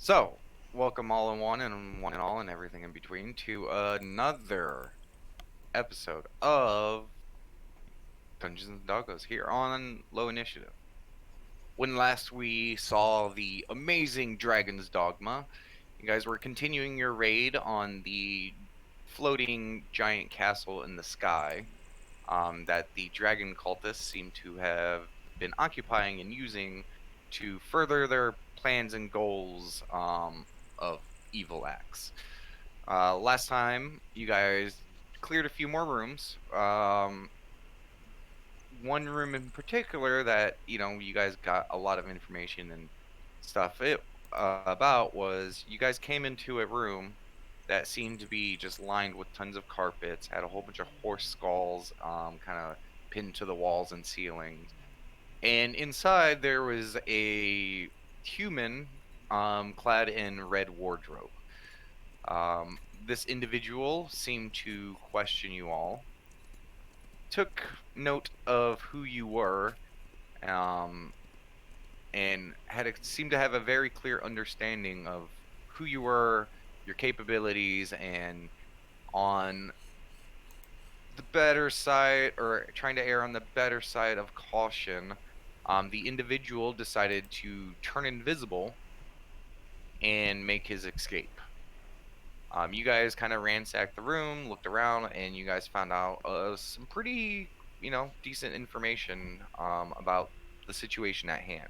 So, welcome all in one and all and everything in between to another episode of Dungeons and Doggos here on Low Initiative. When last we saw the amazing Dragon's Dogma, you guys were continuing your raid on the floating giant castle in the sky that the dragon cultists seem to have been occupying and using to further their plans and goals of evil acts. Last time, you guys cleared a few more rooms. One room in particular that you guys got a lot of information and stuff about was you guys came into a room that seemed to be just lined with tons of carpets, had a whole bunch of horse skulls, kind of pinned to the walls and ceilings, and inside there was a human, clad in red wardrobe. This individual seemed to question you all, took note of who you were, um, and seemed to have a very clear understanding of who you were, your capabilities, and on the better side, or trying to err on the better side of caution, the individual decided to turn invisible and make his escape. You guys kind of ransacked the room, looked around, and you guys found out some pretty, decent information about the situation at hand.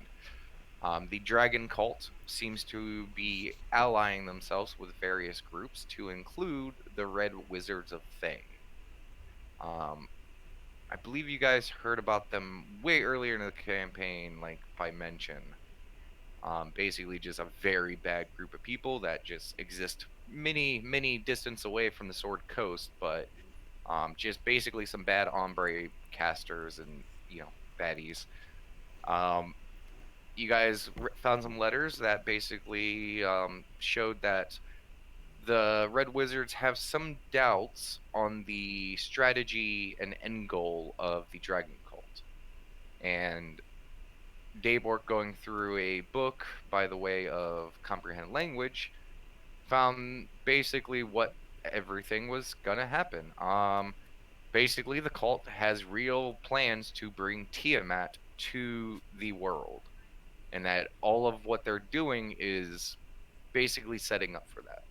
The dragon cult seems to be allying themselves with various groups to include the Red Wizards of Thay. Um, I believe you guys heard about them way earlier in the campaign, like by mention. Basically, just a very bad group of people that just exist many distance away from the Sword Coast, but just basically some bad ombre casters and baddies. Um, you guys found some letters that basically showed that the Red Wizards have some doubts on the strategy and end goal of the Dragon Cult. And Daybork, going through a book by the way of Comprehend Language, found basically what everything was gonna happen. Basically, the cult has real plans to bring Tiamat to the world, and that all of what they're doing is basically setting up for that.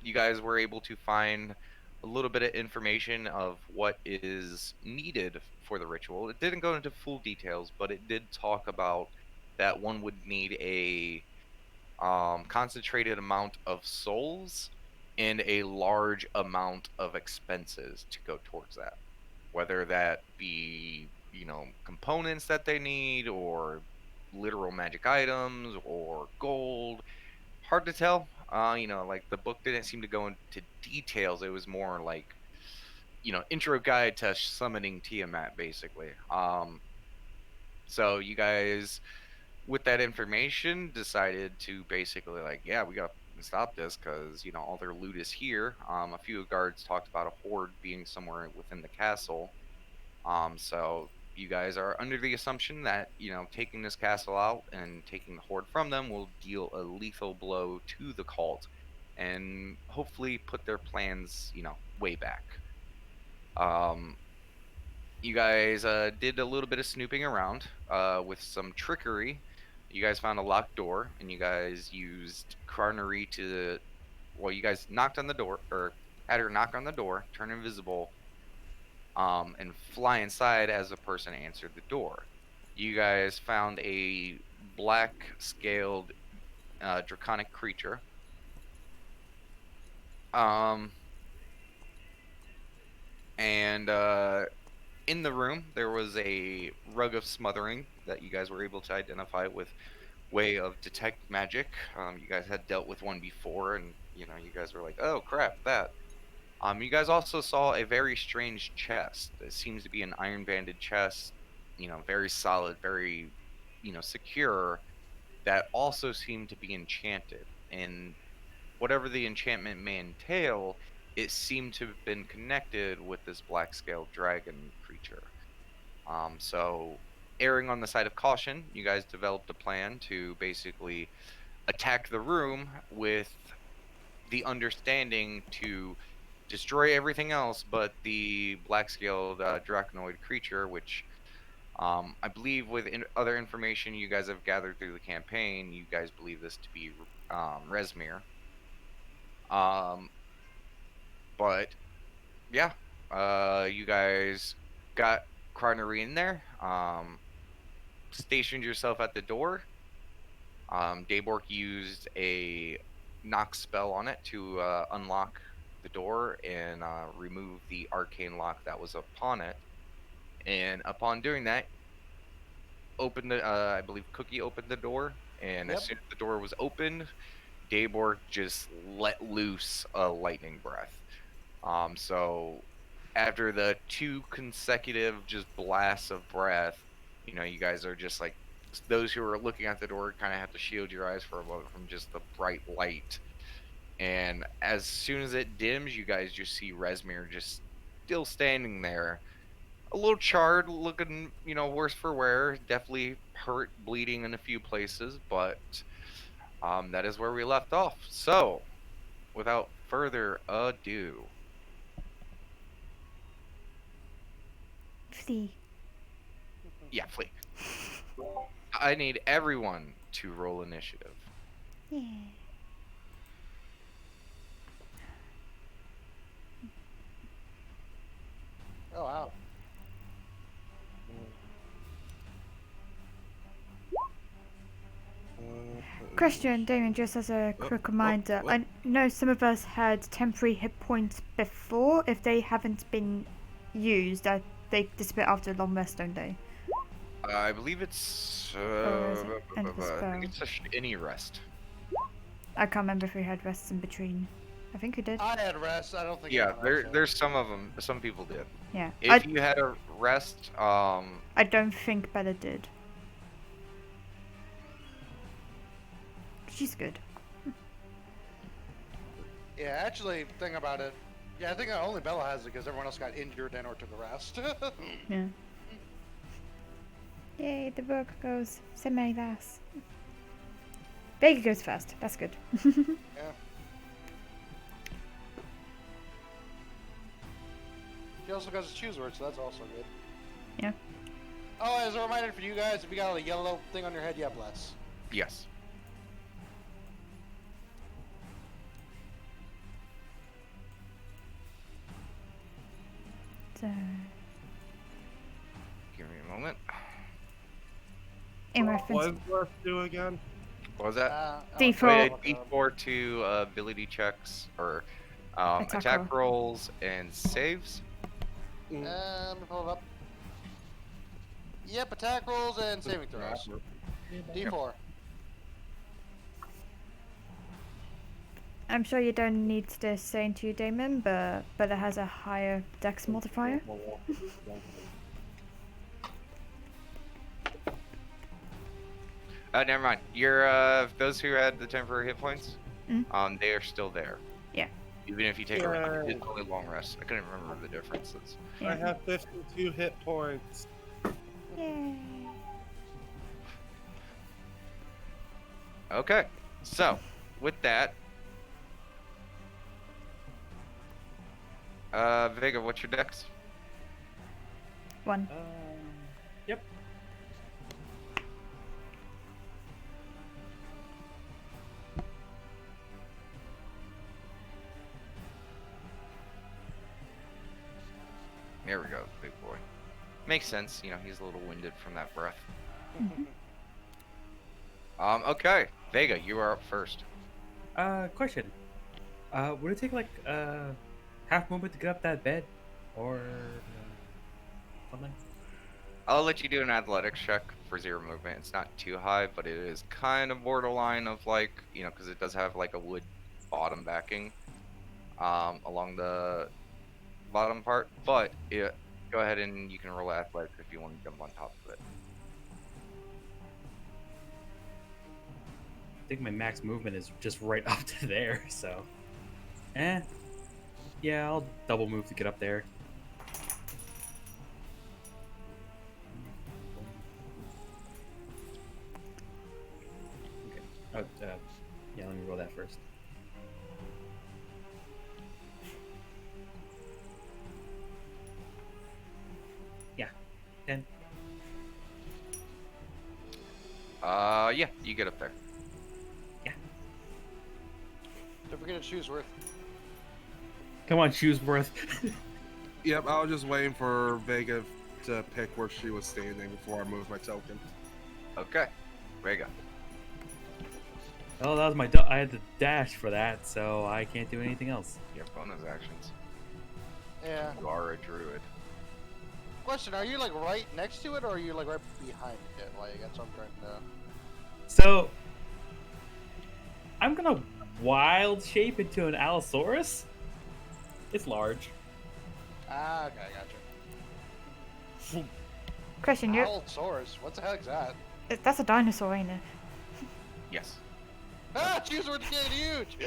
You guys were able to find a little bit of information of what is needed for the ritual. It didn't go into full details, but it did talk about that one would need a concentrated amount of souls and a large amount of expenses to go towards that. Whether that be, components that they need, or literal magic items, or gold. Hard to tell. Like the book didn't seem to go into details. It was more like, intro guide to summoning Tiamat, basically. So you guys, with that information, decided to basically like, yeah, we gotta stop this because all their loot is here. A few guards talked about a horde being somewhere within the castle. So you guys are under the assumption that taking this castle out and taking the horde from them will deal a lethal blow to the cult, and hopefully put their plans way back. Um, you guys did a little bit of snooping around with some trickery. You guys found a locked door, and you guys used Carnery to. Well, you guys knocked on the door, or had her knock on the door, turn invisible, and fly inside as the person answered the door. You guys found a black scaled draconic creature. Um, and in the room, there was a rug of smothering that you guys were able to identify with way of detect magic. You guys had dealt with one before, and you guys were like, "Oh crap, that." You guys also saw a very strange chest. It seems to be an iron banded chest, very solid, very, secure, that also seemed to be enchanted. And whatever the enchantment may entail, it seemed to have been connected with this black scaled dragon creature. So, erring on the side of caution, you guys developed a plan to basically attack the room with the understanding to destroy everything else but the black-scaled draconoid creature, which I believe with other information you guys have gathered through the campaign, you guys believe this to be Resmir. Um, but yeah, you guys got Carnery in there, stationed yourself at the door. Daybork used a knock spell on it to unlock the door and remove the arcane lock that was upon it. And upon doing that, opened the I believe Cookie opened the door, and as Yep. soon as the door was opened, Daybork just let loose a lightning breath. So after the two consecutive just blasts of breath, you guys are just like those who are looking at the door kind of have to shield your eyes for a moment from just the bright light. And as soon as it dims, you guys just see Resmir just still standing there, a little charred, looking, worse for wear. Definitely hurt, bleeding in a few places, but that is where we left off. So, without further ado, Flee. yeah, Flee. I need everyone to roll initiative. Yeah. Oh wow. Question, Damien, just as a quick reminder, I know some of us had temporary hit points before. If they haven't been used, they disappear after a long rest, don't they? I believe it's. Or is it end of a I spell? think it's any rest. I can't remember if we had rests in between. I think we did. I had rest. I don't think. Yeah, anyone else did. there's some of them. Some people did. Yeah. If you had a rest, I don't think Bella did. She's good. Yeah, actually, thing about it. Yeah, I think only Bella has it because everyone else got injured and or took a rest. Yeah. Yay, the book goes semi-fast. Vega goes fast. That's good. Yeah. She also got a choose word, so that's also good. Yeah. Oh, as a reminder for you guys, if you got a yellow thing on your head, yeah, bless. yes. So, Give me a moment. in What reference, does Bless do again? What was that? D4. D4 to ability checks or Attack attack rolls and saves. Let me pull it up. Yep, attack rolls and saving throws. D4. I'm sure you don't need this saying to you, Damon, but it has a higher dex modifier. Never mind. You're those who had the temporary hit points. Mm. They are still there. Yeah. Even if you take a rest, it's only long rest. I couldn't remember the differences. Yeah. I have 52 hit points. Yay. Okay. So, with that, Vega, what's your dex? 1. Yep. There we go, big boy. Makes sense. He's a little winded from that breath. Okay, Vega, you are up first. Question. Would it take like half movement to get up that bed, or something? I'll let you do an athletics check for 0 movement. It's not too high, but it is kind of borderline of like, because it does have like a wood bottom backing along the bottom part. But go ahead and you can roll athletics if you want to jump on top of it. I think my max movement is just right up to there, so. Yeah, I'll double move to get up there. Okay. Yeah, let me roll that first. Yeah, 10. Yeah, you get up there. Yeah. Don't forget to choose worth. Come on, Shoesworth. Yep, I was just waiting for Vega to pick where she was standing before I moved my token. Okay, Vega. Oh, that was my. I had the dash for that, so I can't do anything else. You have bonus actions. Yeah. You are a druid. Question: are you like right next to it, or are you like right behind it? Like that's what I'm trying to know. So, I'm gonna wild shape into an Allosaurus. It's large. Ah, okay, gotcha. Question, you Allosaurus. What the heck is that? that's a dinosaur, ain't it? Yes. Ah, choose worth getting huge.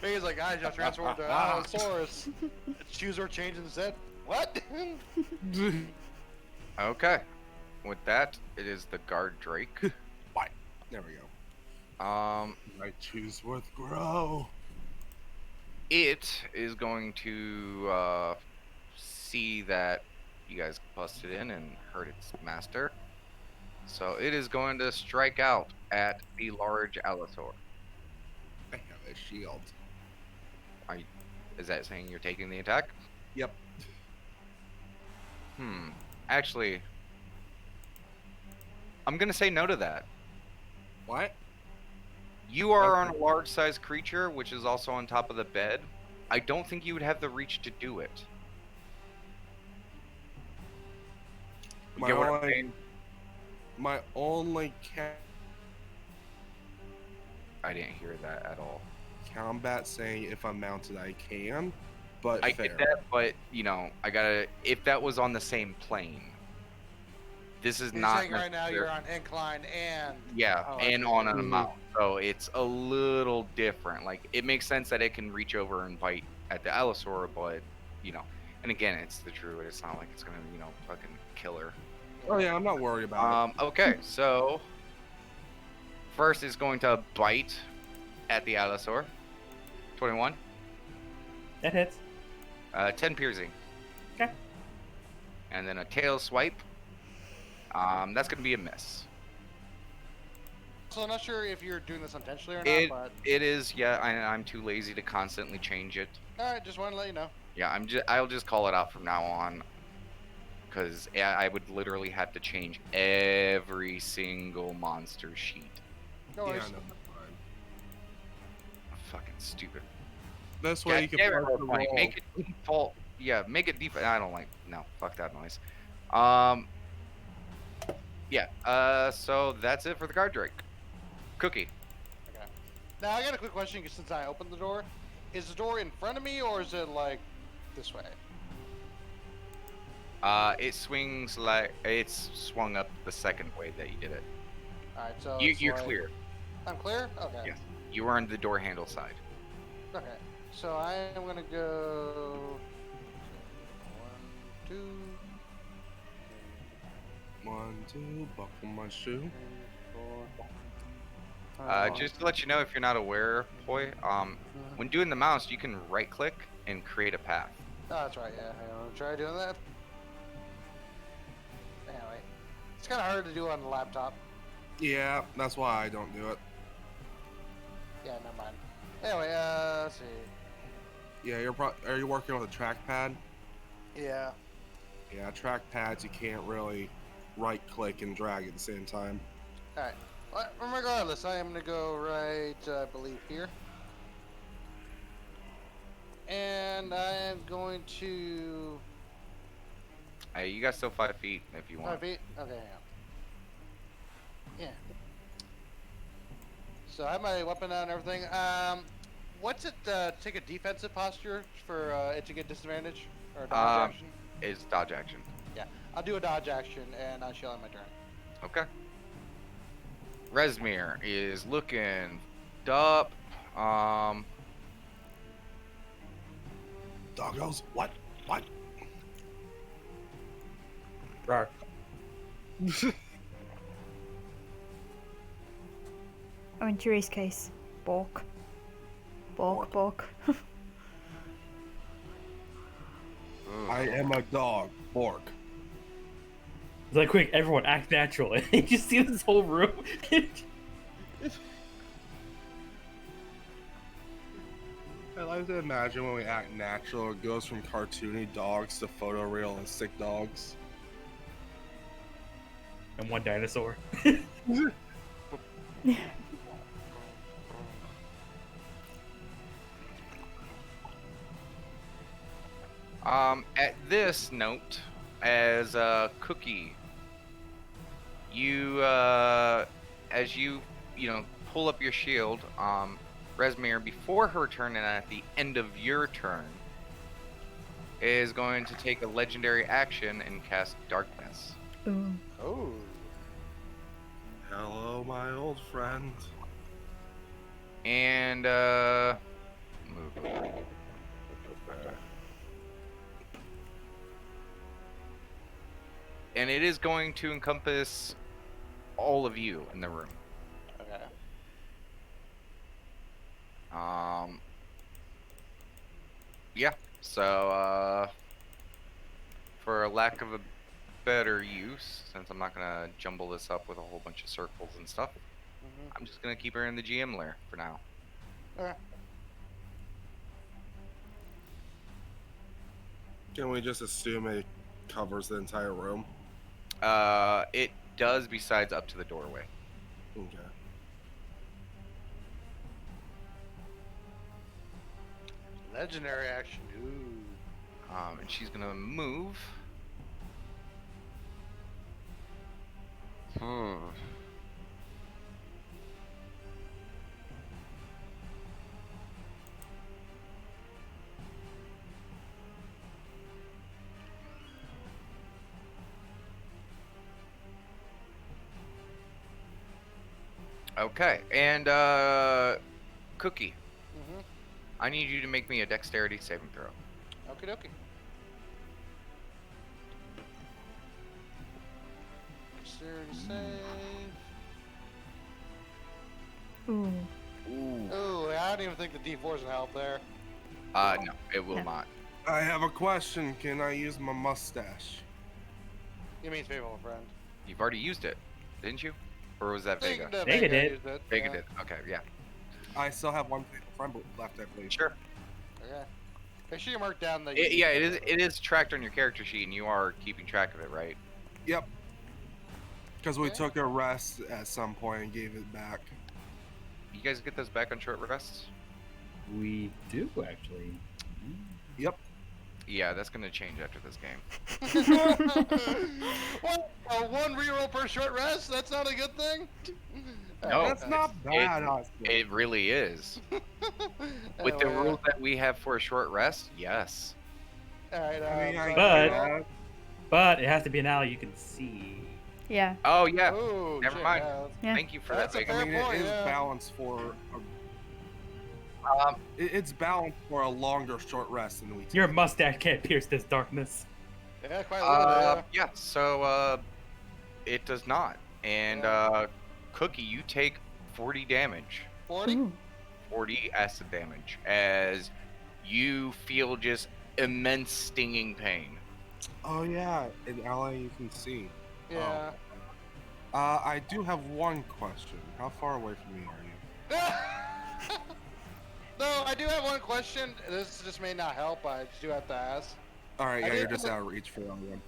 He's like, I just transformed to Allosaurus. Choose or change instead. What? Okay. With that, it is the guard Drake. There we go. I choose worth grow. It is going to see that you guys busted in and hurt its master. So it is going to strike out at the large Allosaur. I have a shield. Is that saying you're taking the attack? Yep. Actually, I'm going to say no to that. What? You are on a large sized creature, which is also on top of the bed. I don't think you would have the reach to do it. You My get what I'm only, saying? my only I didn't hear that at all. combat saying if I'm mounted I can, but I fair. get that, but I gotta. If that was on the same plane, this is You're not. saying right now necessar- you're on incline and Yeah, Oh, I and see. on an Mhm. amount, so it's a little different. Like it makes sense that it can reach over and bite at the Allosaur, but and again, it's the druid. It's not like it's gonna fucking kill her. Oh yeah, I'm not worried about Okay, so first is going to bite at the Allosaur. 21, That hits. 10 piercing, Okay. and then a tail swipe. That's gonna be a miss. So I'm not sure if you're doing this intentionally or It not, it is, yeah. I'm too lazy to constantly change it. but all right, just want to let you know. Yeah, I'll just call it out from now on, because I would literally have to change every single monster sheet. No it. Yeah, worries. no, that's fine. Fucking stupid. This way you can Damn it, park the Roll20, roll. make it default. Yeah, make it default. I don't like. No, fuck that noise. Yeah. So that's it for the guard Drake. Cookie. Okay. Now I got a quick question since I opened the door. Is the door in front of me or is it like this way? It swings like it's swung up the second way that you did it. All right, so You're like- clear. I'm clear. Okay. Yes. You are on the door handle side. Okay. So I am gonna go 1, 2, 1, 2, buckle my shoe. 3, 4. five. Just to let you know, if you're not aware, Poi, when doing the mouse, you can right click and create a path. Oh, that's right. Yeah, hang on, try doing that. Anyway, it's kind of hard to do on the laptop. Yeah, that's why I don't do it. Yeah, never mind. Anyway, let's see. Yeah, are you working on the trackpad? Yeah. Yeah, trackpads you can't really right click and drag at the same time. All right. Well, regardless, I am gonna go right, I believe here, and I am going to Hey, you got still 5 feet if you 5 want. feet. Okay, hang on. Yeah. So I have my weapon out and everything. What's it? Take a defensive posture for it to get disadvantage or dodge action. It's dodge action. Yeah, I'll do a dodge action and I shall end my turn. Okay. Resmir is looking up. Doggos, what? What? Rar. Or in Cherie's case, Bork. Bork, Bork. I am a dog. Bork. It's like, quick, everyone act natural. And you just see this whole room. I like to imagine when we act natural, it goes from cartoony dogs to photorealistic dogs. And one dinosaur. At this note, as a Cookie, you, as you, pull up your shield, Resmir, before her turn and at the end of your turn, is going to take a legendary action and cast Darkness. Ooh. Oh. Hello, my old friend. And, move. And it is going to encompass all of you in the room. Okay. Yeah. So, for lack of a better use, since I'm not gonna jumble this up with a whole bunch of circles and stuff, I'm just gonna keep her in the GM lair for now. Okay. Can we just assume it covers the entire room? It does, besides up to the doorway. Okay. Legendary action. Ooh. And she's gonna move. Okay, and Cookie, Mhm. I need you to make me a dexterity saving throw. Okie dokie. Dexterity save. Ooh. Ooh. Ooh, I don't even think the D4's gonna help there. No, it will No. not. I have a question. Can I use my mustache? You mean faithful friend? You've already used it, didn't you? Or was that Vega? Vega did. used it, Vega yeah. did. Okay, yeah. I still have one friend left, I believe. Sure. Okay. Make sure you mark down the. Yeah, it is. It is tracked on your character sheet, and you are keeping track of it, right? Yep. Because we Okay. took a rest at some point and gave it back. You guys get those back on short rests? We do, actually. Yep. Yeah, that's gonna change after this game. What? One reroll per short rest? That's not a good thing? No. That's not bad, honestly. It really is. With the rules that we have for a short rest, yes. Alright, I mean, I But- guess. But it has to be an owl you can see. Yeah. Oh yeah. Ooh, Never shit, mind. Yeah. Thank you for That's that, a Vega. fair I mean, point, it is yeah. balanced for it's balanced for a longer short rest than we Your mustache can't pierce this darkness. Yeah, quite literally, Yeah. So it does not. And Cookie, you take 40 damage. 40? Ooh. 40 acid damage as you feel just immense stinging pain. Oh yeah, in ally you can see. Yeah. I do have one question. How far away from me are you? No, I do have one question. This just may not help, but I do have to ask. Alright, I yeah, did you're just have a- out of reach for that one.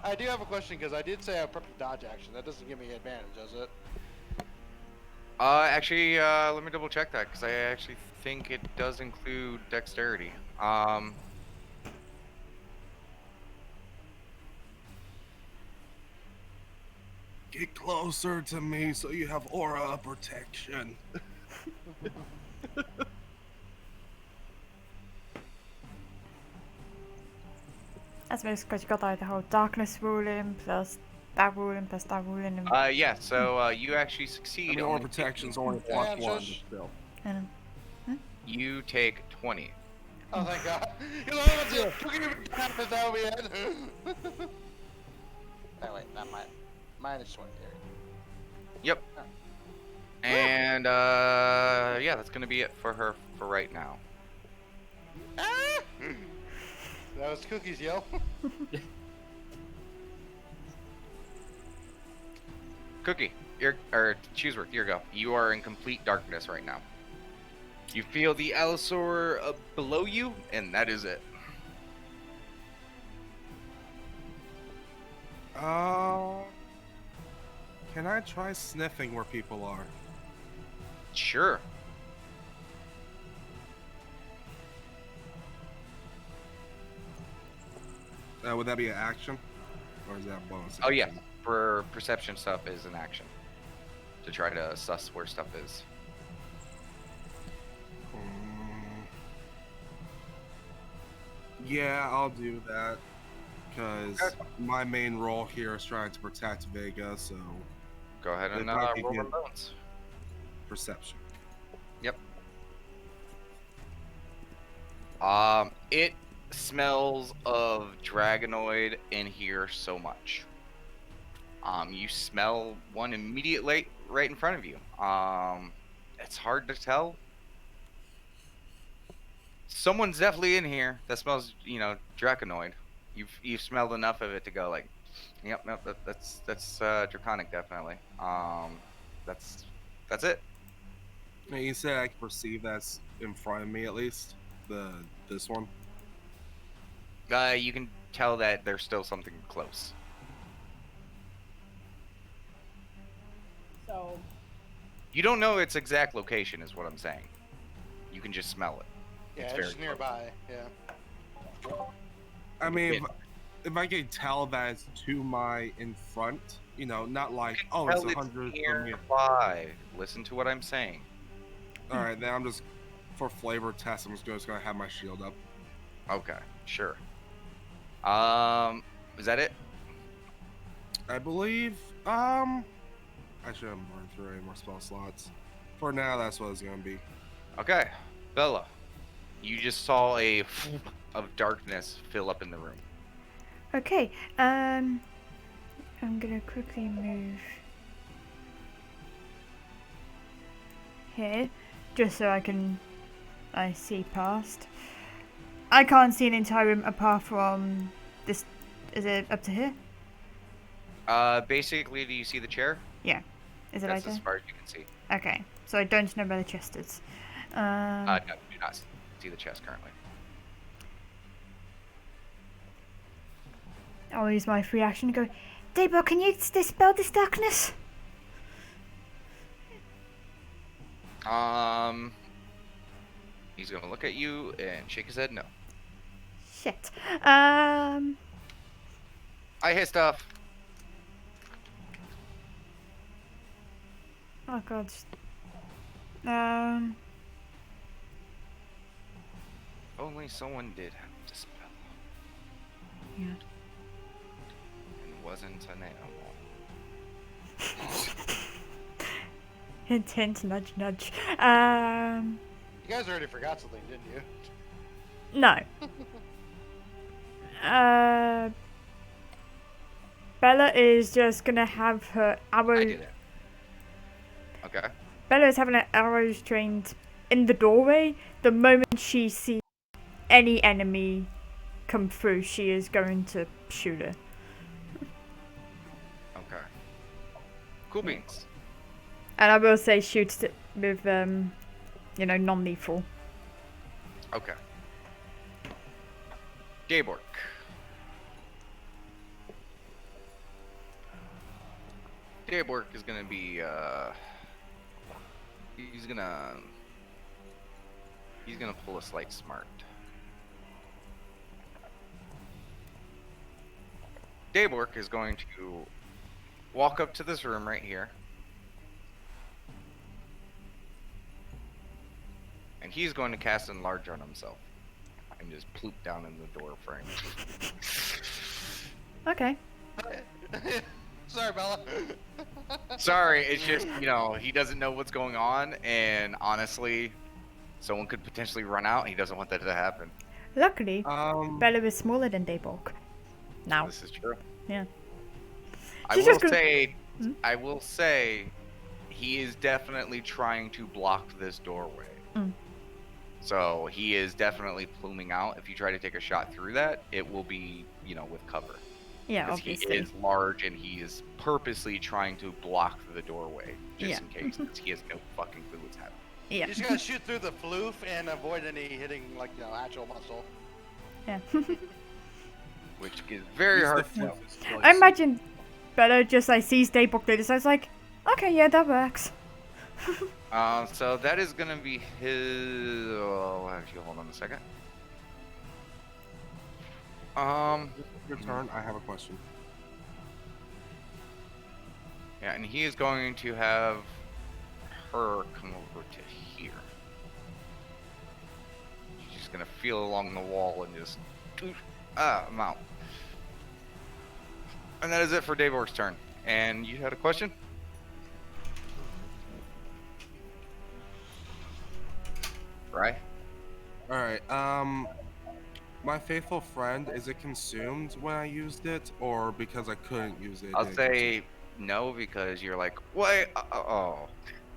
I do have a question because I did say I prepped a dodge action. That doesn't give me advantage, does it? Actually, let me double check that because I actually think it does include dexterity. Get closer to me so you have aura protection. That's basically because you got like the whole darkness ruling plus that ruling plus that ruling. And, Yeah, so you actually I succeed. mean, only aura protection's only Yeah, plus I'm one, but shush. still. and You take 20. Oh, thank God. Because I was just cooking him down without me in. Oh wait, not mine. Mine is 20. There. Yep. Oh. And yeah, that's gonna be it for her for right now. Ah! That was Cookie's yell. Cookie, or Chooseworth, here you go. You are in complete darkness right now. You feel the Allosaur below you, and that is it. Can I try sniffing where people are? Sure. Would that be an action? Or is that a bonus Oh yeah, action? for perception stuff is an action to try to suss where stuff is. Yeah, I'll do that. Because Okay. my main role here is trying to protect Vega, so Go ahead and If I roll begin- them bones. perception. Yep. It smells of Dragonoid in here so much. You smell one immediately right in front of you. It's hard to tell. Someone's definitely in here that smells, Draconoid. You've smelled enough of it to go like, yep, that's draconic definitely. That's it. Now, you said I can perceive that's in front of me at least. This one. You can tell that there's still something close. So, You don't know its exact location, is what I'm saying. You can just smell it. Yeah, It's it's very just nearby. Yeah. I mean, Yeah. if I can tell that it's to my in front, not like, oh, Tell it's it's 100 from here. nearby. Listen to what I'm saying. All right, then I'm just, for flavor test, I'm just gonna have my shield up. Okay, sure. Is that it? I believe, I shouldn't burn through any more spell slots. For now, that's what it's gonna be. Okay, Bella, you just saw a of darkness fill up in the room. Okay, I'm gonna quickly move here, just so I see past. I can't see an entire room apart from this. Is it up to here? Basically, do you see the chair? Is it That's right as there? far as you can see. Okay, so I don't know where the chest is. No, do not see the chest currently. I'll use my free action to go. Debo, can you dispel this darkness? He's gonna look at you and shake his head no. Shit. I hit stuff. Oh god. Only someone did dispel. Yeah. And wasn't an animal. Hint, hint, nudge, nudge. You guys already forgot something, didn't you? No. Bella is just gonna have her arrow. I did it. Okay. Bella is having her arrows trained in the doorway. The moment she sees any enemy come through, she is going to shoot her. Okay. Cool beans. And I will say shoot it with, non-lethal. Okay. Gabork. Gabork is gonna be he's gonna pull a slight smart. Gabork is going to walk up to this room right here. And he's going to cast Enlarge on himself. And just ploop down in the door frame. Okay. Sorry, Bella. Sorry, it's just, he doesn't know what's going on, and honestly, someone could potentially run out, and he doesn't want that to happen. Luckily, Um, Bella is smaller than Daybok. Now. This is true. Yeah. I She's will just gonna- say, Hmm? I will say, he is definitely trying to block this doorway. Mm. So he is definitely pluming out. If you try to take a shot through that, it will be, with cover. Yeah, Because he obviously. is large and he is purposely trying to block the doorway just Yeah. in case. 'Cause he has no fucking clue what's happening. Yeah. You just gotta shoot through the floof and avoid any hitting, like, actual muscle. Yeah. Which is very Use hard the to do. floof as choice. I imagine Bella just like sees Daybrook do this. I was like, okay, yeah, that works. So that is gonna be his. Oh, actually, hold on a second. Your turn. I have a question. Yeah, and he is going to have her come over to here. She's just gonna feel along the wall and just, I'm out. And that is it for Davor's turn. And you had a question? Right? All right. My faithful friend, is it consumed when I used it, or because I couldn't use it? I'll did it say no because you're like, wait, oh.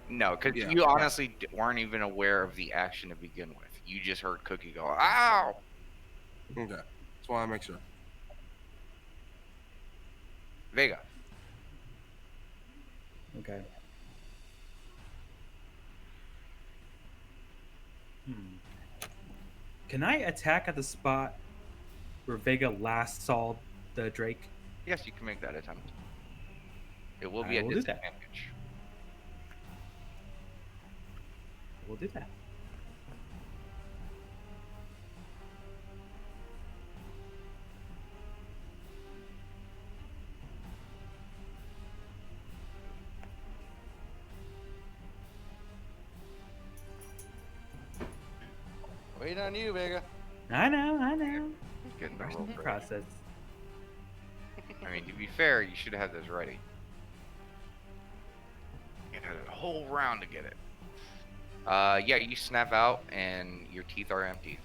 No, because Yeah, you yeah. honestly weren't even aware of the action to begin with. You just heard Cookie go, ow! consume? Okay. Just want to make sure. Vega. Okay. Can I attack at the spot where Vega last saw the Drake? Yes, you can make that attempt. It will be I a will do that. disadvantage. We'll do that. Wait on you, Vega. I know. Getting the Rushing roll the ready. process. I mean, to be fair, you should have had this ready. You had a whole round to get it. Yeah, you snap out and your teeth are empty.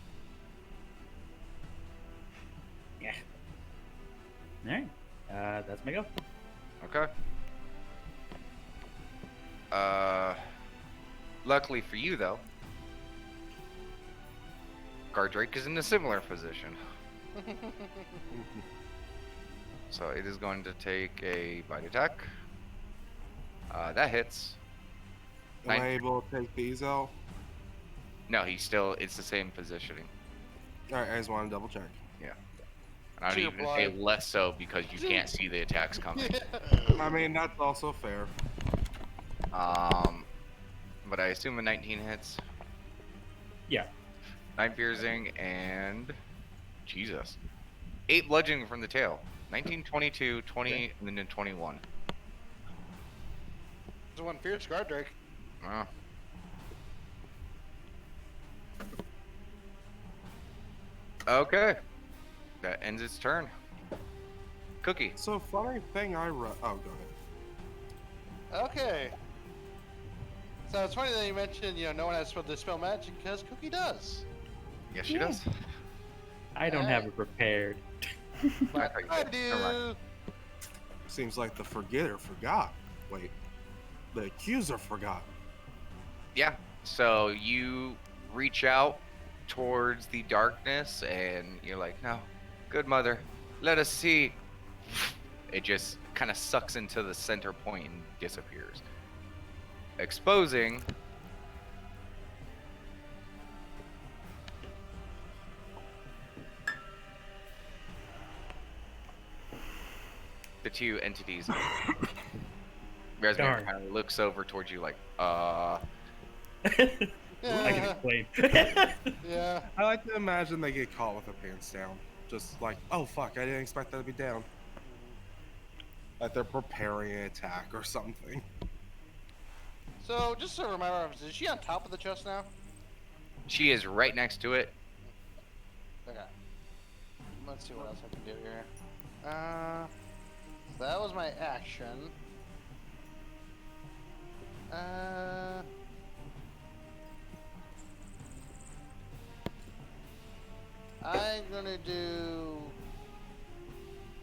Yeah. Alright. That's my go. Okay. Luckily for you, though, Gardrake is in a similar position. So it is going to take a bite attack. That hits. Am I Nine- able to take these out? No, it's the same positioning. All right. I just want to double check. And I would Sheer even say blood. less so because you can't see the attacks coming. I mean, that's also fair. But I assume a 19 hits. Yeah. 9 piercing and Jesus. 8 bludgeoning from the tail. 19, 22, 20, and then 21. There's one fierce guard, Drake. Oh. Okay. That ends its turn. Cookie. So funny thing I read. Oh, go ahead. Okay. So it's funny that you mentioned, no one has to dispel magic because Cookie does. Yes, she Yeah. does. I don't have it prepared. But thought you I did. Never mind. do. Seems like the forgetter forgot. Wait, the accuser forgot. Yeah. So you reach out towards the darkness and you're like, no, good mother, let us see. It just kind of sucks into the center point and disappears, exposing the two entities. Resmir Darn. kind of looks over towards you like, I can Yeah. explain. Yeah. I like to imagine they get caught with their pants down. Just like, oh fuck, I didn't expect that to be down. Like they're preparing an attack or something. So just to remind her, is she on top of the chest now? she is right next to it. Okay. Let's see what else I can do here. That was my action. I'm gonna do.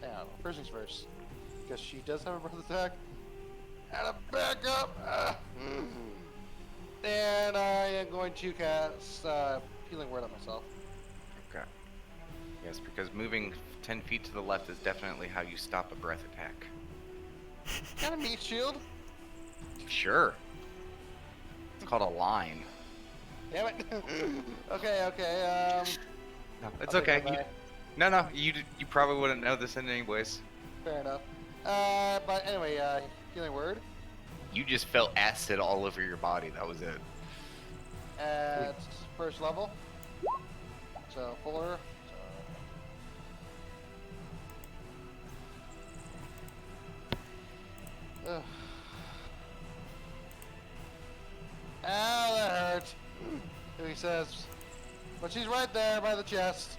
Hang on, first things first. because she does have a breath attack. And a backup. And I am going to cast Healing Word on myself. Okay. Yes, because moving 10 feet to the left is definitely how you stop a breath attack. Got a meat shield. Sure. It's called a line. Damn it. Okay. No, it's I'll take okay. that back. No, you probably wouldn't know this anyways. Fair enough. But anyway, Healing Word You just felt acid all over your body. That was it. at first level. So 4. Ugh. Ow, that hurt. He says, but she's right there by the chest.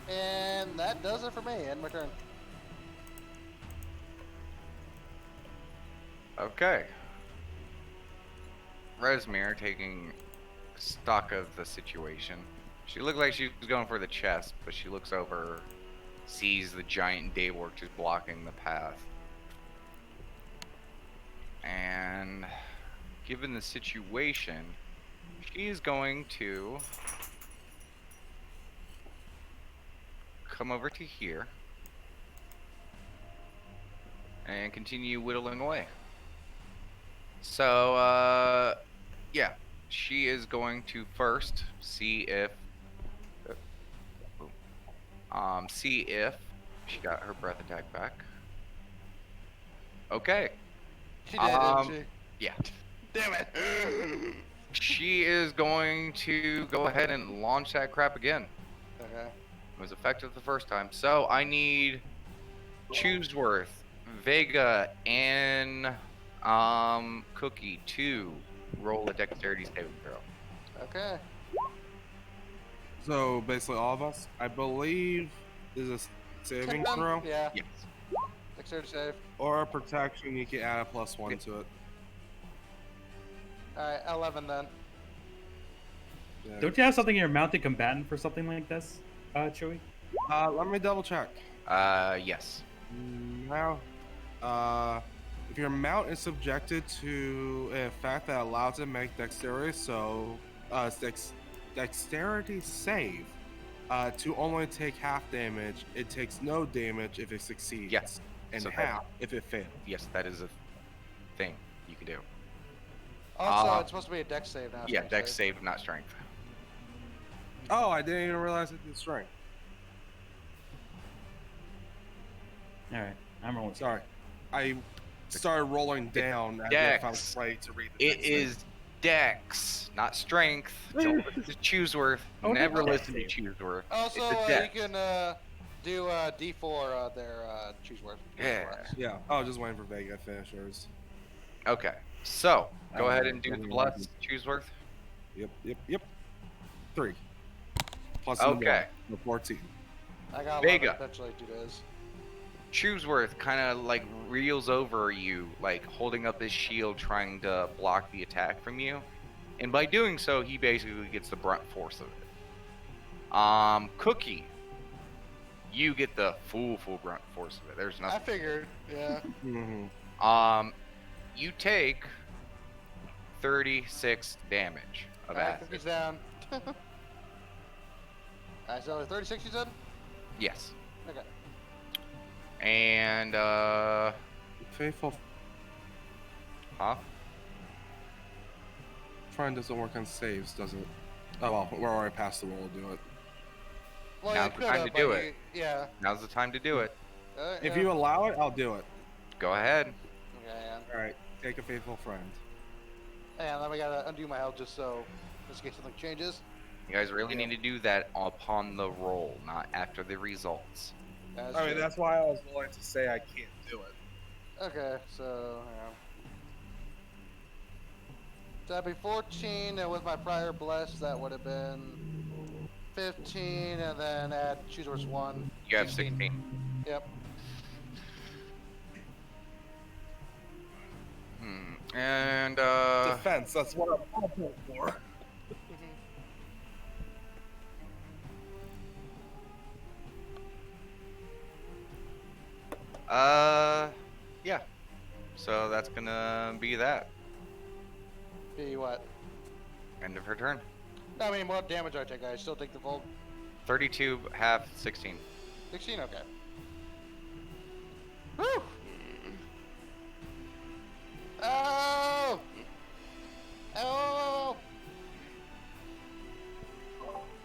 And that does it for me. End my turn. Okay. Resmere taking stock of the situation. She looked like she was going for the chest, but she looks over, sees the giant Daywalk just blocking the path. And given the situation, she's going to come over to here and continue whittling away. So, yeah, she is going to first see if, she got her breath attack back. Okay. She did, didn't she? Yeah. Damn it. She is going to go ahead and launch that crap again. Okay. It was effective the first time. So I need Chooseworth, Vega, and Cookie to roll a dexterity saving throw. Okay. So basically, all of us, I believe, is a saving throw Yeah. Yes. Dexterity save. or a protection. You can add a +1 to it. Alright, 11 then. Yeah. Don't you have something in your mounted combatant for something like this, Chewie? Let me double check. Yes. Now, if your mount is subjected to a effect that allows it to make dexterity, so dexterity save, to only take half damage, it takes no damage if it succeeds, Yes. and So that- half if it fails. Yes, that is a thing you can do. Also, it's supposed to be a dex save now. Yeah, strength dex save, not strength. Oh, I didn't even realize it did strength. All right, I'm rolling. Sorry, I started rolling down as if I was Dex. ready to read the It text thing. is dex, not strength. Don't listen to Chooseworth. Oh, Never dex listen to save. Chooseworth. Also, It's a you dex. can do D4 there, choose word. Yeah. Yeah, I was just waiting for Vega to finish hers. Okay, so go ahead and do Anyone the bless, Chooseworth. Yep. 3. Plus the Okay. 1, so 14. I got Vega. eventually do this. Chooseworth kind of like reels over you, like holding up his shield, trying to block the attack from you. And by doing so, he basically gets the brunt force of it. Cookie, you get the full brunt force of it. There's I nothing. figured, yeah. Mm-hmm. You take 36 damage of Alright, acid. cookies down. Alright, so 36 you said? Yes. Okay. And Faithful huh? friend doesn't work on saves, does it? Oh well, we're already past the roll to do it. Well, Now's the time to do it. Yeah. Now's the time to do it. If yeah. you allow it, I'll do it. Go ahead. Okay, yeah. Alright, take a faithful friend. And then we gotta undo my health just in case something changes. You guys really need to do that upon the roll, not after the results. That's I mean, true. that's why I was willing to say I can't do it. Okay, so yeah. That'd be 14, and with my prior bless, that would have been 15, and then add choose words 1. You have 16. Yep. And Defense, that's what I'm hoping for. Yeah. So that's gonna be that. Be what? End of her turn. No, I mean, what damage I take? I still take the full 32, half, 16. 16. Okay. Woo! Oh! Oh!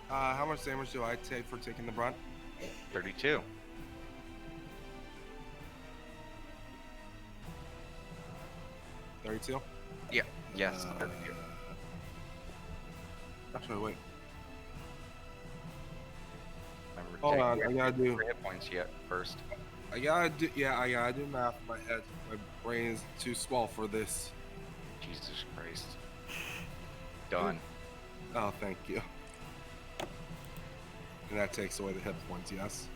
How much damage do I take for taking the brunt? 32. $32? Yeah. Yes. 32. Actually, wait. Remember, Hold on, we I haven't gotta taken do. 3 hit points yet first. I gotta do. Yeah, I gotta do math in my head. My brain is too small for this. Jesus Christ. Done. Oh, thank you. And that takes away the hit points, yes?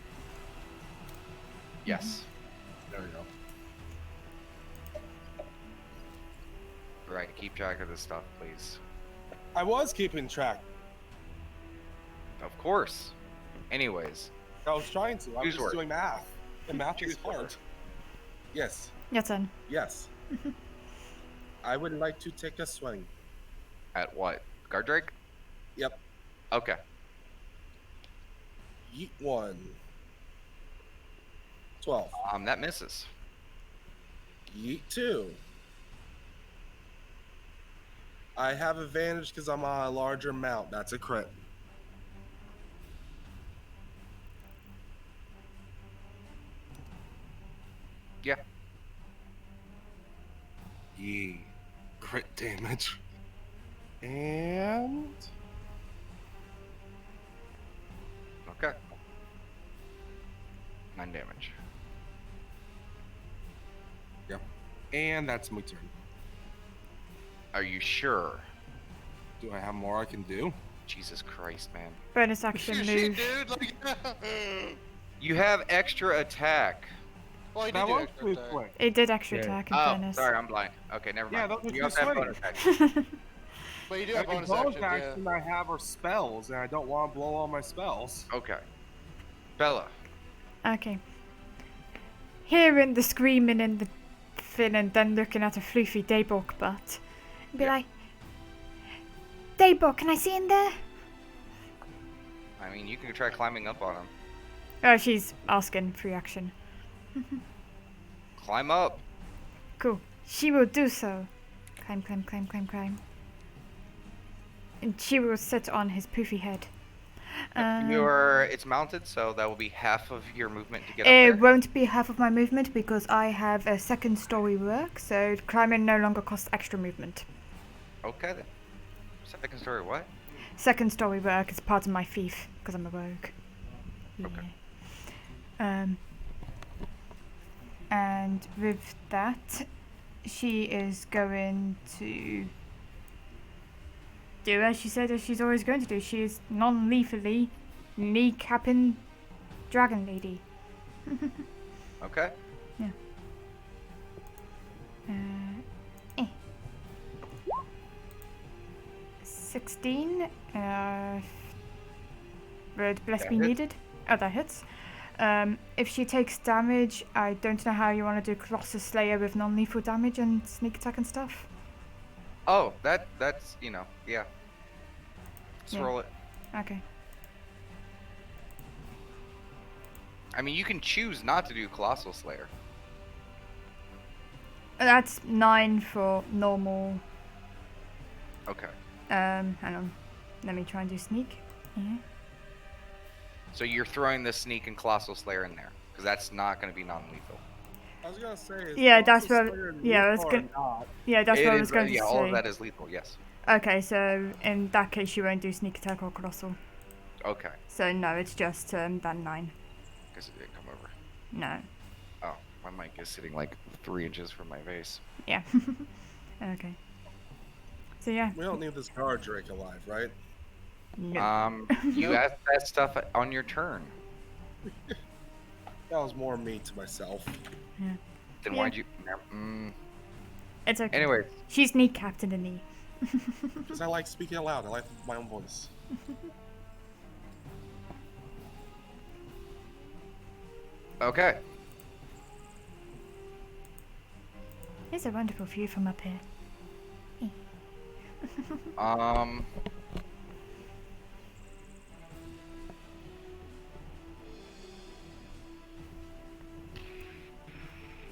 Yes. There we go. Right. Keep track of this stuff, please. I was keeping track. Of course. Anyways. I was trying to. I was Choose just word. doing math. And math is Choose hard. word. Yes. Your turn. Yes. I would like to take a swing. At what? Guard Drake? Yep. Okay. Yeet 1. 12. That misses. Yeet 2. I have advantage because I'm on a larger mount. That's a crit. Yeah. Yee. Crit damage. And... Okay. 9 damage. Yep. And that's my turn. Are you sure? Do I have more I can do? Jesus Christ, man. Bonus action Shit, move. dude. Like, You have extra attack. well, he did That do was extra blue attack. swing. It did extra Yeah. attack in Oh, fairness. sorry, I'm blind. Okay, never Yeah, mind. that was You just also have swing. bonus action. But you do have And bonus bonus action. action I have are spells, and I don't want to blow all my spells. Okay. Bella. Okay. Hearing the screaming and the thing, and then looking at a floofy Daybok butt, be Yeah. like, Daybok, can I see in there? I mean, you can try climbing up on him. Oh, she's asking free action. Climb up. Cool. She will do so. Climb, climb, climb, climb, climb. And she will sit on his poofy head. It's mounted, so that will be half of your movement to get up It there. won't be half of my movement because I have a second story work, so climbing no longer costs extra movement. Okay then. Second story, what? Second story work is part of my thief because I'm a rogue. Okay. Yeah. And with that, she is going to do as she said as she's always going to do. She is non-lethally kneecapping Dragon Lady. Okay. Eh. 16. Would bless That be hits. needed. Oh, that hits. If she takes damage, I don't know how you want to do Colossus Slayer with non-lethal damage and sneak attack and stuff. Oh, that's yeah. Let's Yeah. roll it. Okay. I mean, you can choose not to do Colossal Slayer. That's 9 for normal. Okay. Hang on. Let me try and do sneak. Yeah. So you're throwing the Sneak and Colossal Slayer in there, because that's not going to be non-lethal. I was gonna say. is Yeah, Colossus that's what- Slayer yeah, I was lethal or gonna- not? Yeah, that's It what I is, was going to yeah, say. all of that is lethal, yes. Okay, so in that case, you won't do sneak attack or colossal. Okay. So no, it's just that 9. Guess it didn't come over. No. Oh, my mic is sitting like 3 inches from my face. Yeah. Okay. So yeah. We don't need this guard Drake alive, right? No. You asked that stuff on your turn. That was more me to myself. Then Yeah. why'd you... It's okay. Anyways, She's kneecapped in the knee. Because I like speaking aloud. I like my own voice. okay. It's a wonderful view from up here. Um.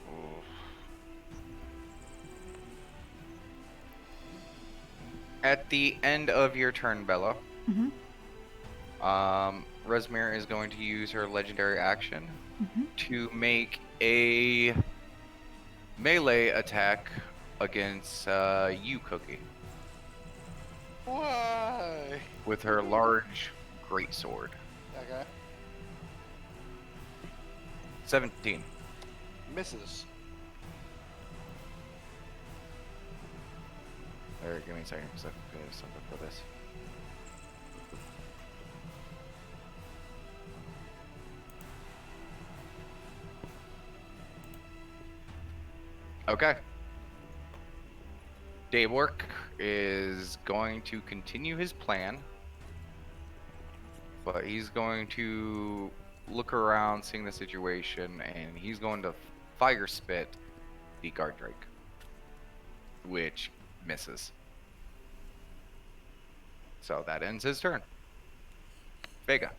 oof. At the end of your turn, Bella, Mhm. Resmir is going to use her legendary action Mhm. to make a melee attack against you, Cookie, Why? with her large greatsword. Okay. 17. Misses. Or give me a second, because I've got something for this. Okay. Daywork is going to continue his plan, but he's going to look around, seeing the situation, and he's going to fire spit the guard drake, which misses. So that ends his turn. Vega.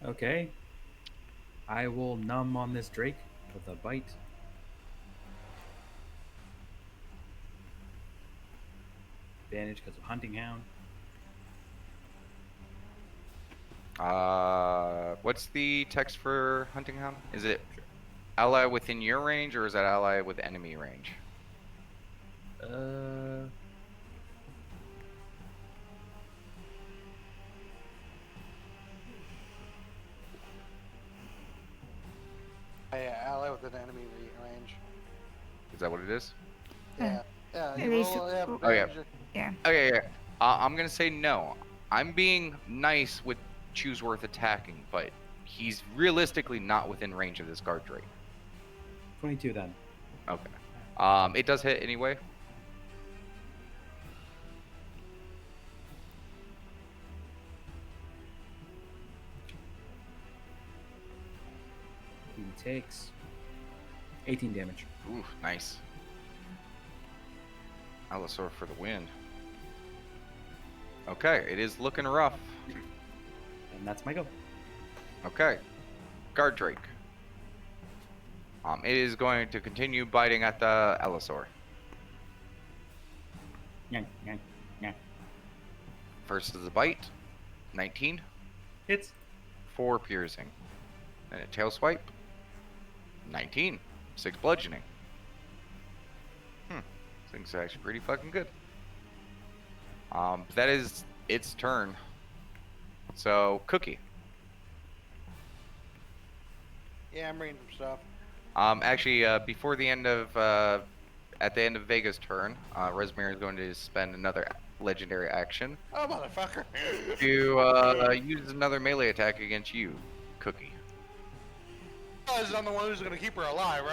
Okay. I will numb on this Drake with a bite. Advantage because of Hunting Hound. What's the text for Hunting Hound? Is it ally within your range, or is that ally with enemy range? Uh, Yeah, ally with an enemy range. Is that what it is? Yeah. Yeah, At you least- roll, yeah, Oh, yeah. advantage. Yeah. Okay, yeah. I'm gonna say no. I'm being nice with Chooseworth attacking, but he's realistically not within range of this guard drake. 22 then. Okay. It does hit anyway. He takes 18 damage. Ooh, nice. Allosaur for the win. Okay, it is looking rough. And that's my go. Okay. Guard Drake. It is going to continue biting at the Allosaur. Nyang, nyang, nyang. First is a bite. 19. Hits. 4 piercing. And a tail swipe. 19. 6 bludgeoning. Things are actually pretty fucking good. That is its turn. So, Cookie. Yeah, I'm reading some stuff. Actually, before the end of, at the end of Vega's turn, Resmir is going to spend another legendary action Oh, motherfucker. to use another melee attack against you, Cookie. I'm the one who's gonna keep her alive,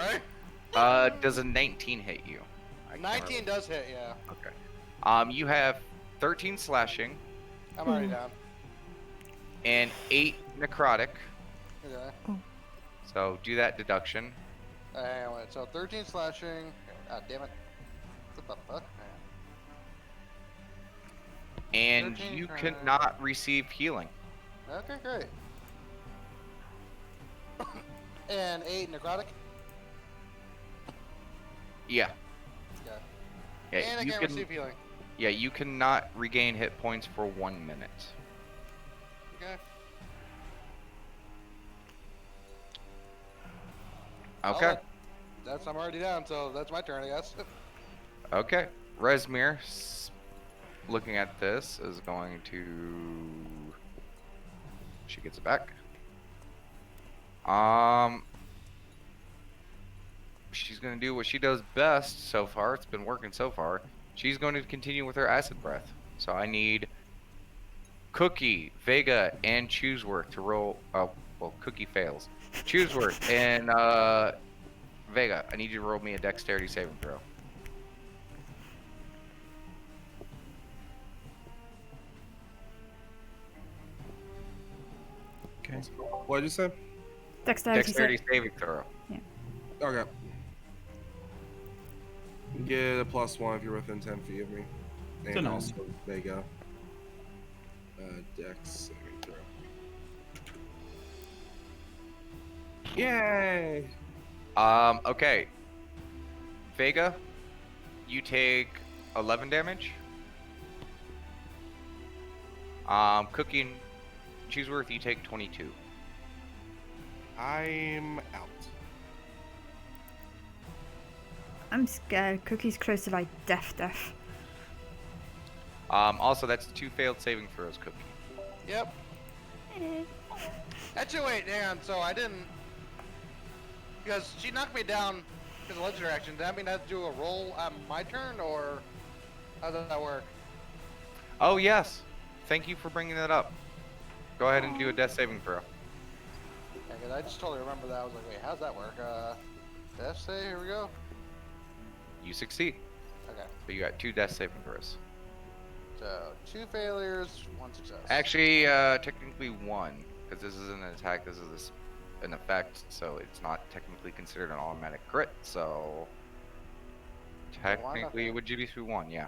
right? Does a 19 hit you? I can't 19 remember. does hit, yeah. Okay. You have 13 slashing I'm already down. and 8 necrotic. Okay. So do that deduction. Anyway, so 13 slashing. God damn it. What the fuck, And 13 you for- cannot receive healing. man? Okay, great. And 8 necrotic. Yeah. Okay. Yeah, And I you can't can, receive healing. yeah, you cannot regain hit points for 1 minute. Okay. Okay. I'm already down, so that's my turn, I guess. Okay. Resmir, looking at this, is going to. She gets it back. She's gonna do what she does best so far. It's been working so far. She's going to continue with her acid breath. So I need Cookie, Vega, and Chooseworth to roll. Oh, well, Cookie fails. Chooseworth and Vega, I need you to roll me a dexterity saving throw. Okay. What did you say? Dexterity. Dexterity saving throw. Okay. Get a +1 if you're within 10 feet of me. So And nine. also Vega. Dex saving throw. Yay! Okay. Vega, you take 11 damage. Cookie and Cheeseworth, you take 22. I'm out. I'm scared. Cookie's close to like death. Also, that's 2 failed saving throws, Cookie. Yep. Actually, wait, hang on. So I didn't, because she knocked me down because of legendary action. Does that mean I have to do a roll on my turn, or how does that work? Oh, yes. Thank you for bringing that up. Go ahead and do a death saving throw. Yeah, 'cause I just totally remember that. I was like, wait, how's that work? Death save. Here we go. You succeed. Okay. But you got 2 death saving throws. So 2 failures, 1 success. Actually, technically 1, because this isn't an attack, this is an effect, so it's not technically considered an automatic crit, so technically it would be through 1, yeah.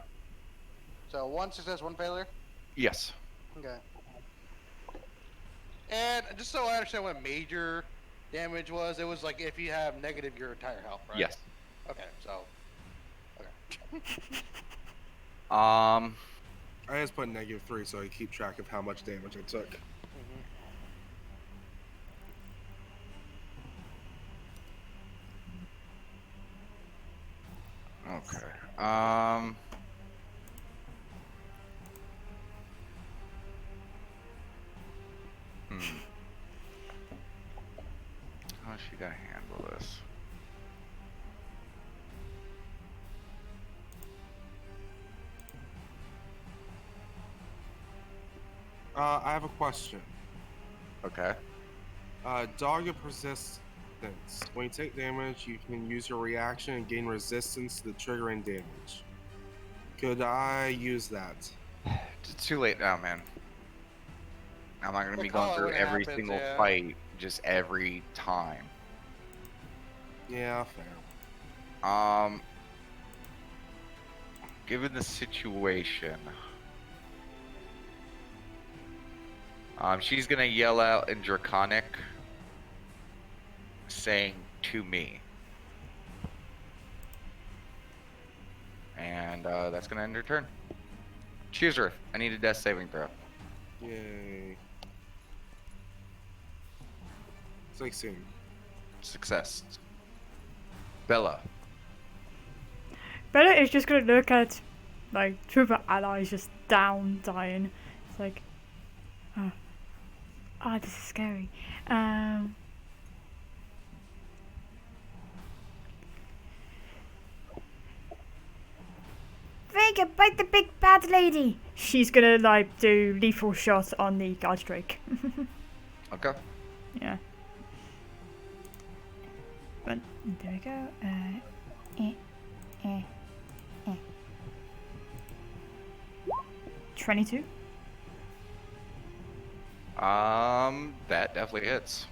So 1 success, 1 failure. Yes. Okay. And just so I understand what major damage was, it was like if you have negative your entire health, right? Yes. Okay, so. Okay. I just put -3 so I keep track of how much damage I took. Okay. How's she gonna handle this? I have a question. Okay. Dog of Persistence. When you take damage, you can use your reaction and gain resistance to the triggering damage. Could I use that? It's too late now, man. I'm not gonna be We'll going call it through when it every happens, single yeah. fight, just every time. Yeah, fair. Given the situation, she's gonna yell out in Draconic, saying to me. And that's gonna end her turn. Choose her. I need a death saving throw. Yay. 16. Success. Bella. Bella is just gonna look at like two of her allies just down, dying. It's like, oh, this is scary. Vega, bite the big bad lady. She's gonna like do lethal shot on the guard drake. Okay. Yeah. But there we go. 22. That definitely hits.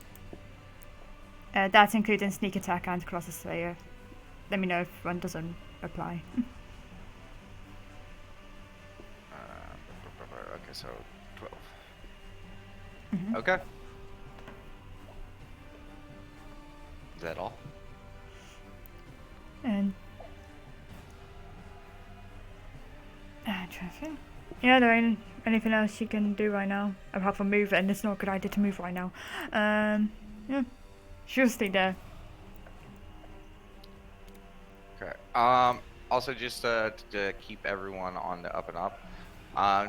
That's including sneak attack and Colossus Slayer. Let me know if one doesn't apply. Okay, so 12. Mhm. Okay. Is that all? And traffic. Yeah, there ain't anything else you can do right now apart from move, and it's not a good idea to move right now. Yeah, she'll stay there. Okay. Also, just to keep everyone on the up and up,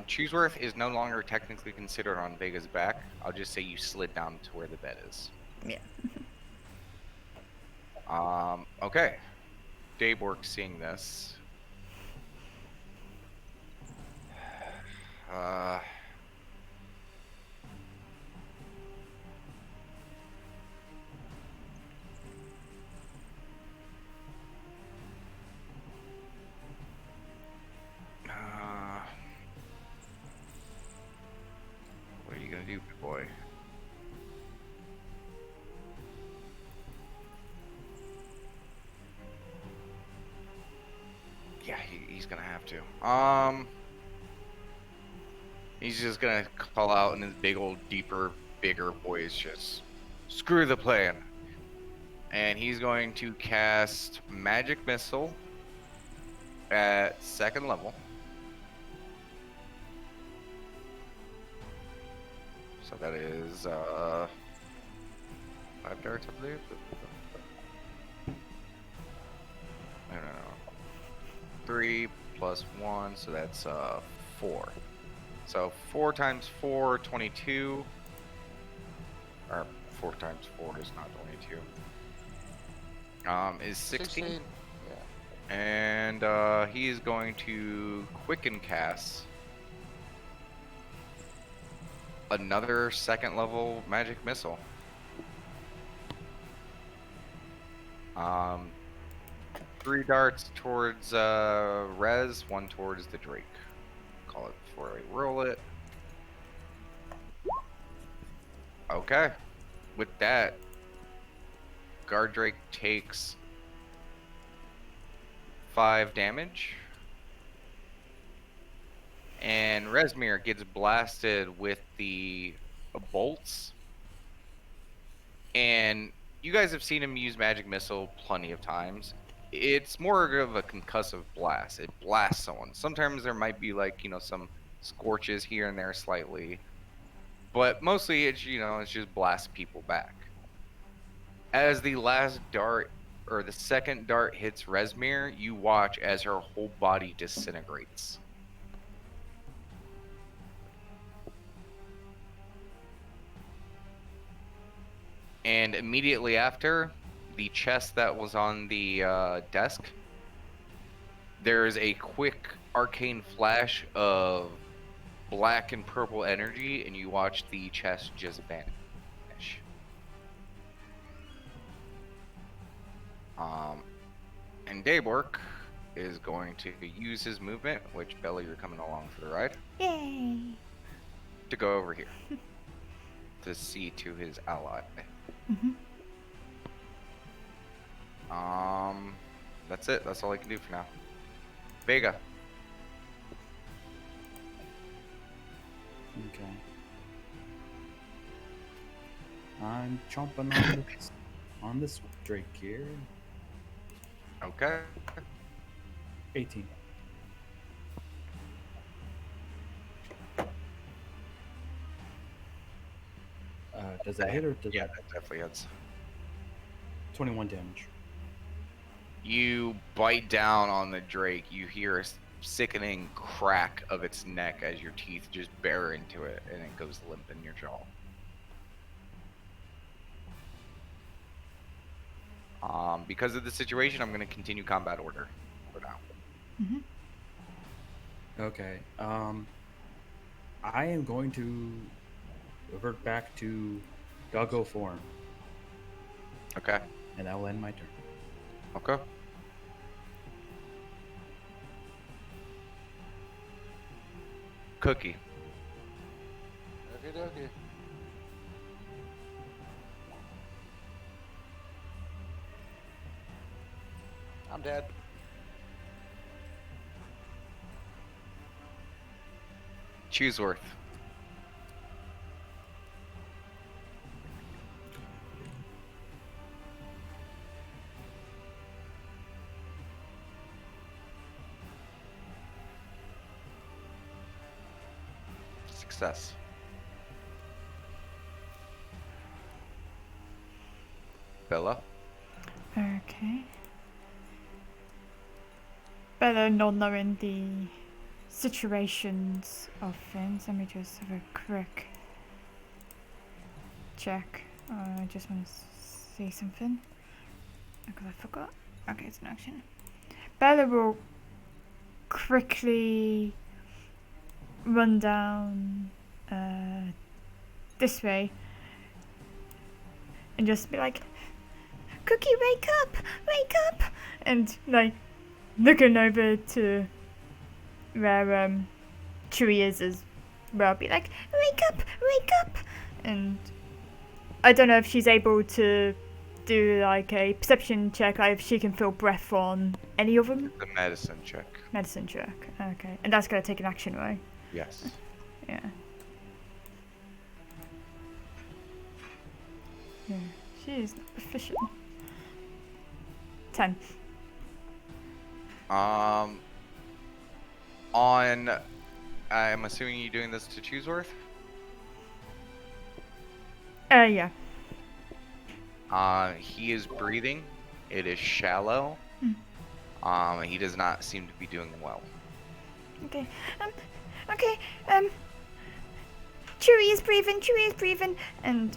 Chooseworth is no longer technically considered on Vega's back. I'll just say you slid down to where the bed is. Yeah. Okay. Dayborg seeing this. What are you gonna do, big boy? he's gonna have to. He's just gonna call out in his big old, deeper, bigger voice, just screw the plan. And he's going to cast Magic Missile at 2nd level. So that is 5 darts, I believe. No. 3 plus 1, so that's 4. So 4 times 4, 22. Or 4 times 4 is not 22. Is 16. Yeah. And he is going to quicken cast another 2nd level magic missile. 3 darts towards Rez, 1 towards the Drake. Call it before I roll it. Okay. With that, Guard Drake takes 5 damage. And Resmir gets blasted with the bolts. And you guys have seen him use Magic Missile plenty of times. It's more of a concussive blast. It blasts someone. Sometimes there might be like, some scorches here and there slightly. But mostly it's, it's just blast people back. As the last dart, or the 2nd dart hits Resmir, you watch as her whole body disintegrates. And immediately after, the chest that was on the desk, there's a quick arcane flash of black and purple energy, and you watch the chest just vanish. And Daywork is going to use his movement, which, Bella, you're coming along for the ride, Yay! to go over here to see to his ally. Mhm. That's it. That's all I can do for now. Vega. Okay. I'm chomping on this Drake here. Okay. 18. Does that hit or does Yeah, that? that definitely hits. 21 damage. You bite down on the Drake. You hear a sickening crack of its neck as your teeth just bear into it, and it goes limp in your jaw. Because of the situation, I'm going to continue combat order for now. Mhm. Okay. I am going to revert back to Doggo form, Okay. and that will end my turn. Okay. Cookie. Okay, dokie. I'm dead. Chooseworth. Success. Bella. Okay. Better not knowing the situations of things. Let me just have a quick check. I just want to see something. Because I forgot. Okay, it's an action. Bella will quickly run down this way and just be like, Cookie, wake up! Wake up! And like looking over to where Chewie is as well, I'll be like, wake up! Wake up! And I don't know if she's able to do like a perception check, like if she can feel breath on any of them. The medicine check. Medicine check. Okay, and that's gonna take an action, right? Yes. Yeah. Yeah. She is not proficient. 10. On, I'm assuming you're doing this to Chooseworth? Yeah. He is breathing. It is shallow. He does not seem to be doing well. Okay. Okay. Chewie is breathing, and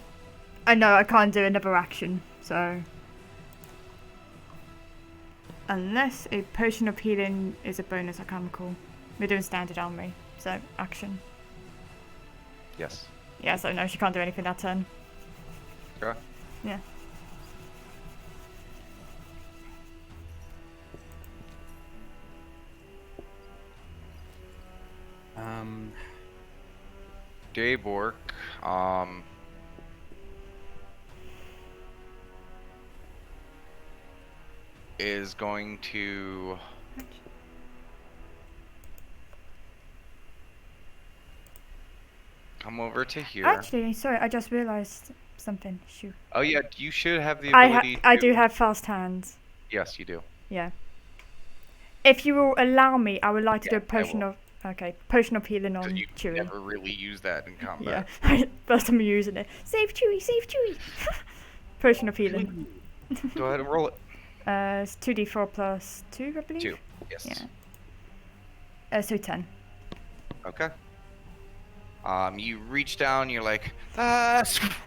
I know I can't do another action, so unless a potion of healing is a bonus, I can't recall. We're doing standard armory, so action. Yes. Yeah, so no, she can't do anything that turn. Sure. Yeah. Daybork, is going to come over to here. Actually, sorry, I just realized something. Shoot. Oh yeah, you should have the ability I to... do have fast hands. Yes, you do. Yeah. If you will allow me, I would like to do Yeah, a potion I will. of. Okay, potion of healing on You Chewie. never really use that in Yeah, combat. first time using it. Save Chewie. Potion of healing. Go ahead and roll it. It's 2d4 plus 2, I believe. 2. Yes. Yeah. So 10. Okay. You reach down, you're like, ah,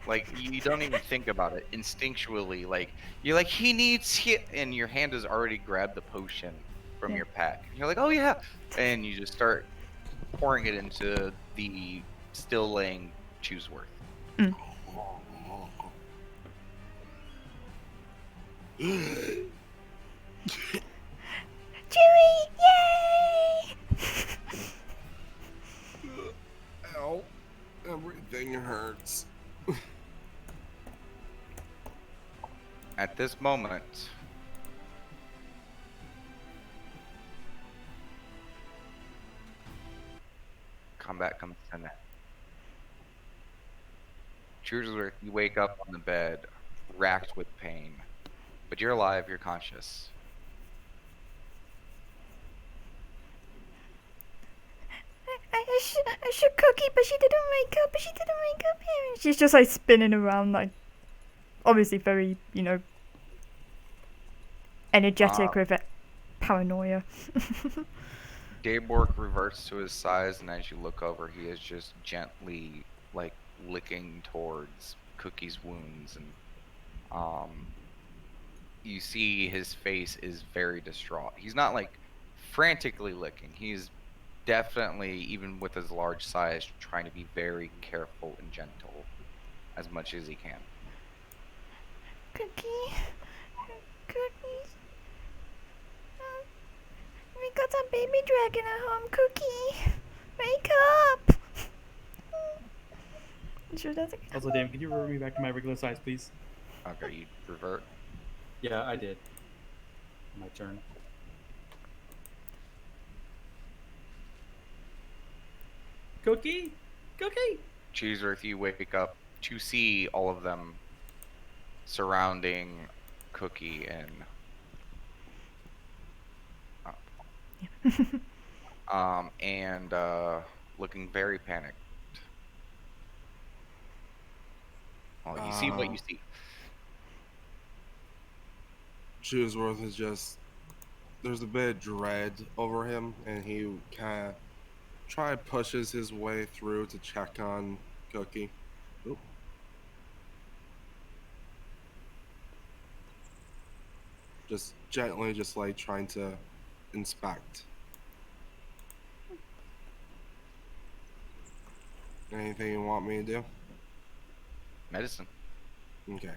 like you don't even think about it. Instinctually, like you're like, he needs hit, and your hand has already grabbed the potion from Yeah. your pack. You're like, oh yeah, and you just start pouring it into the still laying Chooseworth. Chewie! Yay! Ow. Everything hurts. At this moment, combat comes to an end. Chooseworth, you wake up on the bed, racked with pain, but you're alive. You're conscious. I should Cookie, but she didn't wake up. She's just like spinning around, like obviously very, energetic with it. Paranoia. Daybork reverts to his size, and as you look over, he is just gently, like, licking towards Cookie's wounds, and you see his face is very distraught. He's not like frantically licking. He's definitely, even with his large size, trying to be very careful and gentle as much as he can. Cookie. We got a baby dragon at home, Cookie. Wake up. Sure that's okay. Also, Dan, can you revert me back to my regular size, please? Okay, you revert. Yeah, I did. My turn. Cookie? Cookie? Chooseworth, you wake up to see all of them surrounding Cookie and looking very panicked. Well, you see what you see. Chooseworth is just, there's a bit of dread over him, and he kind of pushes his way through to check on Cookie. Oop. Just gently, just like trying to inspect. Anything you want me to do? Medicine. Okay.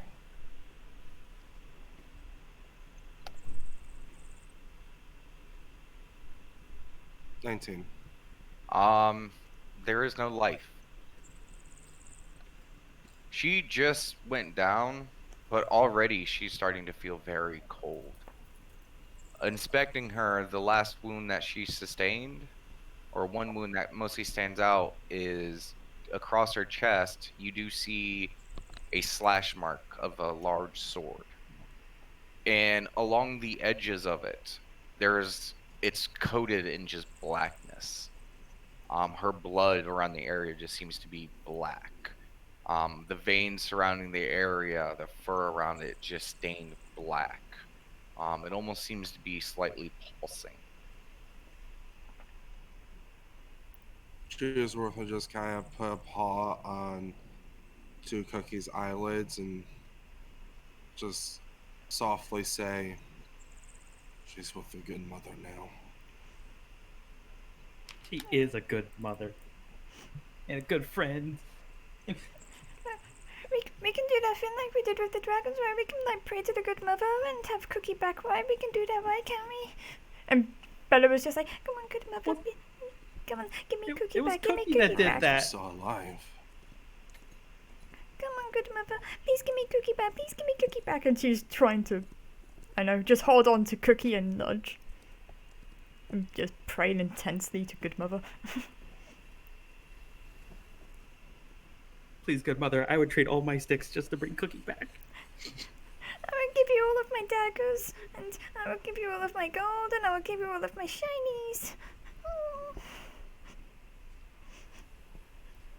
$19. There is no life. She just went down, but already she's starting to feel very cold. Inspecting her, the last wound that she sustained, or one wound that mostly stands out, is across her chest. You do see a slash mark of a large sword, and along the edges of it, there's it's coated in just blackness. Her blood around the area just seems to be black. The veins surrounding the area, the fur around it, just stained black. It almost seems to be slightly pulsing. Cheersworth will just kind of put a paw on to Cookie's eyelids and just softly say, "She's with a good mother now." She is a good mother and a good friend. We can do that thing like we did with the dragons, where we can like pray to the good mother and have Cookie back, right? We can do that, right? Can we? And Bella was just like, "Come on, good mother, come on, give me Cookie It was back, give me Cookie Cookie that did back. that. She's still alive. Come on, good mother, please give me Cookie back, please give me Cookie back." And she's trying to, I know, just hold on to Cookie and nudge. And just praying intensely to good mother. Please, good mother, I would trade all my sticks just to bring Cookie back. I will give you all of my daggers, and I will give you all of my gold, and I will give you all of my shinies. Oh.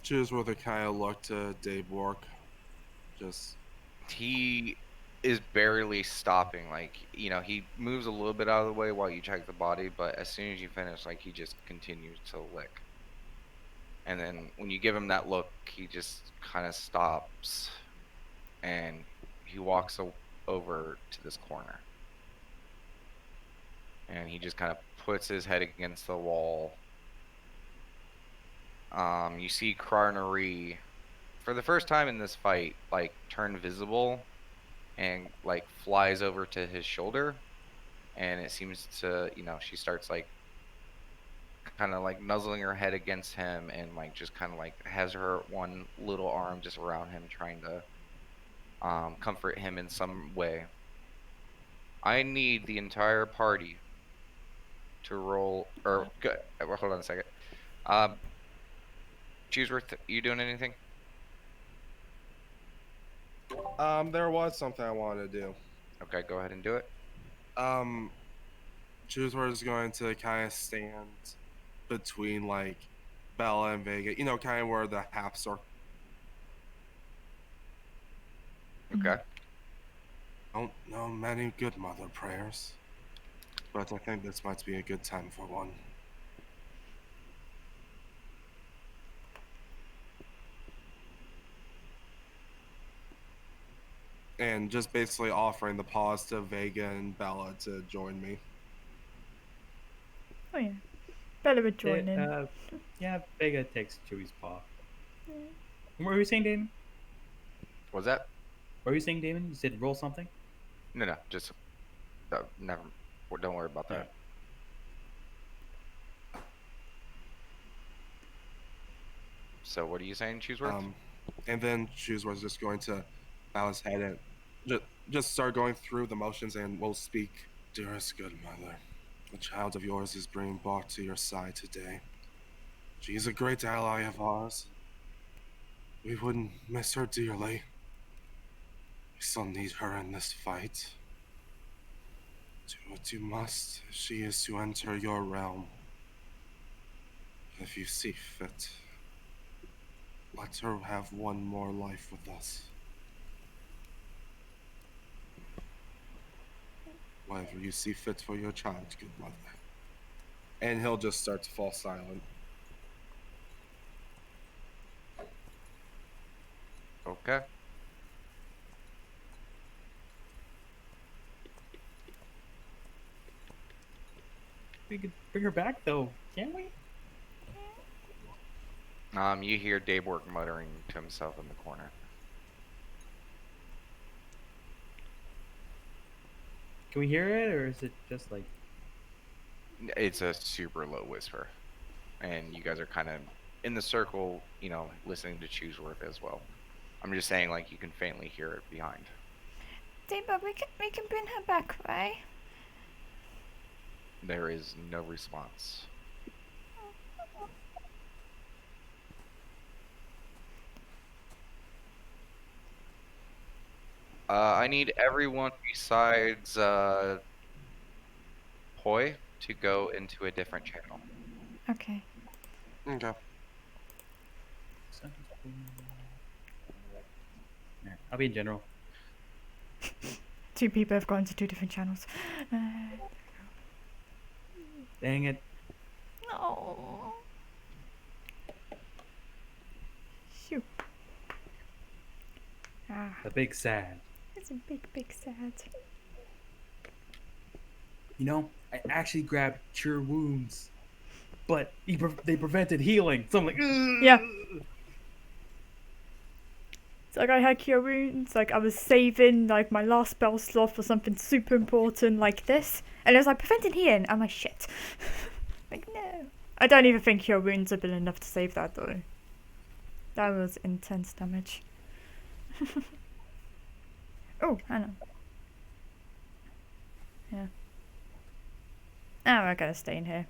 Cheersworth will kind of look to Dave Bork. Just, He is barely stopping. Like, he moves a little bit out of the way while you check the body, but as soon as you finish, like, he just continues to lick. And then when you give him that look, he just kind of stops and he walks over to this corner. And he just kind of puts his head against the wall. You see Krarnari, for the first time in this fight, like, turn visible and, like, flies over to his shoulder. And it seems to, she starts, like, kind of, like, nuzzling her head against him and, like, just kind of, like, has her one little arm just around him, trying to comfort him in some way. I need the entire party to roll, or hold on a second. Cheeseworth, you doing anything? there was something I wanted to do. Okay, go ahead and do it. Cheersworth is going to kind of stand between like Bella and Vega, kind of where the haps are. Okay. Don't know many good mother prayers, but I think this might be a good time for one. And just basically offering the pause to Vega and Bella to join me. Oh yeah, Bella would join in. Yeah, Vega takes Chewie's paw. What were you saying, Damon? Was that? What were you saying, Damon? You said roll something? No, just never. Don't worry about that. Alright. So what are you saying, Cheeseworth? And then Cheeseworth is just going to bow his head and just start going through the motions and will speak. Dearest good mother, a child of yours is being brought to your side today. She is a great ally of ours. We would miss her dearly. We still need her in this fight. Do what you must if she is to enter your realm. If you see fit, let her have one more life with us. Whatever you see fit for your child, good mother. And he'll just start to fall silent. Okay. We could bring her back, though, can't we? You hear Dayborg muttering to himself in the corner. Can we hear it, or is it just like... It's a super low whisper, and you guys are kind of in the circle, listening to Cheeseworth as well. I'm just saying, like, you can faintly hear it behind. but we can bring her back, right? There is no response. I need everyone besides Poi to go into a different channel. Okay. Okay. Yeah, I'll be in general. 2 people have gone to 2 different channels. Dang it. Oh. Shoot. Ah, The big sad. it's a big, big sad. You know, I actually grabbed cure wounds, but they prevented healing. So I'm like, ugh. Yeah. It's like I had cure wounds, like I was saving like my last spell slot for something super important like this, and it was like preventing healing. I'm like shit. Like no. I don't even think cure wounds have been enough to save that though. That was intense damage. Oh, I know. Yeah. Now I gotta stay in here.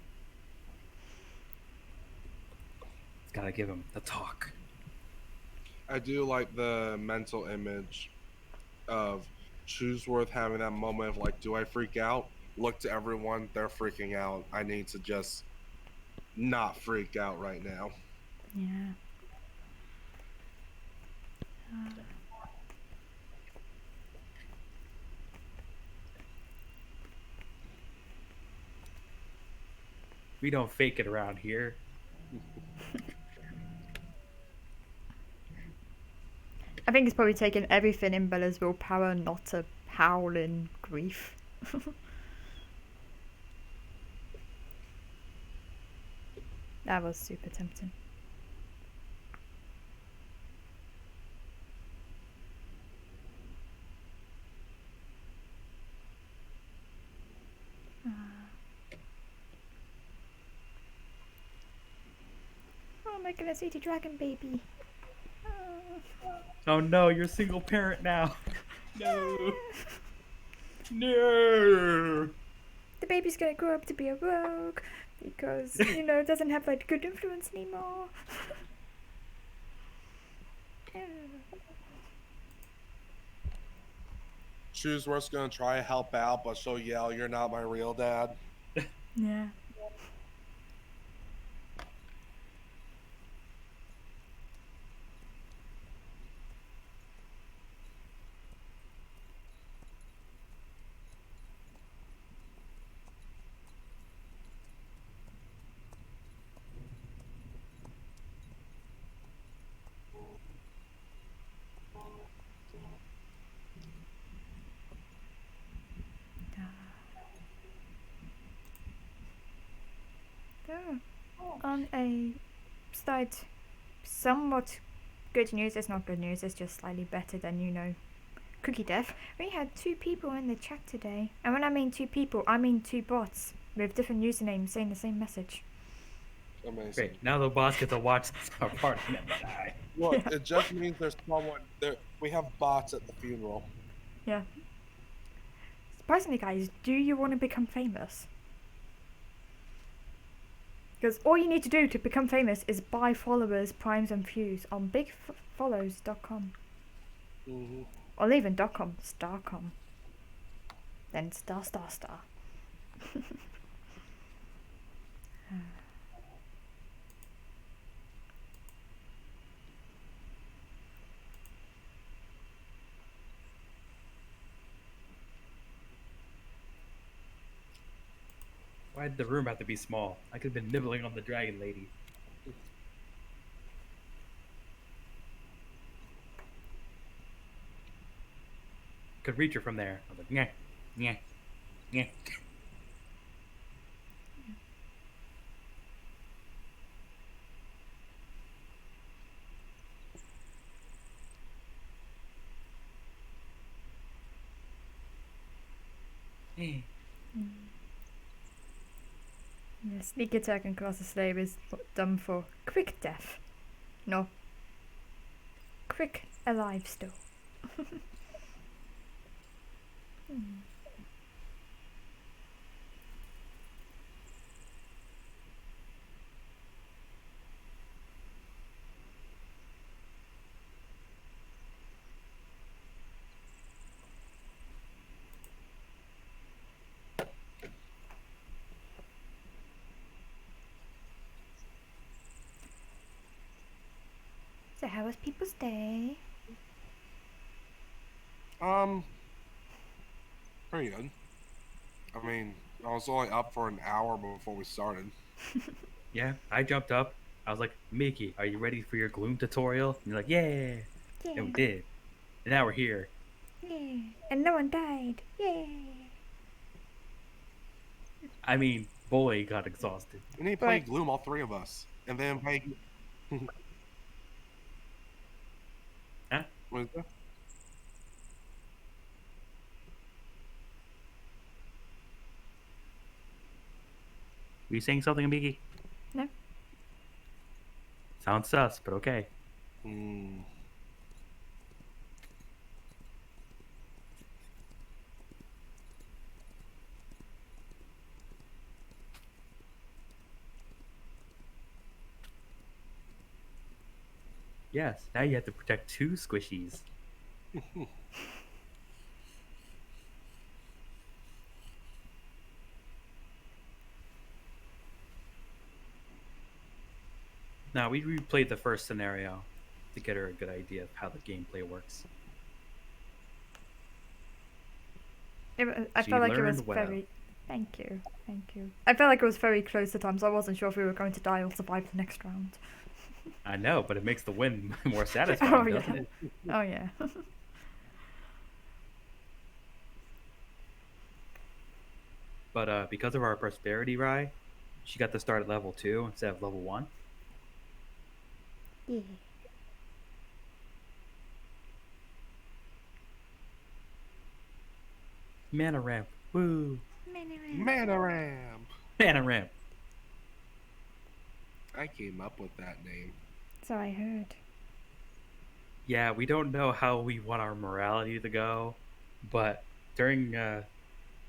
Gotta give him the talk. I do like the mental image of Chooseworth having that moment of like, do I freak out? Look to everyone, they're freaking out. I need to just not freak out right now. Yeah. We don't fake it around here. I think it's probably taken everything in Bella's willpower not to howl in grief. That was super tempting. Oh my goodness, eat a dragon baby. Oh no, you're a single parent now. No. No. The baby's gonna grow up to be a rogue because, you know, it doesn't have like good influence anymore. Chooseworth's gonna try to help out, but she'll yell, "You're not my real dad." Yeah. On a slight, somewhat good news, it's not good news, it's just slightly better than, you know, Cookie Death. We had 2 people in the chat today. And when I mean 2 people, I mean 2 bots with different usernames saying the same message. Amazing. Great. Now the boss gets to watch our party never die. Look, Yeah. it just means there's someone there. We have bots at the funeral. Yeah. Surprisingly, guys, do you want to become famous? Because all you need to do to become famous is buy followers, primes, and views on bigfollows.com. Mm-hmm. Or even .com, starcom. Then star. Why did the room have to be small? I could have been nibbling on the dragon lady. Could reach her from there. I was like, yeah. Hey. Yeah, sneak attack and cross the slave is done for quick death. No. Quick alive still. So how was people's day? Um, pretty good. I mean, I was only up for an hour before we started. Yeah, I jumped up. I was like, Mickey, are you ready for your gloom tutorial? And you're like, yeah. And we Yeah, did. And now we're here. yeah. And no one died. Yay. I mean, boy got exhausted. We need to play Right. Gloom, all three of us, and then play. Huh? What is that? Were you saying something, Mickey? No. Sounds sus, but okay. Hmm. Yes, now you have to protect two squishies. Now, we replayed the first scenario to get her a good idea of how the gameplay works. I She felt like it was learned well. very. Thank you, thank you. I felt like it was very close at times. I wasn't sure if we were going to die or survive the next round. I know, but it makes the win more satisfying, Oh doesn't yeah. it? Oh yeah. But because of our prosperity rye, she got to start at level 2 instead of level 1. Yeah. Mana ramp. Woo! Mana ramp. Mana ramp. I came up with that name. So I heard. Yeah, we don't know how we want our morality to go, but during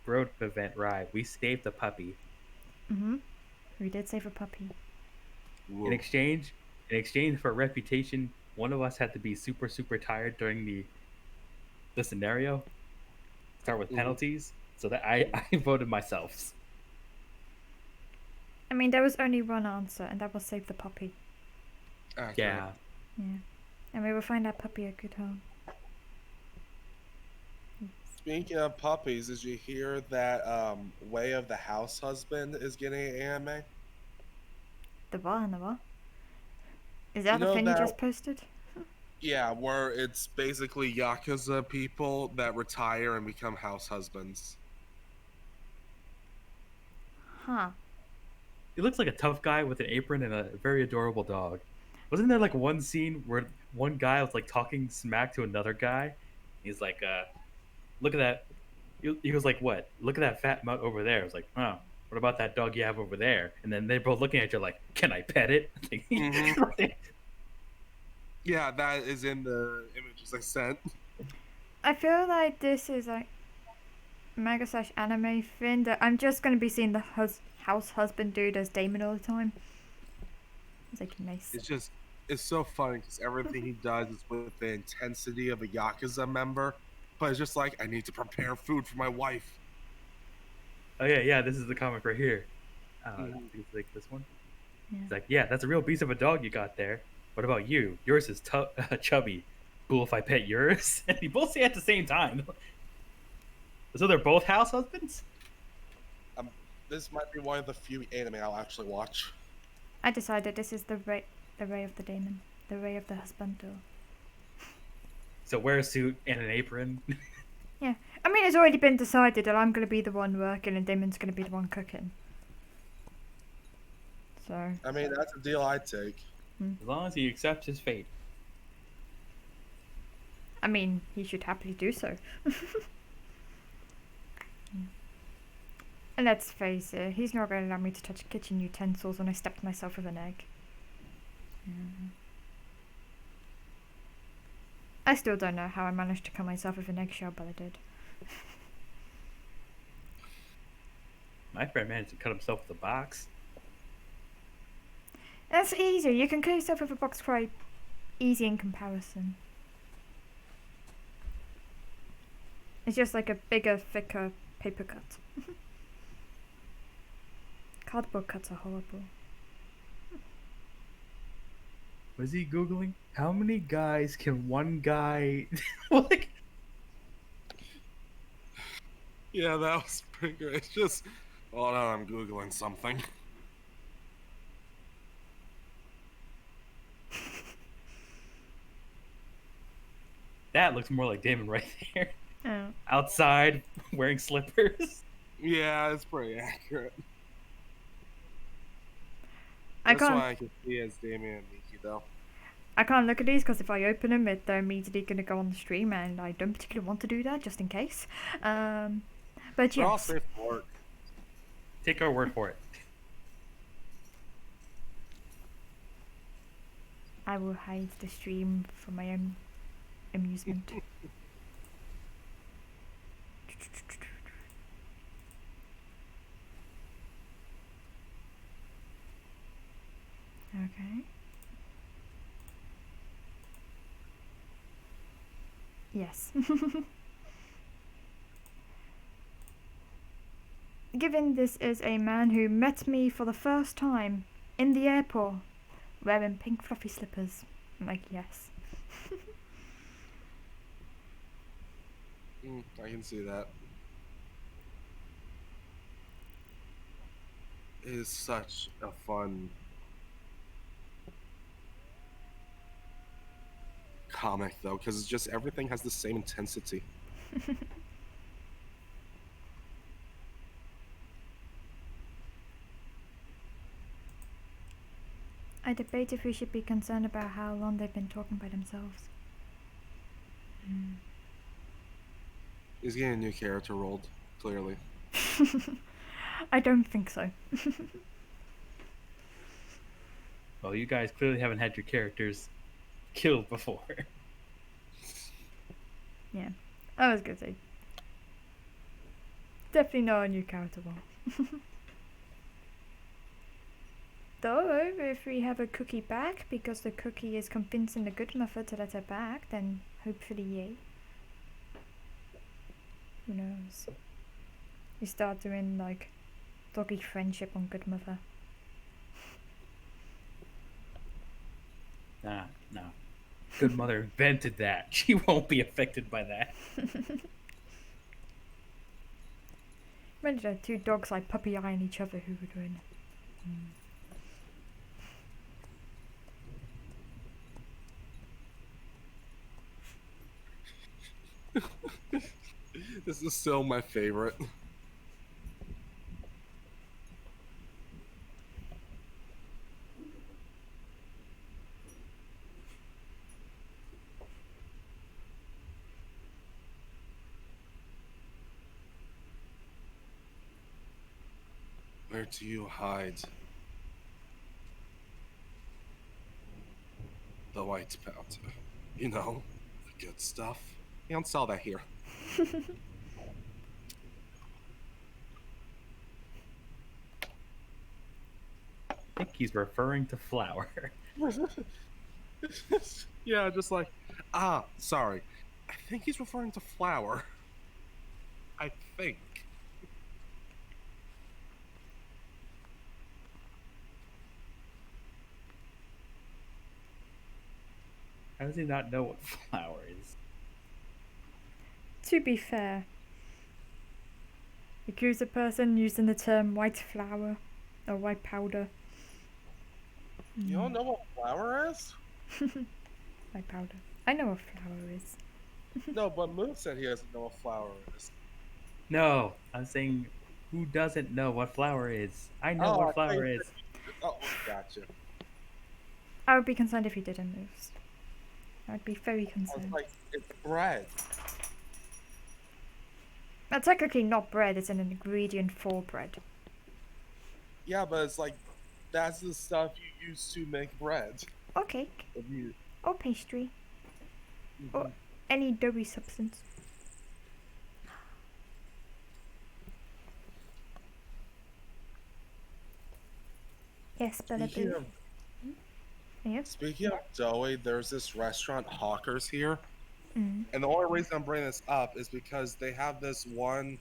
road event ride, we saved the puppy. Mhm. We did save a puppy. Whoa. In exchange for reputation, one of us had to be super super tired during the scenario. Start with Mhm. penalties, so that I voted myself. I mean, there was only one answer, and that was save the puppy. Accurate. Yeah. Yeah. And we will find that puppy a good home. Speaking of puppies, did you hear that Way of the House Husband is getting an anime? The what and the what? Is that You the know thing you that- just posted? Yeah, where it's basically Yakuza people that retire and become house husbands. Huh. He looks like a tough guy with an apron and a very adorable dog. Wasn't there like one scene where one guy was like talking smack to another guy? He's like, look at that. He was like, what? Look at that fat mutt over there. I was like, oh, what about that dog you have over there? And then they're both looking at you like, can I pet it? Mhm. Yeah, that is in the images I sent. I feel like this is like manga slash anime thing that I'm just gonna be seeing the house husband dude as Damon all the time. It's like nice. It's so funny because everything he does is with the intensity of a Yakuza member, but it's just like, I need to prepare food for my wife. Oh yeah, this is the comic right here. I Mhm. think it's like this one. Yeah. It's like, yeah, that's a real beast of a dog you got there. What about you? Yours is chubby. Cool if I pet yours? And they both say at the same time. So they're both house husbands? This might be one of the few anime I'll actually watch. I decided this is the ray of the Damon, the ray of the husband. So wear a suit and an apron. Yeah, I mean it's already been decided that I'm gonna be the one working and Damon's gonna be the one cooking. So. I mean, that's a deal I'd take. As long as he accepts his fate. I mean, he should happily do so. And let's face it, he's not going to allow me to touch kitchen utensils when I stepped myself with an egg. I still don't know how I managed to cut myself with an eggshell, but I did. My friend managed to cut himself with a box. That's easy. You can cut yourself with a box quite easy in comparison. It's just like a bigger, thicker paper cut. Cardboard cuts are horrible. Was he googling how many guys can one guy like? Yeah, that was pretty great. It's just, oh no, I'm googling something. That looks more like Damon right there. Oh. Outside, wearing slippers. Yeah, it's pretty accurate. I That's why can't. I can see as Damien and Nikki though. I can't look at these because if I open them, they're immediately going to go on the stream, and I don't particularly want to do that, just in case. But They're all yes, safe for work. Take our word for it. I will hide the stream for my own amusement. Okay. Yes. Given this is a man who met me for the first time in the airport wearing pink fluffy slippers, I'm like, yes. I can see that. It is such a fun comic though, because it's just everything has the same intensity. I debate if we should be concerned about how long they've been talking by themselves. He's getting a new character rolled, clearly. I don't think so. Well, you guys clearly haven't had your characters killed before. Yeah, I was gonna say. Definitely not a new character one. Though, if we have a cookie back, because the cookie is convincing the good mother to let her back, then hopefully yay. Who knows? We start doing, like, doggy friendship on good mother. Nah. Good mother invented that. She won't be affected by that. Imagine two dogs like puppy eyeing each other who were doing This is still my favorite. Where do you hide the white powder? You know, the good stuff. You don't sell that here. I think he's referring to flour. Yeah, just like, sorry. I think he's referring to flour. I think. How does he not know what flour is? To be fair, accuse a person using the term white flour or white powder. You don't know what flour is? White powder. I know what flour is. No, but Moon said he doesn't know what flour is. No, I'm saying who doesn't know what flour is? I know what flour is. Oh, gotcha. I would be concerned if he didn't move. I would be very I was concerned. like, it's bread. But technically not bread, it's an ingredient for bread. Yeah, but it's like, that's the stuff you use to make bread. Or cake. If you, Or pastry. Or any doughy substance. Yes, Bella Speaking Boo. of Yep. speaking of doughy, there's this restaurant Hawkers here, Mm. and the only reason I'm bringing this up is because they have this one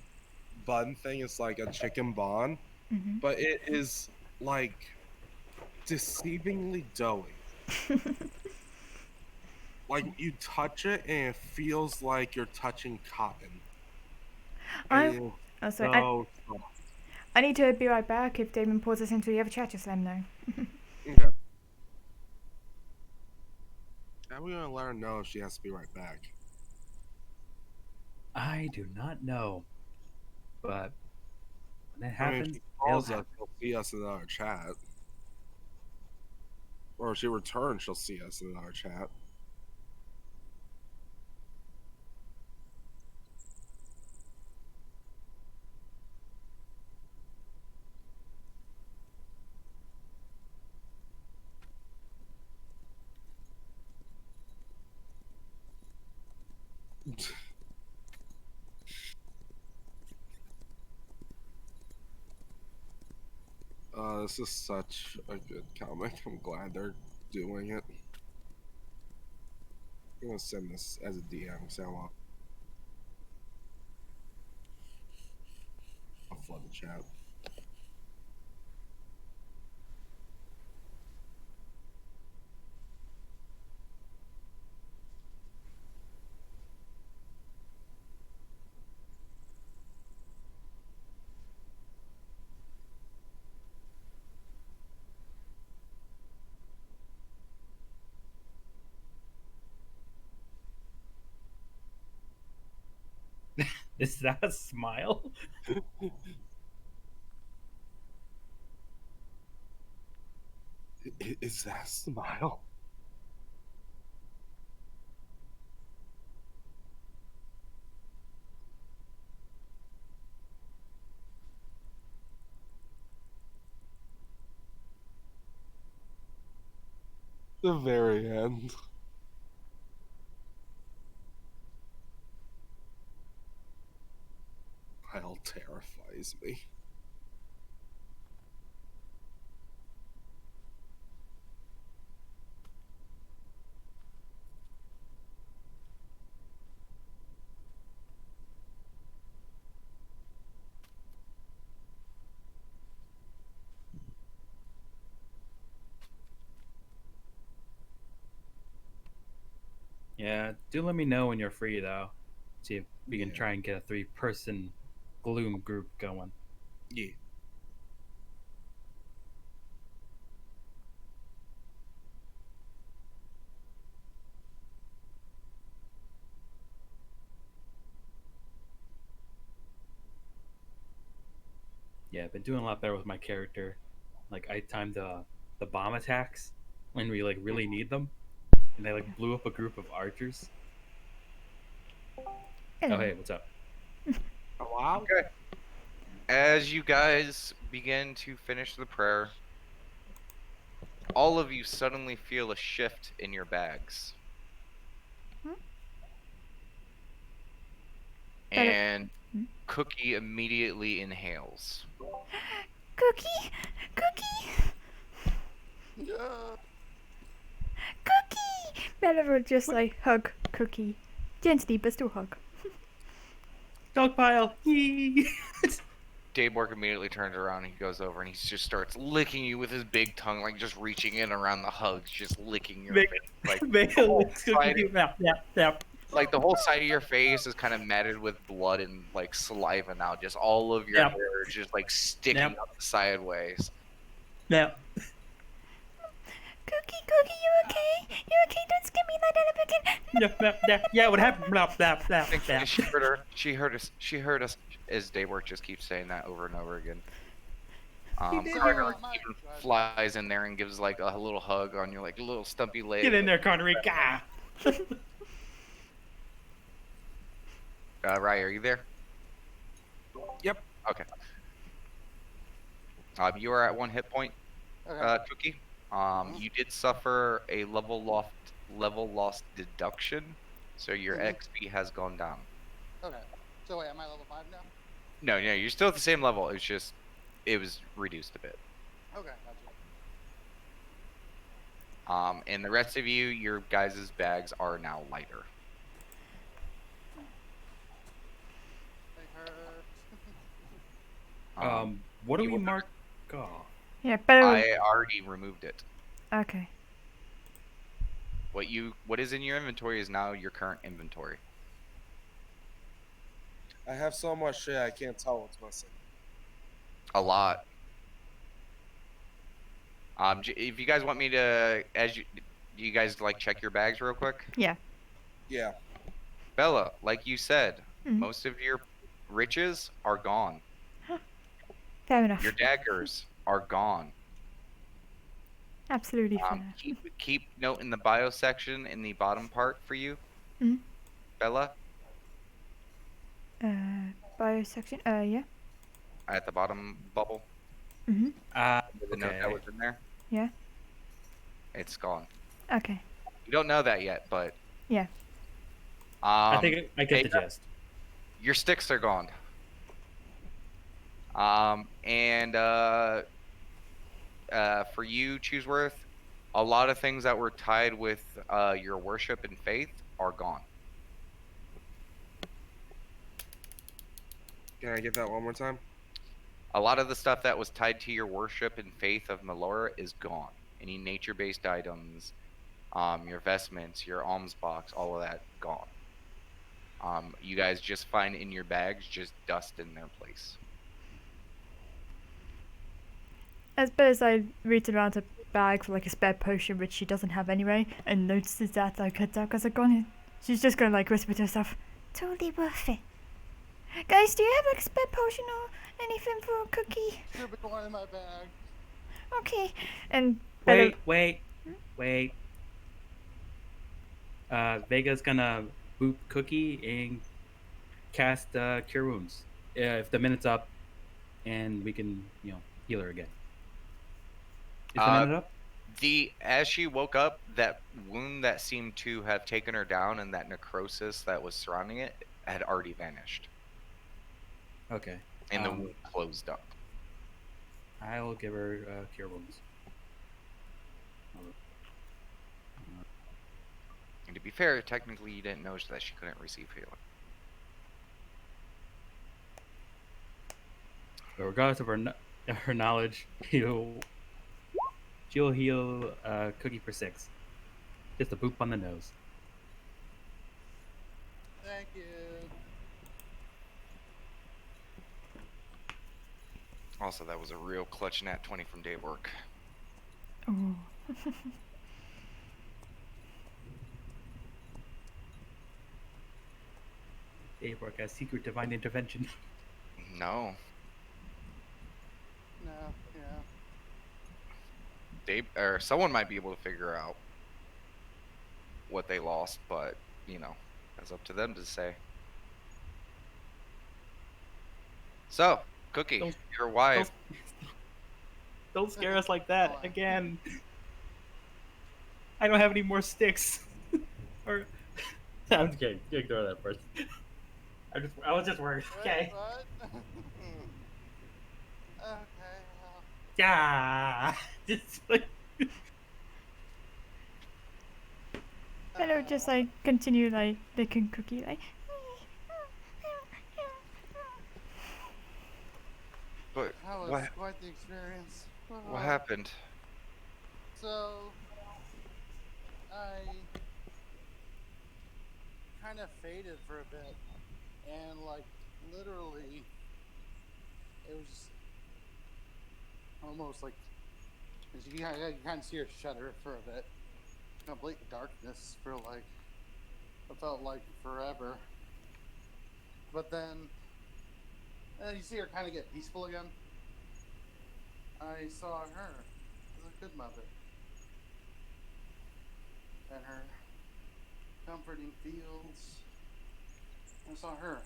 bun thing. It's like a chicken bun, Mm-hmm. but it is like deceivingly doughy. Like you touch it and it feels like you're touching cotton. And I. it's Oh, sorry. so soft. I need to be right back. If Damon pulls us into the other chat, just let him know. Okay. How are we gonna let her know if she has to be right back? I do not know, but when it I mean, if happens, she it'll calls us, happen. she'll see us in our chat. Or if she returns, she'll see us in our chat. This is such a good comic. I'm glad they're doing it. I'm gonna send this as a DM, so I'll flood the chat. Is that a smile? Is that a smile? The very end. Smile terrifies me. Yeah, do let me know when you're free though. See if we can Yeah. try and get a 3-person gloom group going. Yeah. Yeah, I've been doing a lot better with my character. Like I timed the bomb attacks when we like really need them, and they like blew up a group of archers. Oh Hello. hey, what's up? Oh, wow. Okay. As you guys begin to finish the prayer, all of you suddenly feel a shift in your bags. Hmm? Bella. And Hmm? Cookie immediately inhales. Cookie! Cookie! Yeah. Cookie! Bella will just like hug Cookie. Gently, but still hug. Dogpile! Yee! Dayborg immediately turns around and he goes over and he just starts licking you with his big tongue, like just reaching in around the hugs, just licking your Make- face. Like Make the a whole licks Cookie side, too. Yep. like the whole side of your face is kind of matted with blood and like saliva now. Just all of your Yep. hair is just like sticking Yep. up sideways. Yep. Cookie, Cookie, you okay? You okay? Don't scare me like that again. Yeah, what happened? Thankfully, she heard her. She heard us. She heard us. As Daywork just keeps saying that over and over again. did Carter hear my- even flies in there and gives like a little hug on your like little stumpy leg. Get in there, Connery. Gah! Rye, are you there? Yep. Okay. You are at 1 hit point, Okay. Cookie. You did suffer a level loss deduction, so your Mhm. XP has gone down. Okay. So wait, am I level 5 now? No, you're still at the same level. It's just it was reduced a bit. Okay, gotcha. And the rest of you, your guys' bags are now lighter. They hurt. What do you we will mark off? Yeah, better. I already removed it. Okay. What is in your inventory is now your current inventory. I have so much shit I can't tell what's missing. A lot. If you guys want me to, do you guys like check your bags real quick? Yeah. Yeah. Bella, like you said, Mm. most of your riches are gone. Fair enough. Your daggers are gone. Absolutely fair. Keep note in the bio section in the bottom part for you, Mm. Bella, Bio section. Yeah. at the bottom bubble. Mhm. The note that Okay. was in there, Yeah. it's gone. Okay. You don't know that yet, but Yeah. I think I get the Vega, gist. your sticks are gone. And for you, Chooseworth, a lot of things that were tied with your worship and faith are gone. Can I get that one more time? A lot of the stuff that was tied to your worship and faith of Melora is gone. Any nature-based items, your vestments, your alms box, all of that gone. You guys just find in your bags just dust in their place. As bad as I reach around a bag for like a spare potion, which she doesn't have anyway, and notices that like her daggers are gone, she's just gonna like whisper to herself, "Totally worth it." Guys, do you have like a spare potion or anything for a cookie? Stupid one in my bag. Okay. And Bella, Wait. Vega's gonna boop Cookie and cast Cure Wounds. If the minute's up, and we can, heal her again. Is the Uh, minute up? as she woke up, that wound that seemed to have taken her down and that necrosis that was surrounding it had already vanished, Okay. and the wound closed up. I will give her Cure Wounds. And to be fair, technically you didn't know that she couldn't receive healing. But regardless of her knowledge, she'll heal Cookie for 6. Just a boop on the nose. Thank you. Also, that was a real clutch nat 20 from day work. oh. Dave has secret divine intervention. No. No, yeah. Someone might be able to figure out what they lost, but, that's up to them to say. So, Cookie, Don't- your wife. Don't scare us like that again. I don't have any more sticks. or I'm kidding. Ignore that first. I was just worried. Okay. What? Okay, well. Yeah. Just like. Bella just like continue like licking Cookie like. But That was what quite the experience. what happened? So, I kind of faded for a bit, and like literally, it was almost like you kind of see her shudder for a bit. Complete darkness for like it felt like forever, but then you see her kind of get peaceful again. I saw her as a good mother, and her comforting fields. I saw her.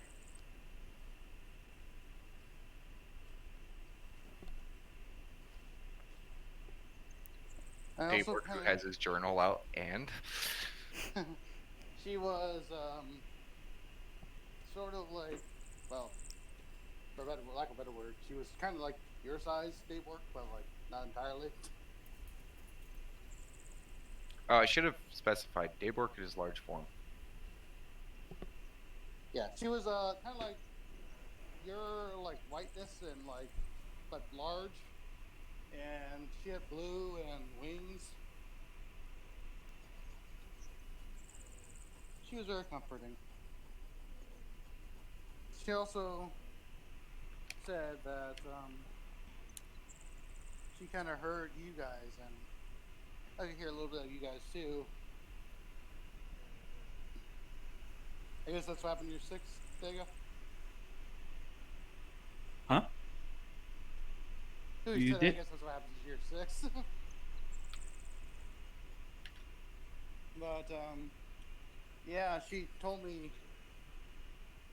I Dave also Work, who kinda, has his journal out, and she was sort of like, well, for lack of a better word, she was kind of like your size, Dave Work, but like not entirely. I should have specified. Daybork is large form. Yeah, she was kind of like your like whiteness and like but large, and she had blue and wings. She was very comforting. She also said that she kind of heard you guys, and I could hear a little bit of you guys too. I guess that's what happened to your six, Dega. Huh? Who You said? I did? guess that's what happened to your six. But yeah, she told me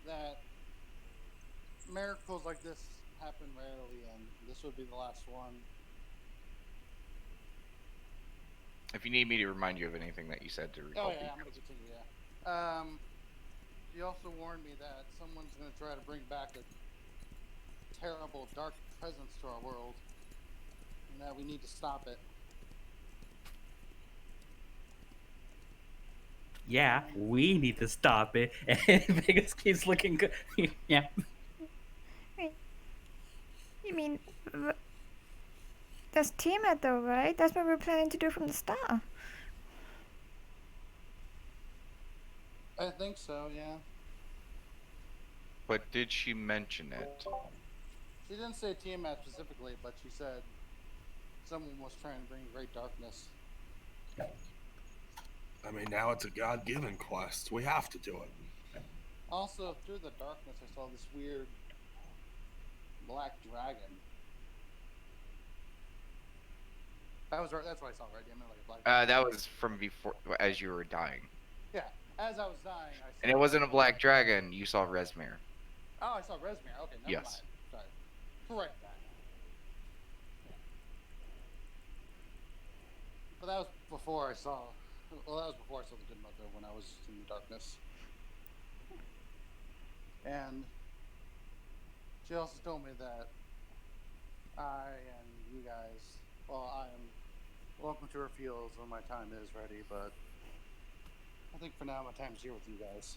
that miracles like this happen rarely, and this would be the last one. If you need me to remind you of anything that you said to Oh recall yeah, I'm gonna details. continue. Yeah. She also warned me that someone's gonna try to bring back a terrible dark presence to our world, and that we need to stop it. Yeah, Um, we need to stop it. And Vegas keeps looking good. Yeah. Wait, you mean that's Tiamat though, right? That's what we were planning to do from the start. I think so. Yeah. But did she mention it? She didn't say Tiamat specifically, but she said someone was trying to bring great darkness. I mean, now it's a God-given quest. We have to do it. Also, through the darkness, I saw this weird black dragon. That's what I saw, right? I mean, like a black dragon. That was from before, as you were dying. Yeah. As I was dying, I saw. And it wasn't a black dragon. You saw Resmere. Oh, I saw Resmere. Okay, never Yes. mind. Sorry. Correct that. Yeah. But that was before I saw. Well, that was before I saw the Good Mother when I was in the darkness. And she also told me that I and you guys, well, I am welcome to her fields when my time is ready, but I think for now my time's here with you guys.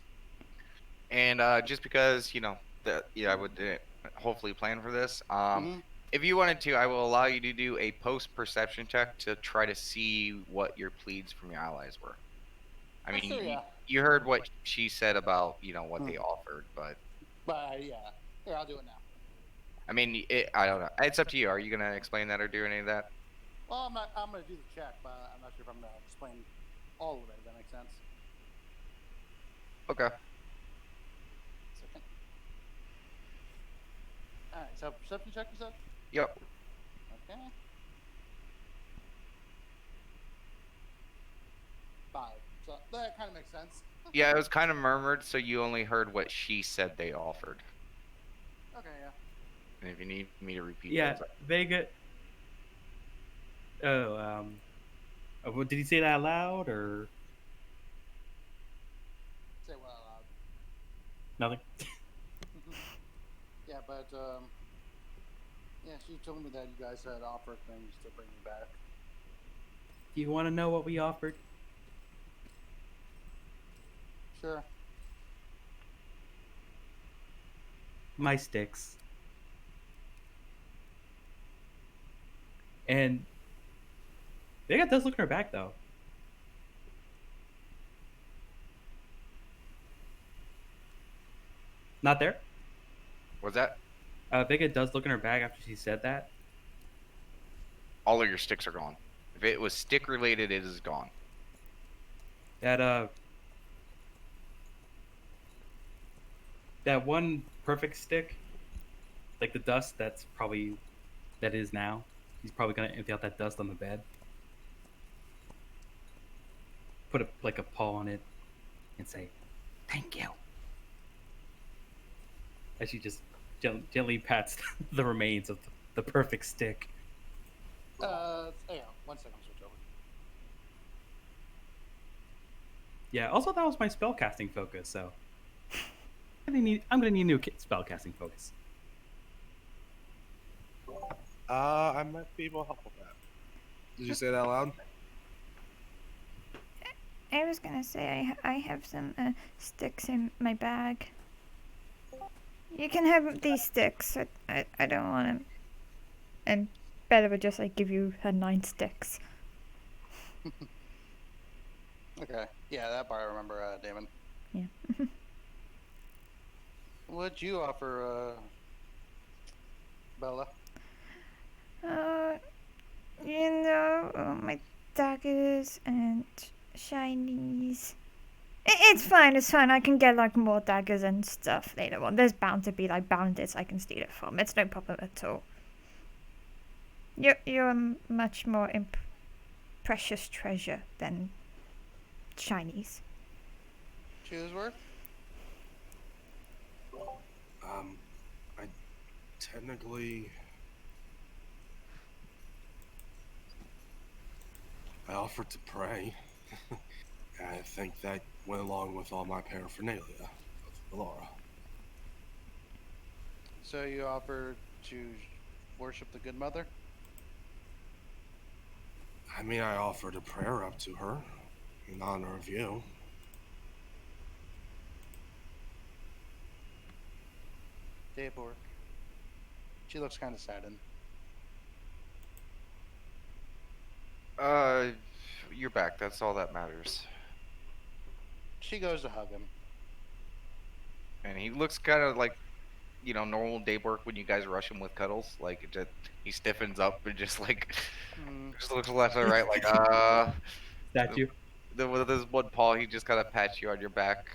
And just because I would hopefully plan for this. Mm-hmm. If you wanted to, I will allow you to do a post perception check to try to see what your pleads from your allies were. I mean, Sure, yeah. you heard what she said about what Hmm. they offered, but But yeah, here, I'll do it now. I mean, I don't know. It's up to you. Are you gonna explain that or do any of that? Well, I'm not. I'm gonna do the check, but I'm not sure if I'm gonna explain all of it. If that makes sense. Okay. Second. All right. So perception check, you said? Yep. Okay. 5. So that kind of makes sense. Yeah, it was kind of murmured, so you only heard what she said they offered. Okay. Yeah. And if you need me to repeat Yeah, those, Vega. Oh, did he say that loud or Say what out nothing? loud. Yeah, but yeah, she told me that you guys had offered things to bring me back. Do you want to know what we offered? Sure. My sticks. And Vega does look in her back though. Not there. was that Vega does look in her bag after she said that. all of your sticks are gone? If it was stick related, it is gone. That that one perfect stick, like the dust that is now. He's probably gonna empty out that dust on the bed. Put a paw on it and say, "Thank you." As she just gently pats the remains of the perfect stick. Hang on. 1 second. I'll switch over. Yeah. Also, that was my spellcasting focus. So I'm gonna need new spellcasting focus. I might be able to help with that. Did you say that loud? I was gonna say I have some sticks in my bag. You can have these sticks. I don't want them. And Bella would just like give you her 9 sticks. Okay. Yeah, that part I remember, Damon. Yeah. What'd you offer, Bella? Uh, my daggers and shinies. It's fine, it's fine. I can get like more daggers and stuff later on. There's bound to be like bandits I can steal it from. It's no problem at all. You're a much more precious treasure than shinies. Chewsworth? I technically I offered to pray. I think that went along with all my paraphernalia of Laura. So you offered to worship the Good Mother? I mean, I offered a prayer up to her in honor of you. Daybor. She looks kind of saddened. You're back. That's all that matters. She goes to hug him. And he looks kind of like, normal day work when you guys rush him with cuddles. Like, he stiffens up and just like, just looks left and right, like, Statue. With his one paw, he just kind of pats you on your back.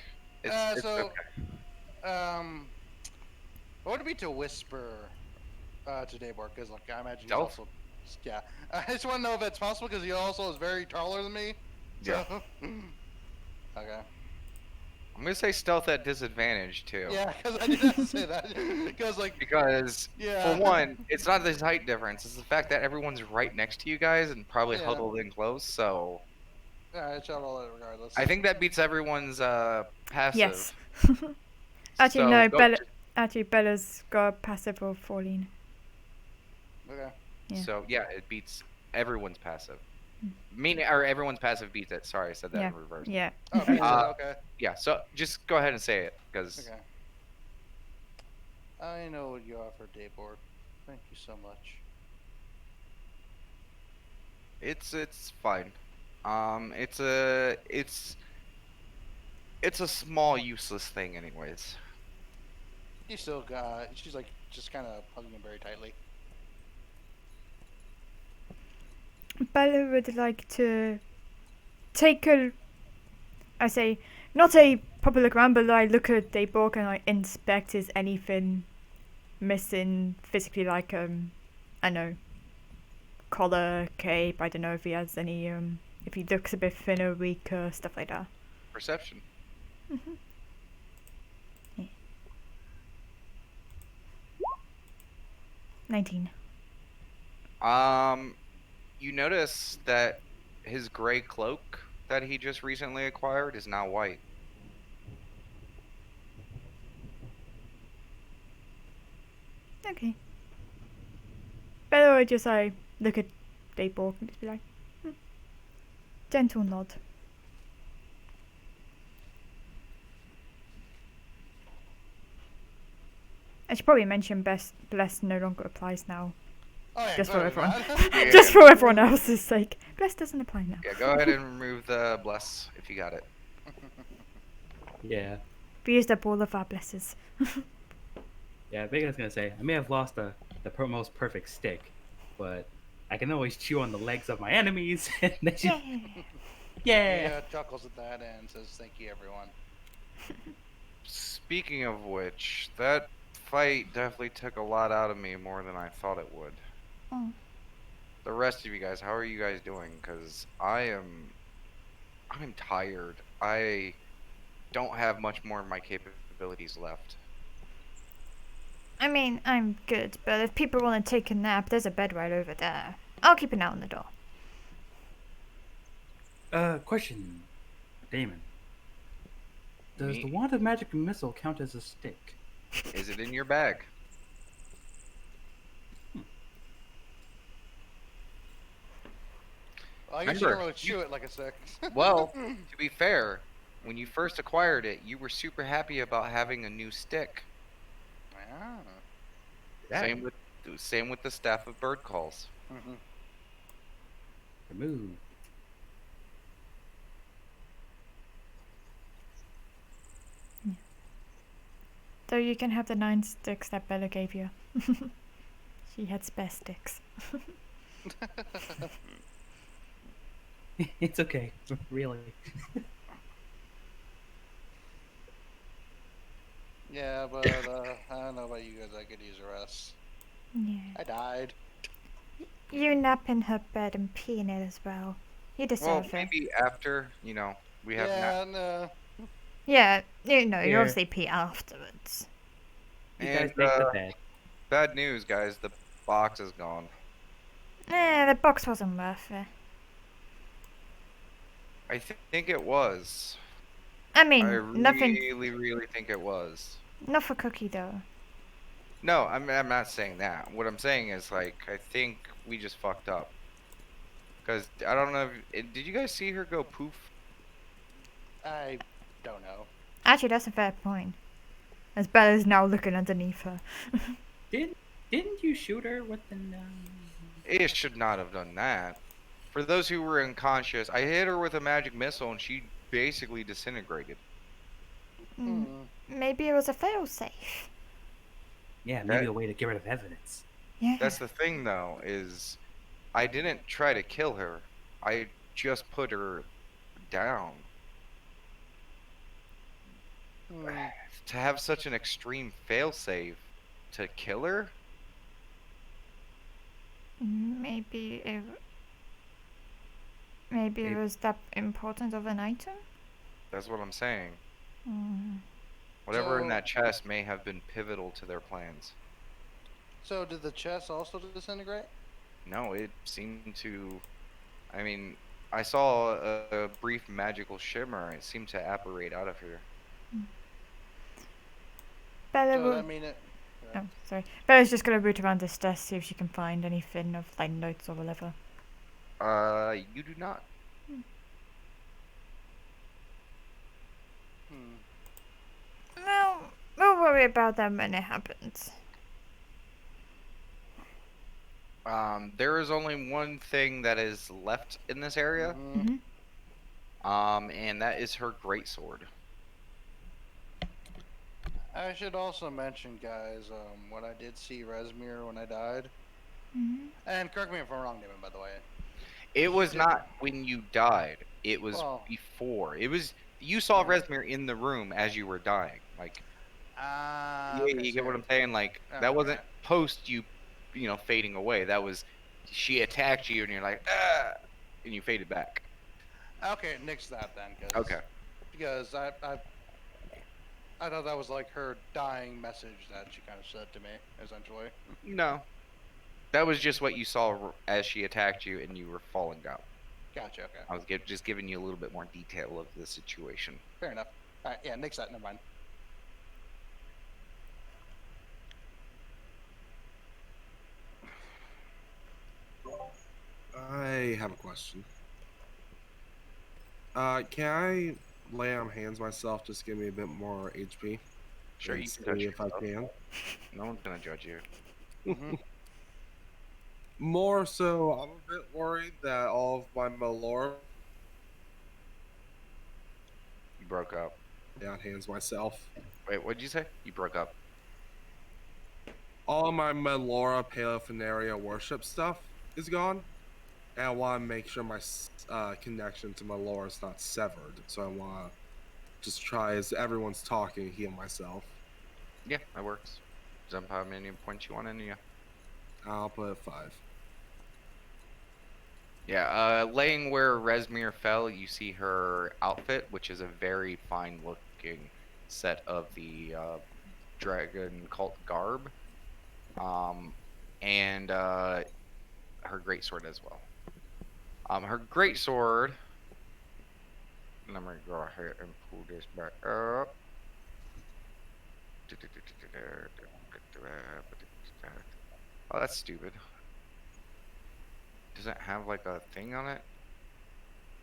It's So, okay. what would it be to whisper to Daybor? Because, like, I imagine he's Stealth? also. Yeah. I just want to know if it's possible because he also is very taller than me. So. Yeah. Okay. I'm gonna say stealth at disadvantage too. Yeah, because I did have to say that. Because Yeah. for one, it's not the height difference; it's the fact that everyone's right next to you guys and probably Yeah. huddled in close. So Yeah, I shall roll it regardless. I think that beats everyone's passive. Yes. Actually, So no. go- Bella's got a passive of 14. Okay. Yeah. So yeah, it beats everyone's passive. Or everyone's passive beats it. Sorry, I said that in reverse. Yeah. Oh, okay. Yeah. So just go ahead and say it, because Okay. I know what you offer, Daybor. Thank you so much. it's fine. It's a small useless thing, anyways. She's like just kind of hugging him very tightly. Bella would like to take not a proper look around, but I look at Dayborg and I inspect is anything missing physically, like I know, collar, cape. I don't know if he has any if he looks a bit thinner, weaker, stuff like that. Perception. Mm-hmm. Yeah. 19. You notice that his gray cloak that he just recently acquired is now white. Okay. Better I just look at Dayborg and just be like, gentle nod. I should probably mention bless no longer applies now. Oh yeah. Just for everyone. Yeah. Just for everyone else's sake. Bless doesn't apply now. Yeah, go ahead and remove the bless if you got it. Yeah. We used up all of our blesses. Yeah, Vega's gonna say, I may have lost the most perfect stick, but I can always chew on the legs of my enemies. And then yeah. Chuckles at that and says, "Thank you, everyone." Speaking of which, that fight definitely took a lot out of me, more than I thought it would. Oh. The rest of you guys, how are you guys doing? Because I'm tired. I don't have much more of my capabilities left. I mean, I'm good, but if people want to take a nap, there's a bed right over there. I'll keep an eye on the door. Question, Damon. Does the wand of magic missile count as a stick? Is it in your bag? I guess you don't Remember, really chew it like a 6. well, to be fair, when you first acquired it, you were super happy about having a new stick. Yeah. That Same with the staff of bird calls. Mm-hmm. remove. Though you can have the 9 sticks that Bella gave you. She had spare sticks. It's okay, really. Yeah, but I don't know about you guys. I could use a rest. Yeah. I died. You nap in her bed and pee in it as well. You Well, deserve it. maybe after, we have Yeah, no. Yeah, you know, you Here, obviously pee afterwards. you and guys make the bed. bad news, guys. The box is gone. The box wasn't worth it. I think it was. I I mean, nothing, really, really think it was. not for Cookie though. No, I'm not saying that. What I'm saying is, like, I think we just fucked up. Because I don't know did you guys see her go poof? I don't know. Actually, that's a fair point. As Bella's now looking underneath her. Didn't you shoot her with the? It should not have done that. For those who were unconscious, I hit her with a magic missile and she basically disintegrated. Hmm. Maybe it was a failsafe. Yeah, maybe a way to get rid of evidence. Yeah. That's the thing, though, is I didn't try to kill her. I just put her down. Hmm. To have such an extreme failsafe to kill her? Maybe it. Maybe it was that important of an item. That's what I'm saying. Mm. Whatever in So, that chest may have been pivotal to their plans. so did the chest also disintegrate? No, it seemed to. I mean, I saw a brief magical shimmer. And it seemed to apparate out of here. Bella So will. that mean it? Yeah. Oh, sorry. Bella's just gonna root around this desk, see if she can find anything of like notes or whatever. You do not. Hmm. Well, we'll worry about that when it happens. There is only one thing that is left in this area. Mhm. And that is her greatsword. I should also mention, guys, when I did see Resmir when I died, and correct me if I'm wrong, Damon, by the way. It was did- not when you died. It was Well, before. It was you saw yeah. Resmir in the room as you were dying. Like, yeah, Okay, you get what sorry. I'm saying? Like, that Okay. wasn't post you, fading away. That was she attacked you and you're like, ah, and you faded back. Okay, nix that then, Okay. because I thought that was like her dying message that she kind of said to me, essentially. No, that was just what you saw as she attacked you and you were falling down. Gotcha. Okay, I was just giving you a little bit more detail of the situation. fair enough. All right, yeah, nix that. Never mind. I have a question. Can I lay on hands myself? Just give me a bit more HP. Sure, And you can touch see if I yourself. can. No one's gonna judge you. Mhm. More so, I'm a bit worried that all of my Malora You broke up. lay on hands myself. Wait, what did you say? You broke up. All of my Melora Paleophenaria worship stuff is gone. And I want to make sure my connection to Melora is not severed. So I want to just try, as everyone's talking, heal myself. Yeah, that works. Jump how many points you want in you. I'll put 5. Yeah, laying where Resmir fell, you see her outfit, which is a very fine looking set of the dragon cult garb. And her greatsword as well. Her greatsword. Let me go ahead and pull this back up. Oh, that's stupid. Does it have like a thing on it?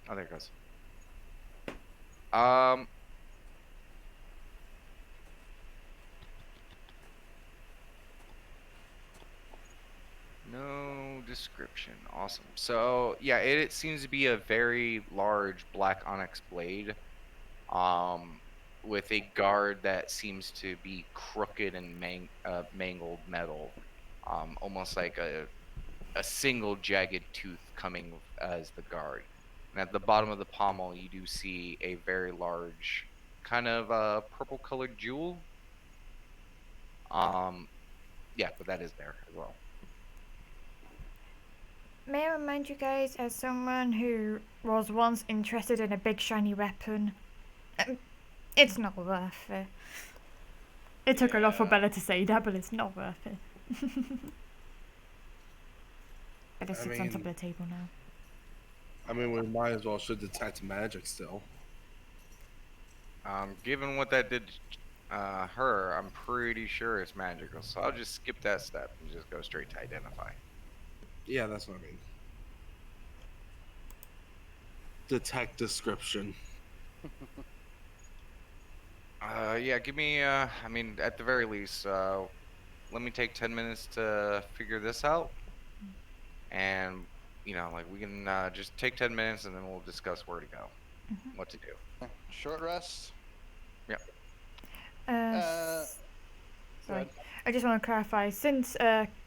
Oh, there it goes. Um, no description. Awesome. So yeah, it seems to be a very large black onyx blade. Um, with a guard that seems to be crooked and mangled metal. Almost like a single jagged tooth coming as the guard. And at the bottom of the pommel, you do see a very large, kind of purple colored jewel. Um, yeah, but that is there as well. May I remind you guys, as someone who was once interested in a big shiny weapon, it's not worth it. It took a lot for Yeah. Bella to say that, but it's not worth it. Bella I sits on top of mean, the table now. we might as well should detect magic still. Given what that did to her, I'm pretty sure it's magical. So I'll just skip that step and just go straight to identify. Yeah, that's what I mean. Detect description. Yeah, give me. I mean, at the very least, let me take 10 minutes to figure this out, and like we can just take 10 minutes, and then we'll discuss where to go, what to do. Short rest. Yep. Uh, Sorry. Good. I just want to clarify, since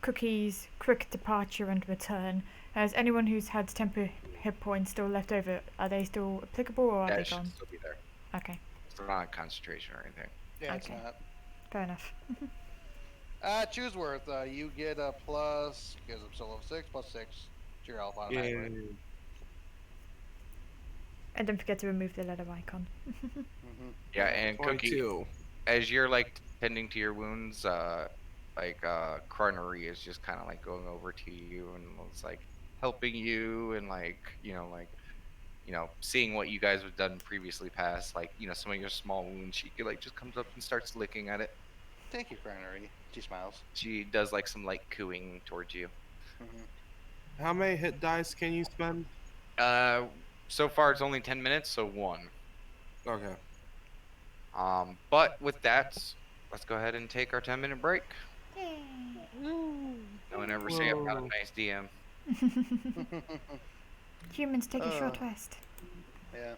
Cookie's quick departure and return, has anyone who's had temporary hit points still left over, are they still applicable or are Yeah, they it should gone? still be there. Okay, It's not concentration or anything. Yeah, it's Okay. not. fair enough. Choose worth. You get a plus, because I'm still level 6, plus 6 to your health Yeah. automatically. And don't forget to remove the letter icon. Mm-hmm. Yeah, and Cookie, 22. as you're like tending to your wounds, Carnery is just kind of like going over to you and it's like helping you and seeing what you guys have done previously past, like some of your small wounds. She like just comes up and starts licking at it. Thank you, Fernery. She smiles. She does like some light cooing towards you. Mm-hmm. How many hit dice can you spend? Uh, so far it's only 10 minutes, so one. Okay. But with that, let's go ahead and take our 10-minute break. No one ever say I'm not a Whoa. nice DM. Humans take a short rest. Yeah.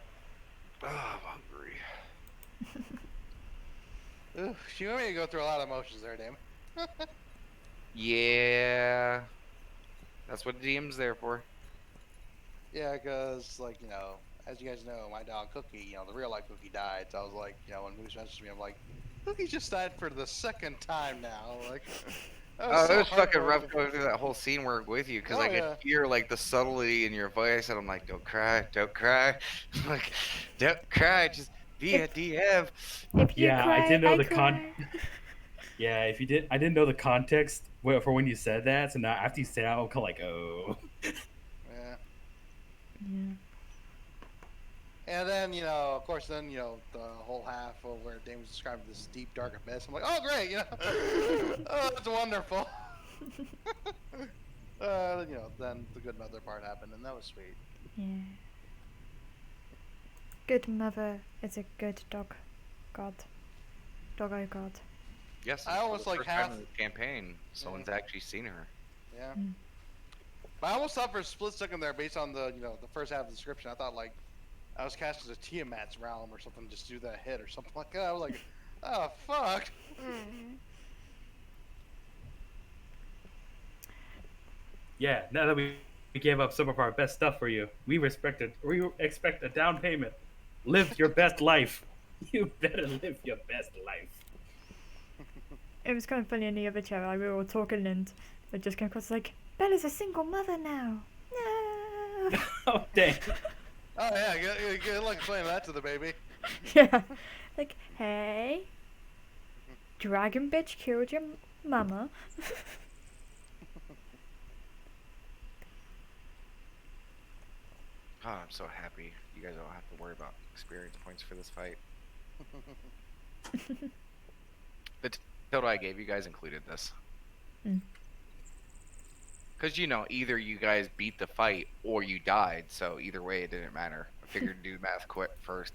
Oh, I'm hungry. Ooh, you want me to go through a lot of emotions there, damn. Yeah, that's what the DM's there for. Yeah, because, like, as you guys know, my dog Cookie, the real life Cookie died. So I was like, when Moose messaged me, I'm like, Cookie just died for the second time now. Like, that was Oh, so it was fucking rough heartbroken. going through that whole scene where with you because Oh, I could yeah. hear like the subtlety in your voice, and I'm like, "Don't cry, don't cry, like, don't cry, just be a DM." If you Yeah, I cry, didn't know I the cry. Yeah, if you did, I didn't know the context for when you said that. So now after you say it, I'm kind of like, oh. Yeah. Yeah. And then, of course, then, the whole half of where Dane was describing this deep, dark abyss. I'm like, oh, great, oh, it's wonderful. Then the good mother part happened, and that was sweet. Yeah. Good mother is a good dog. God. Doggo god. Yes, I for almost the like first time in the campaign, someone's actually seen her. Yeah. Mm. But I almost thought for a split second there, based on the, the first half of the description, I thought, like, I was cast as a Tiamat's realm or something, just do that hit or something like that. I was like, oh, fuck. Yeah, now that we gave up some of our best stuff for you, we expect a down payment. Live your best life. You better live your best life. It was kind of funny in the other chair. We were all talking and it just came across like, Bella's a single mother now. No. Oh dang. Oh, yeah, good luck explaining that to the baby. Yeah. Like, hey, dragon bitch killed your mama. Oh, I'm so happy you guys don't have to worry about experience points for this fight. The total I gave you guys included this. Mm. Because, either you guys beat the fight or you died, so either way, it didn't matter. I figured to do math quick first.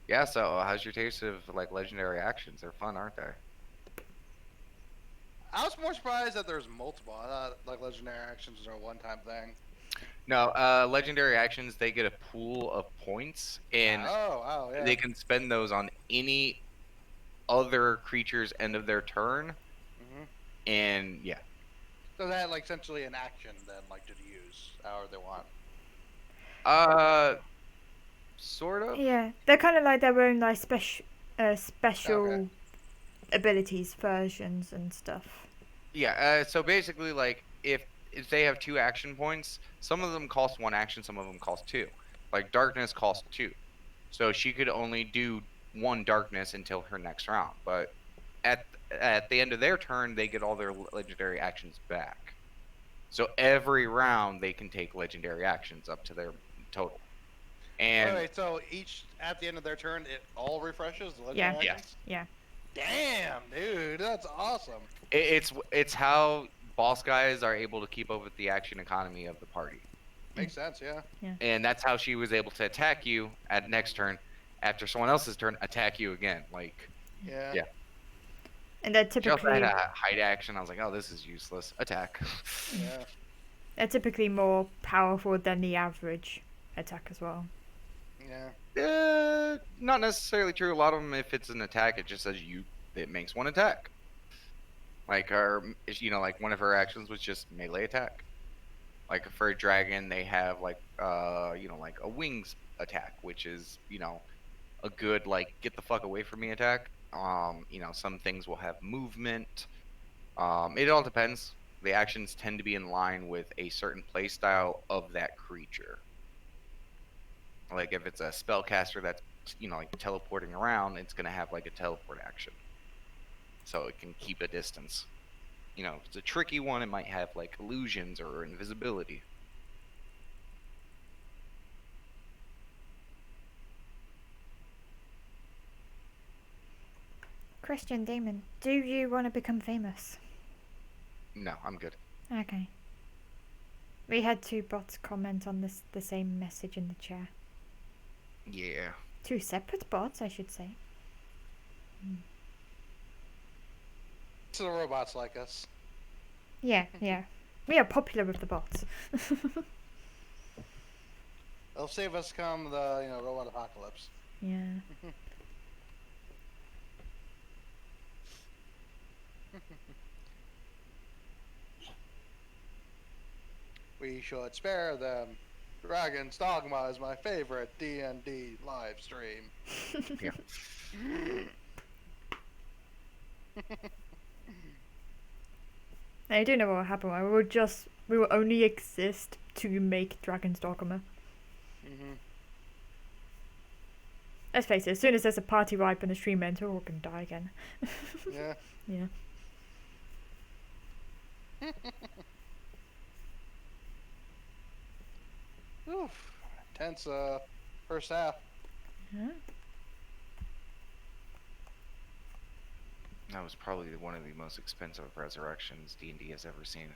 Yeah, so how's your taste of, like, legendary actions? They're fun, aren't they? I was more surprised that there's multiple. I thought like legendary actions are a one-time thing. No, legendary actions, they get a pool of points, and Oh, yeah. they can spend those on any other creature's end of their turn, hmm and yeah. So that like essentially an action then, like to use however they want. Uh, sort of. Yeah, they're kind of like their own like special Okay. abilities versions and stuff. Yeah, so basically, like, if they have 2 action points, some of them cost 1 action, some of them cost 2. Like, darkness costs 2. So she could only do 1 darkness until her next round, but at at the end of their turn, they get all their legendary actions back. So every round they can take legendary actions up to their total. And Wait, so each at the end of their turn, it all refreshes the Yeah. legendary Yeah. actions? Yeah. Damn, dude, that's awesome. it's how boss guys are able to keep up with the action economy of the party. Makes sense, yeah. And that's how she was able to attack you at next turn after someone else's turn attack you again. Like, Yeah. Yeah. And they're she also had typically a hide action. I was like, oh, this is useless. Attack. Yeah. more powerful than the average attack as well. Yeah. Not necessarily true. A lot of them, if it's an attack, it just says it makes 1 attack. Like like one of her actions was just melee attack. Like for a dragon, they have like like a wings attack, which is a good like get the fuck away from me attack. Some things will have movement. It all depends. The actions tend to be in line with a certain play style of that creature. Like if it's a spellcaster that's like teleporting around, it's gonna have like a teleport action, so it can keep a distance. If it's a tricky one, it might have like illusions or invisibility. Christian Damon, do you want to become famous? No, I'm good. Okay. We had 2 bots comment on the same message in the chat. Yeah. 2 separate bots, I should say. So the robots like us. Yeah. We are popular with the bots. They'll save us come the robot apocalypse. Yeah. We should spare them. Dragon's Dogma is my favorite D&D live stream. Yeah. Now, you do know what will happen. We will only exist to make Dragon's Dogma. Mm-hmm. Let's face it, as soon as there's a party wipe and a stream ends, we're all gonna die again. Yeah. Yeah. Oof. Tense first half. Yeah. That was probably one of the most expensive resurrections D&D has ever seen.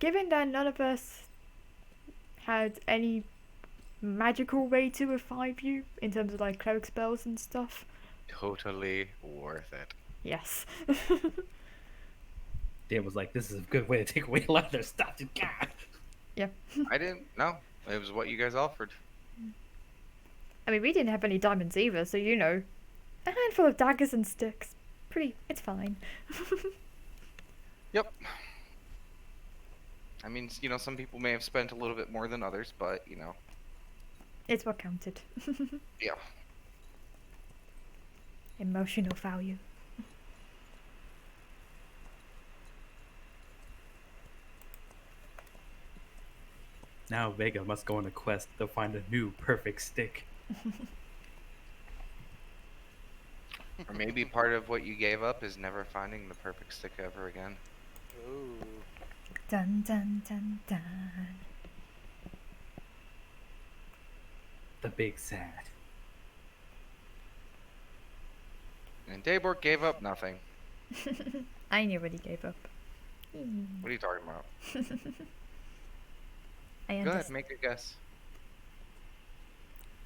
Given that none of us had any magical way to revive you in terms of like cleric spells and stuff. Totally worth it. Yes. Dan was like, "This is a good way to take away a lot of their stuff." God. Yep. I didn't know. It was what you guys offered. I mean, we didn't have any diamonds either, so a handful of daggers and sticks. It's fine. Yep. I mean, some people may have spent a little bit more than others, but, It's what counted. yeah. Emotional value. Now Vega must go on a quest to find a new perfect stick. Or maybe part of what you gave up is never finding the perfect stick ever again. Ooh. Dun dun dun dun. The big sad. And Dayborg gave up nothing. I already gave up. What are you talking about? I Go ahead, understand. make a guess.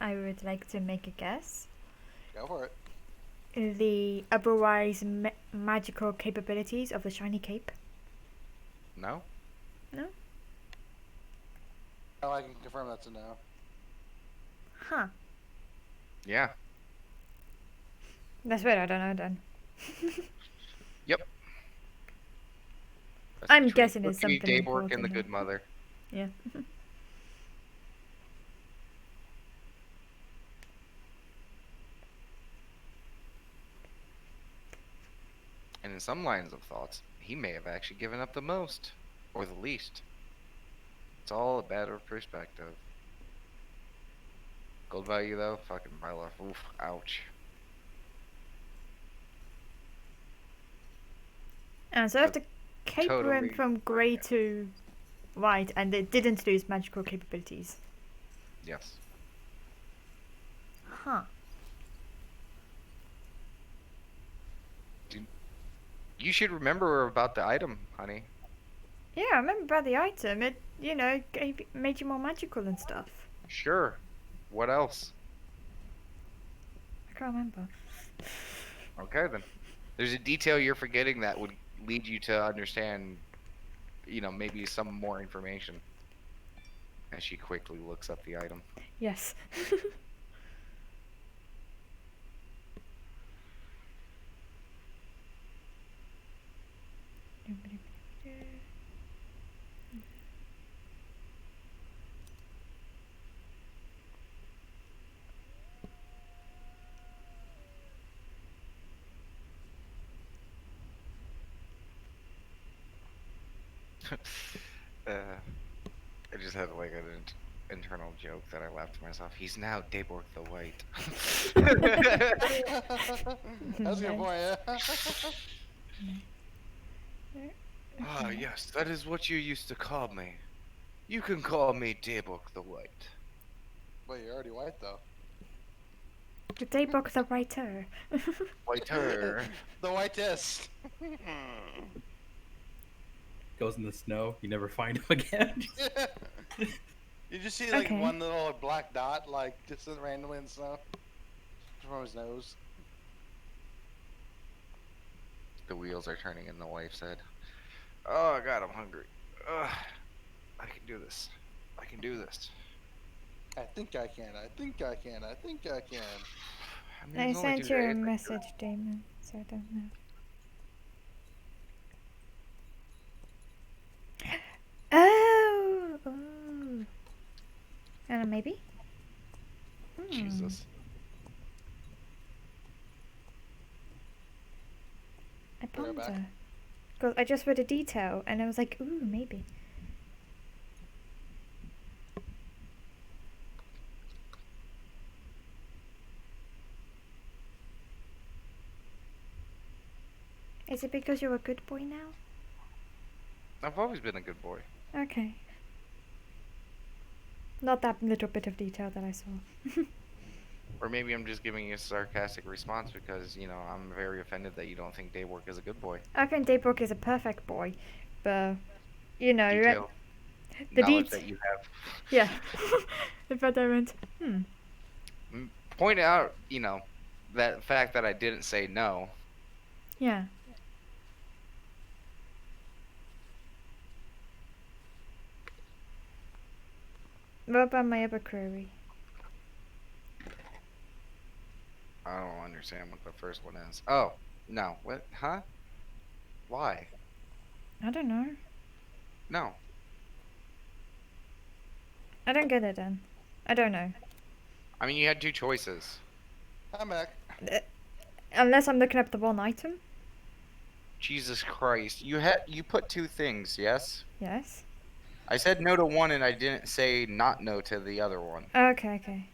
I would like to make a guess. Go for it. The otherwise magical capabilities of the shiny cape. No? No? Oh, I can confirm that's a no. Huh. Yeah. That's weird. I don't know then. Yep. That's I'm between guessing it's Cookie, something Dayborg, and the important. Good Mother. Yeah. And in some lines of thoughts, he may have actually given up the most, or the least. It's all a matter of perspective. Gold value though, fucking my life. Oof, ouch. And so if the cape Totally. went from grey to white and it didn't lose magical capabilities. Yes. Huh. You should remember about the item, honey. Yeah, I remember about the item. It, made you more magical and stuff. Sure. What else? I can't remember. Okay then. There's a detail you're forgetting that would lead you to understand, maybe some more information. As she quickly looks up the item. Yes. I just had like an internal joke that I laughed to myself. He's now Dayborg the White. That's a good point, yeah. Ah, yes, that is what you used to call me. You can call me Dayborg the White. Wait, you're already white, though. The Daybok the writer. Whiter. The whitest. Goes in the snow. You never find him again. You just see like Okay. one little black dot, like just randomly in the snow from his nose. The wheels are turning in the wife's head. Oh god, I'm hungry. Ugh. I can do this. I can do this. I think I can. I think I can. I think I can. I mean, I it's only sent 2 you a days. message, Damon, so I don't know. Oh! Maybe? Jesus. I We're back. ponder. Because I just read a detail and I was like, ooh, maybe. Is it because you're a good boy now? I've always been a good boy. Okay. Not that little bit of detail that I saw. Or maybe I'm just giving you a sarcastic response because, I'm very offended that you don't think Daywork is a good boy. I think Daybrook is a perfect boy, but you're Detail. the Knowledge det- that you have. yeah. But I went, Point out, that fact that I didn't say no. yeah. What about my other query? I don't understand what the first one is. Oh, no. What? Huh? Why? I don't know. No. I don't get it then. I don't know. I mean, you had 2 choices. I'm back. Unless I'm looking up the one item. Jesus Christ. You put 2 things, yes? Yes. I said no to one and I didn't say not no to the other one. Okay.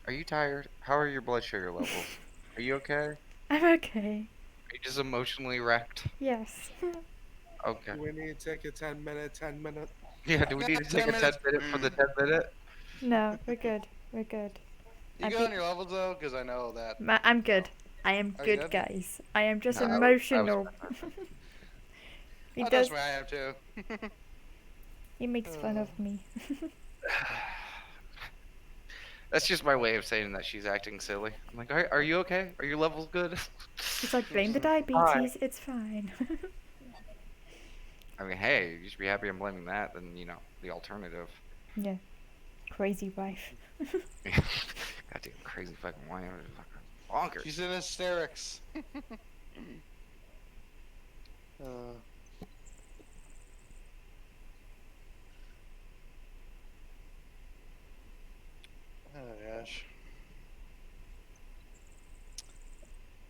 Are you tired? How are your blood sugar levels? Are you okay? I'm okay. Are you just emotionally wrecked? Yes. Okay. We need to take a 10-minute. Yeah, do we need to take a 10 minute for the 10 minute? No, we're good. We're good. You I good be- on your levels though? Because I know that. I'm good. I am Are you good, good? guys. I am just No, I was emotional. he Oh, does. trust me, I am too. He makes fun of me. That's just my way of saying that she's acting silly. I'm like, are you okay? Are your levels good? He's like, blame the Mhm. diabetes. It's fine. I mean, hey, you should be happy I'm blaming that than, the alternative. yeah. Crazy wife. Goddamn crazy fucking wife. Fucking bonkers. She's in hysterics. uh, oh gosh.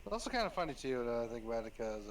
It's also kind of funny too to think about it because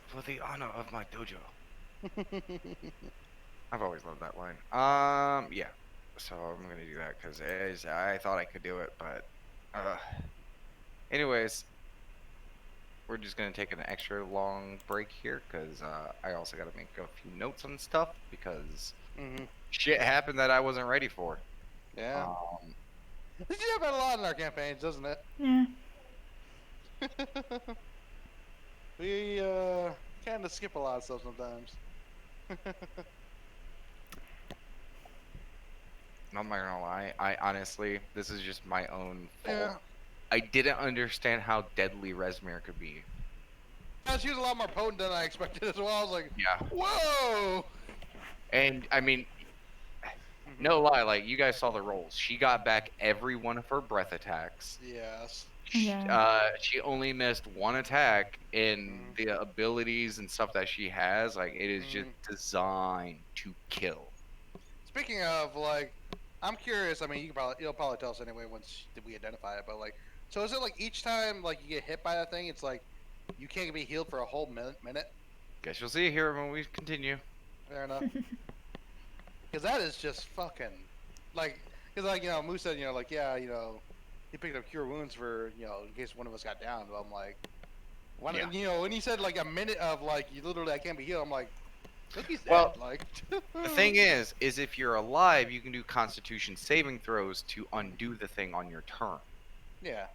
For the honor of my dojo. I've always loved that line. Yeah. So I'm gonna do that because I thought I could do it, but uh. Anyways, we're just gonna take an extra long break here because I also gotta make a few notes on stuff because mhm. shit happened that I wasn't ready for. Yeah. Um, This happens a lot in our campaigns, doesn't it? Yeah. We kind of skip a lot of stuff sometimes. I'm not gonna lie. I honestly, this is just my own fault. Yeah. I didn't understand how deadly Resmere could be. Yeah, she was a lot more potent than I expected as well. I was like, Yeah. whoa! And I mean, no lie, like you guys saw the rolls. She got back every one of her breath attacks. Yes. Yeah. She only missed one attack in Mhm. the abilities and stuff that she has. Like it is just Mhm. designed to kill. Speaking of, like, I'm curious. I mean, you'll probably tell us anyway once we identify it. But like, so is it like each time like you get hit by that thing, it's like you can't be healed for a whole minute? Guess you'll see here when we continue. Fair enough. Because that is just fucking like, because like Moose said, like yeah, he picked up cure wounds for in case one of us got down. But I'm like, Yeah. when he said like a minute of like you literally I can't be healed, I'm like, look, he's Well, dead. Like, the thing is if you're alive, you can do Constitution saving throws to undo the thing on your turn. yeah,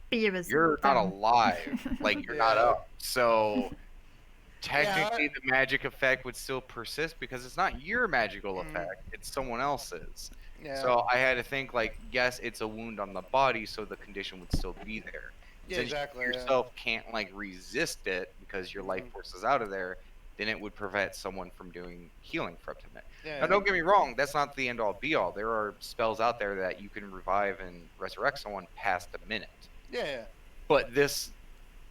Beer is You're not down. alive, like you're not Yeah. up. So Yeah. technically, the magic effect would still persist because it's not your magical Mhm. effect; it's someone else's. Yeah. So I had to think like, yes, it's a wound on the body, so the condition would still be there. Yeah, Since exactly. you yourself can't like resist it because your life Mhm. force is out of there, then it would prevent someone from doing healing for up to a minute. Yeah. Now, don't get me wrong, that's not the end all be all. There are spells out there that you can revive and resurrect someone past a minute. Yeah. But this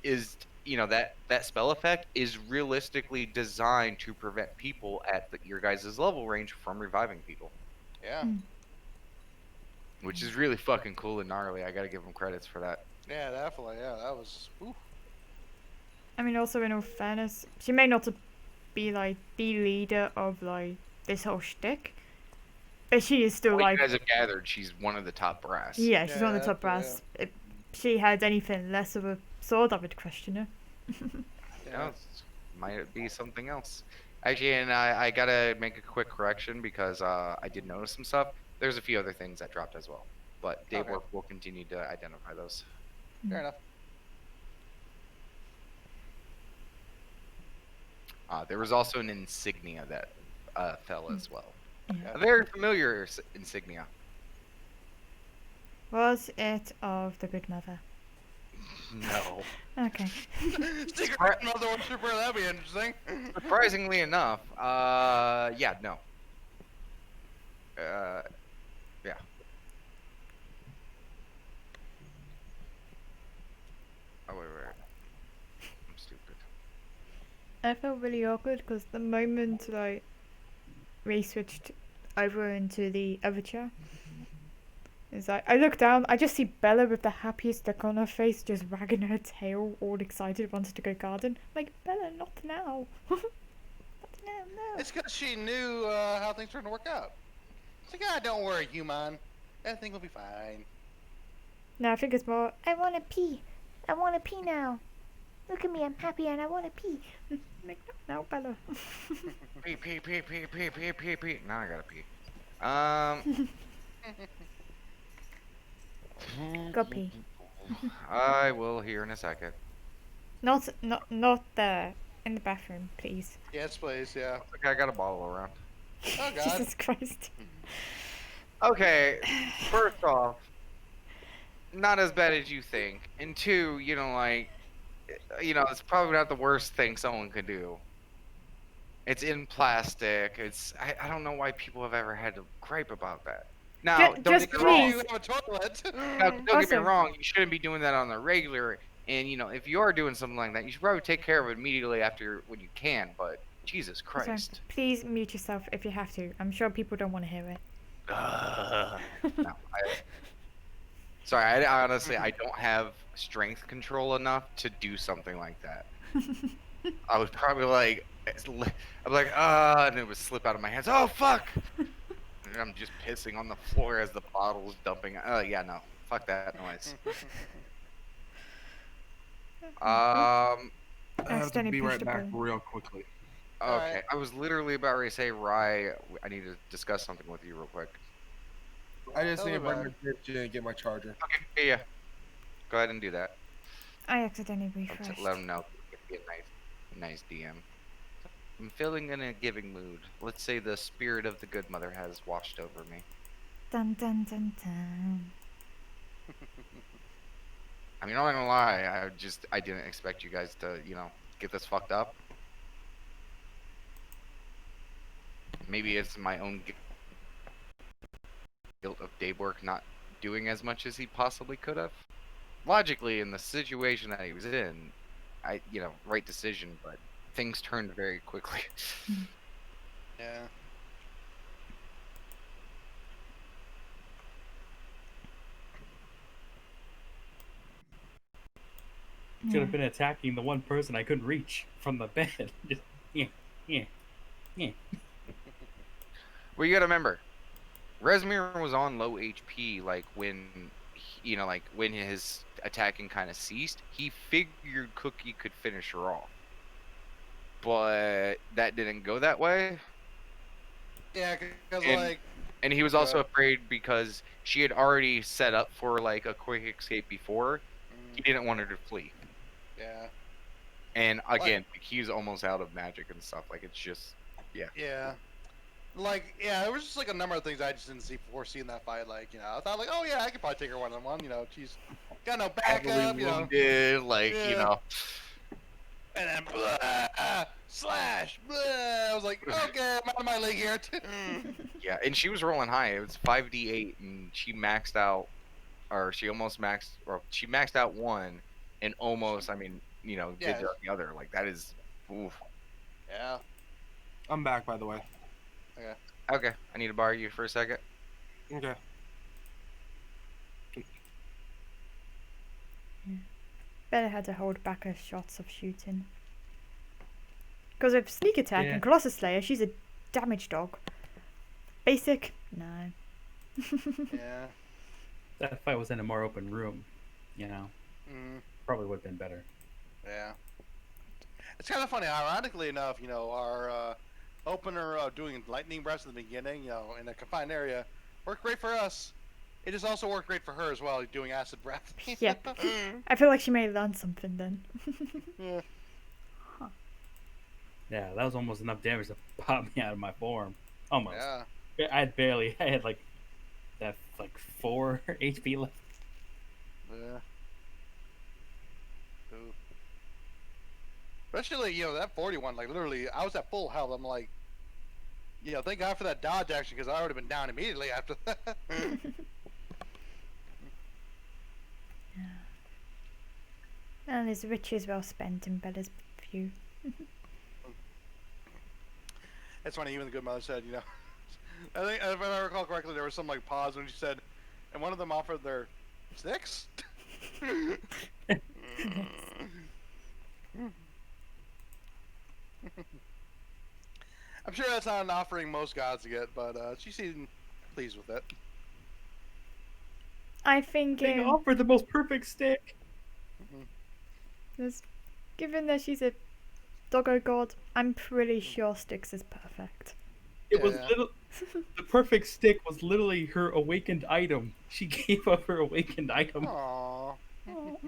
is, that spell effect is realistically designed to prevent people at your guys' level range from reviving people, Yeah. Mm. which is really fucking cool and gnarly. I gotta give them credits for that. Yeah, definitely. Yeah, that was. Oof. I mean, also in all fairness, she may not be like the leader of like this whole shtick, but she is still Well, you like, guys have gathered, she's one of the top brass. yeah, she's Yeah, one of the top definitely, brass. If she had anything less of a sword, I would question her. Yeah. Might be something else. Actually, and I gotta make a quick correction because I did notice some stuff. There's a few other things that dropped as well, but Dave Okay. will continue to identify those. Fair enough. There was also an insignia that fell as well. Yeah. A very familiar insignia. Was it of the Good Mother? No. Okay. Secret mother worshiper, that'd be interesting. Surprisingly enough, yeah, no. Yeah. Oh, wait. I'm stupid. I felt really awkward because the moment like we switched over into the other chair, it's like I look down, I just see Bella with the happiest look on her face, just wagging her tail, all excited, wanted to go garden. I'm like, Bella, not now. Not now, no. It's because she knew how things were going to work out. She's like, ah, don't worry, human. Everything will be fine. No, I think it's more, I want to pee. I want to pee now. Look at me, I'm happy and I want to pee. I'm like, no, Bella. Pee. Now I gotta pee. Go pee. I will here in a second. Not there. In the bathroom, please. Yes, please, yeah. Okay, I got a bottle around. Oh, God. Jesus Christ. Okay, first off, not as bad as you think. And two, it's probably not the worst thing someone could do. It's in plastic. I don't know why people have ever had to gripe about that. Now, don't just get me wrong. You have a toilet. Now, don't get me Also- wrong. You shouldn't be doing that on the regular. And if you are doing something like that, you should probably take care of it immediately after when you can. But Jesus So, Christ. please mute yourself if you have to. I'm sure people don't want to hear it. No, sorry, I honestly I don't have strength control enough to do something like that. I was probably like, I'm like, and it would slip out of my hands. Oh fuck! And I'm just pissing on the floor as the bottle's dumping. Yeah, no, fuck that noise. I have to Accidentally be pushed right the back button. real quickly. Okay, Alright. I was literally about ready to say, Rye, I need to discuss something with you real quick. I just Tell need to me bring about my kitchen and get my charger. Okay, yeah. Go ahead and do that. I accidentally I'll refreshed. let him know. It'd be a nice DM. I'm feeling in a giving mood. Let's say the spirit of the good mother has washed over me. Dun dun dun dun. I mean, I'm not gonna lie. I didn't expect you guys to, get this fucked up. Maybe it's my own guilt of Daybork not doing as much as he possibly could have. Logically, in the situation that he was in, right decision, but things turned very quickly. Yeah. Should Yeah. have been attacking the one person I couldn't reach from the bed. Just, yeah. Well, you gotta remember, Rezmir was on low HP, like when, like when his attacking kind of ceased. He figured Cookie could finish her off, but that didn't go that way. Yeah, because, And- like, And he was also afraid because she had already set up for like a quick escape before. He didn't want her to flee. yeah. And again, he's almost out of magic and stuff. Like it's just, Yeah. Like, yeah, there was just, like, a number of things I just didn't foresee in that fight. Like, I thought, like, oh, yeah, I could probably take her one-on-one. She's got no backup, heavily wounded, like Yeah. And then, blah, slash, blah. I was like, okay, I'm out of my league here. yeah. And she was rolling high. It was 5d8, and she maxed out, or she almost maxed, or she maxed out one, and almost, Yeah. did the other. Like that is, oof. Yeah. I'm back, by the way. Okay, I need to borrow you for a second. Okay. Better had to hold back her shots of shooting. Because with Sneak Attack Yeah. and Colossus Slayer, she's a damage dog. Basic? No. Yeah. That fight was in a more open room, Mm, probably would have been better. yeah. It's kind of funny. Ironically enough, our opener doing lightning breaths in the beginning, in a confined area, worked great for us. it just also worked great for her as well, doing acid breath. Yep. I feel like she may learn something then. Yeah. Yeah, that was almost enough damage to pop me out of my form. Almost. Yeah. I had like that like 4 HP left. Yeah. Ooh. Especially, that 41, like, literally, I was at full health. I'm like, thank God for that dodge action, because I would have been down immediately after that. And his riches well spent in Bella's view. It's funny, even the good mother said, I think, if I recall correctly, there was some, like, pause when she said, and one of them offered their sticks? I'm sure that's not an offering most gods get, but she seemed pleased with it. I think They offered the most perfect stick. given that she's a doggo god, I'm pretty sure Styx is perfect. It was Yeah. the perfect stick was literally her awakened item. She gave up her awakened item. Aww. Oh.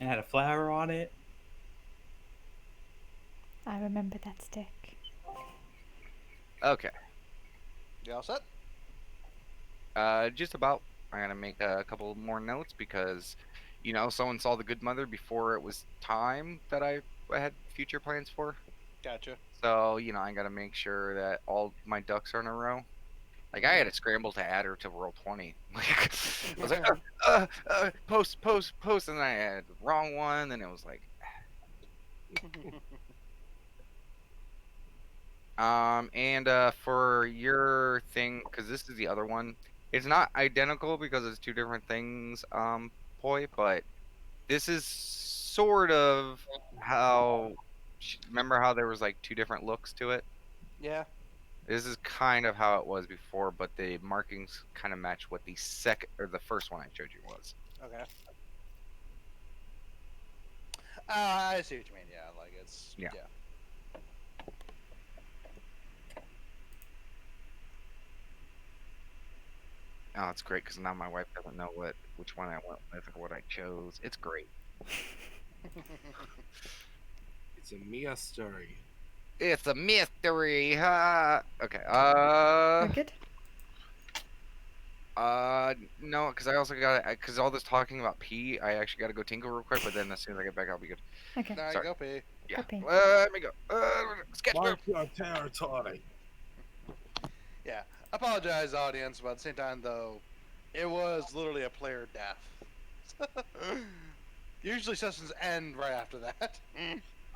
It had a flower on it. I remember that stick. Okay. You all set? Just about. I'm gonna make a couple more notes because, someone saw the good mother before it was time that I had future plans for. Gotcha. So, I gotta make sure that all my ducks are in a row. Like, I had to scramble to add her to roll 20. Like, I was like, post, and then I had the wrong one, and it was like, and for your thing, because this is the other one, it's not identical because it's 2 different things, Poi, but this is sort of how, remember how there was like 2 different looks to it? Yeah. This is kind of how it was before, but the markings kind of match what the second or the first one I showed you was. Okay. I see what you mean. Yeah, like it's Yeah. Oh, it's great because now my wife doesn't know which one I went with or what I chose. It's great. It's a Mia story. It's a mystery. Okay. We're good? No, because I also got because all this talking about pee, I actually got to go tinkle real quick. But then as soon as I get back, I'll be good. Okay. Now you Sorry. go pee. Yeah. Copy. Let me go. Sketchbook. Mark your territory. Yeah. I apologize, audience, but at the same time, though, it was literally a player death. Usually sessions end right after that.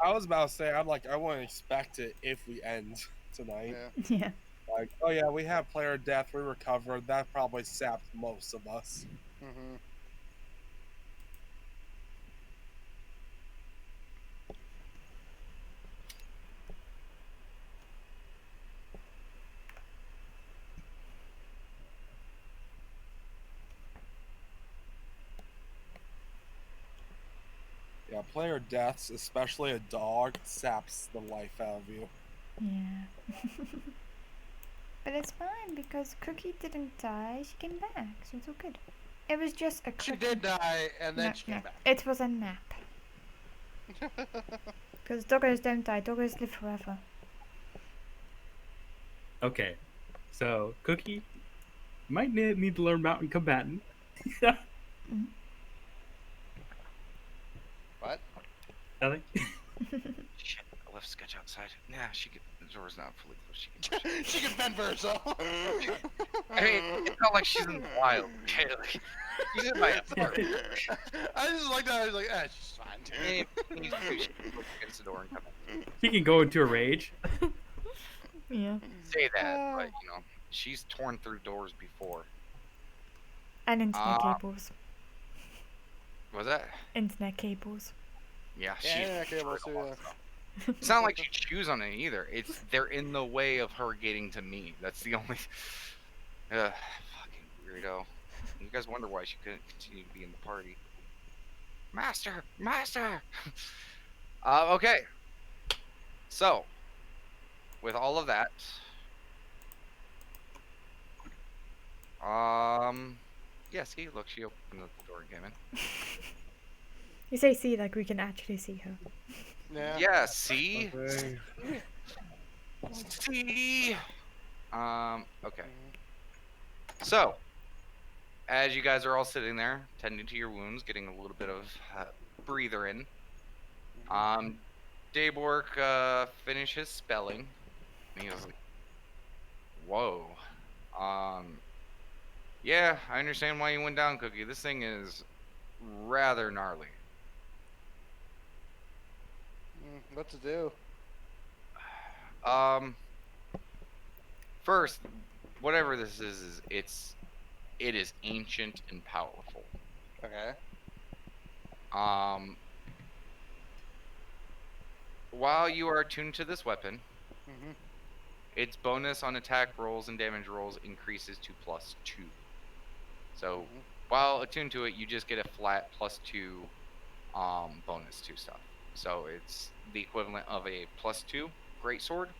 I was about to say, I wouldn't expect it if we end tonight. Yeah. Yeah. Like, oh yeah, we have player death, we recovered. That probably sapped most of us. Mm-hmm. Yeah, player deaths, especially a dog, saps the life out of you. Yeah. But it's fine because Cookie didn't die. She came back, so it's all good. It was just a She quick. did die, and then No, she came no. back. It was a nap. Because doggos don't die. Doggos live forever. Okay, so Cookie, you might need to learn Mountain Combatant. What? Nothing. Shit, I left Sketch outside. Nah, the door's not fully closed. She can push it. She can fend for herself. I mean, it's not like she's in the wild. Okay, like, she's in my apartment. I just like that. I was like, she's fine. Hey, she can push against the door and come in. He can go into a rage. Yeah. Say that, but she's torn through doors before. And internet cables. Was that? Internet cables. Yeah, Yeah, she's cables too, yeah. It's not like she chews on it either. They're in the way of her getting to me. That's the only. Fucking weirdo. You guys wonder why she couldn't continue to be in the party. Master, master. Okay. So, with all of that, yeah. See, look, she opened the door and came in. You say see like we can actually see her. Yeah. Yeah. See, Okay. see. Okay. Mhm. So, as you guys are all sitting there, tending to your wounds, getting a little bit of breather in, um, Daybork finished his spelling, and he was like, "Whoa, um, yeah, I understand why you went down, Cookie. This thing is rather gnarly. What to do? Um, first, whatever this is it is ancient and powerful. Okay. Um, while you are attuned to this weapon, Mhm. its bonus on attack rolls and damage rolls increases to +2. So Mhm. while attuned to it, you just get a flat +2 bonus to stuff. So it's the equivalent of a +2 greatsword.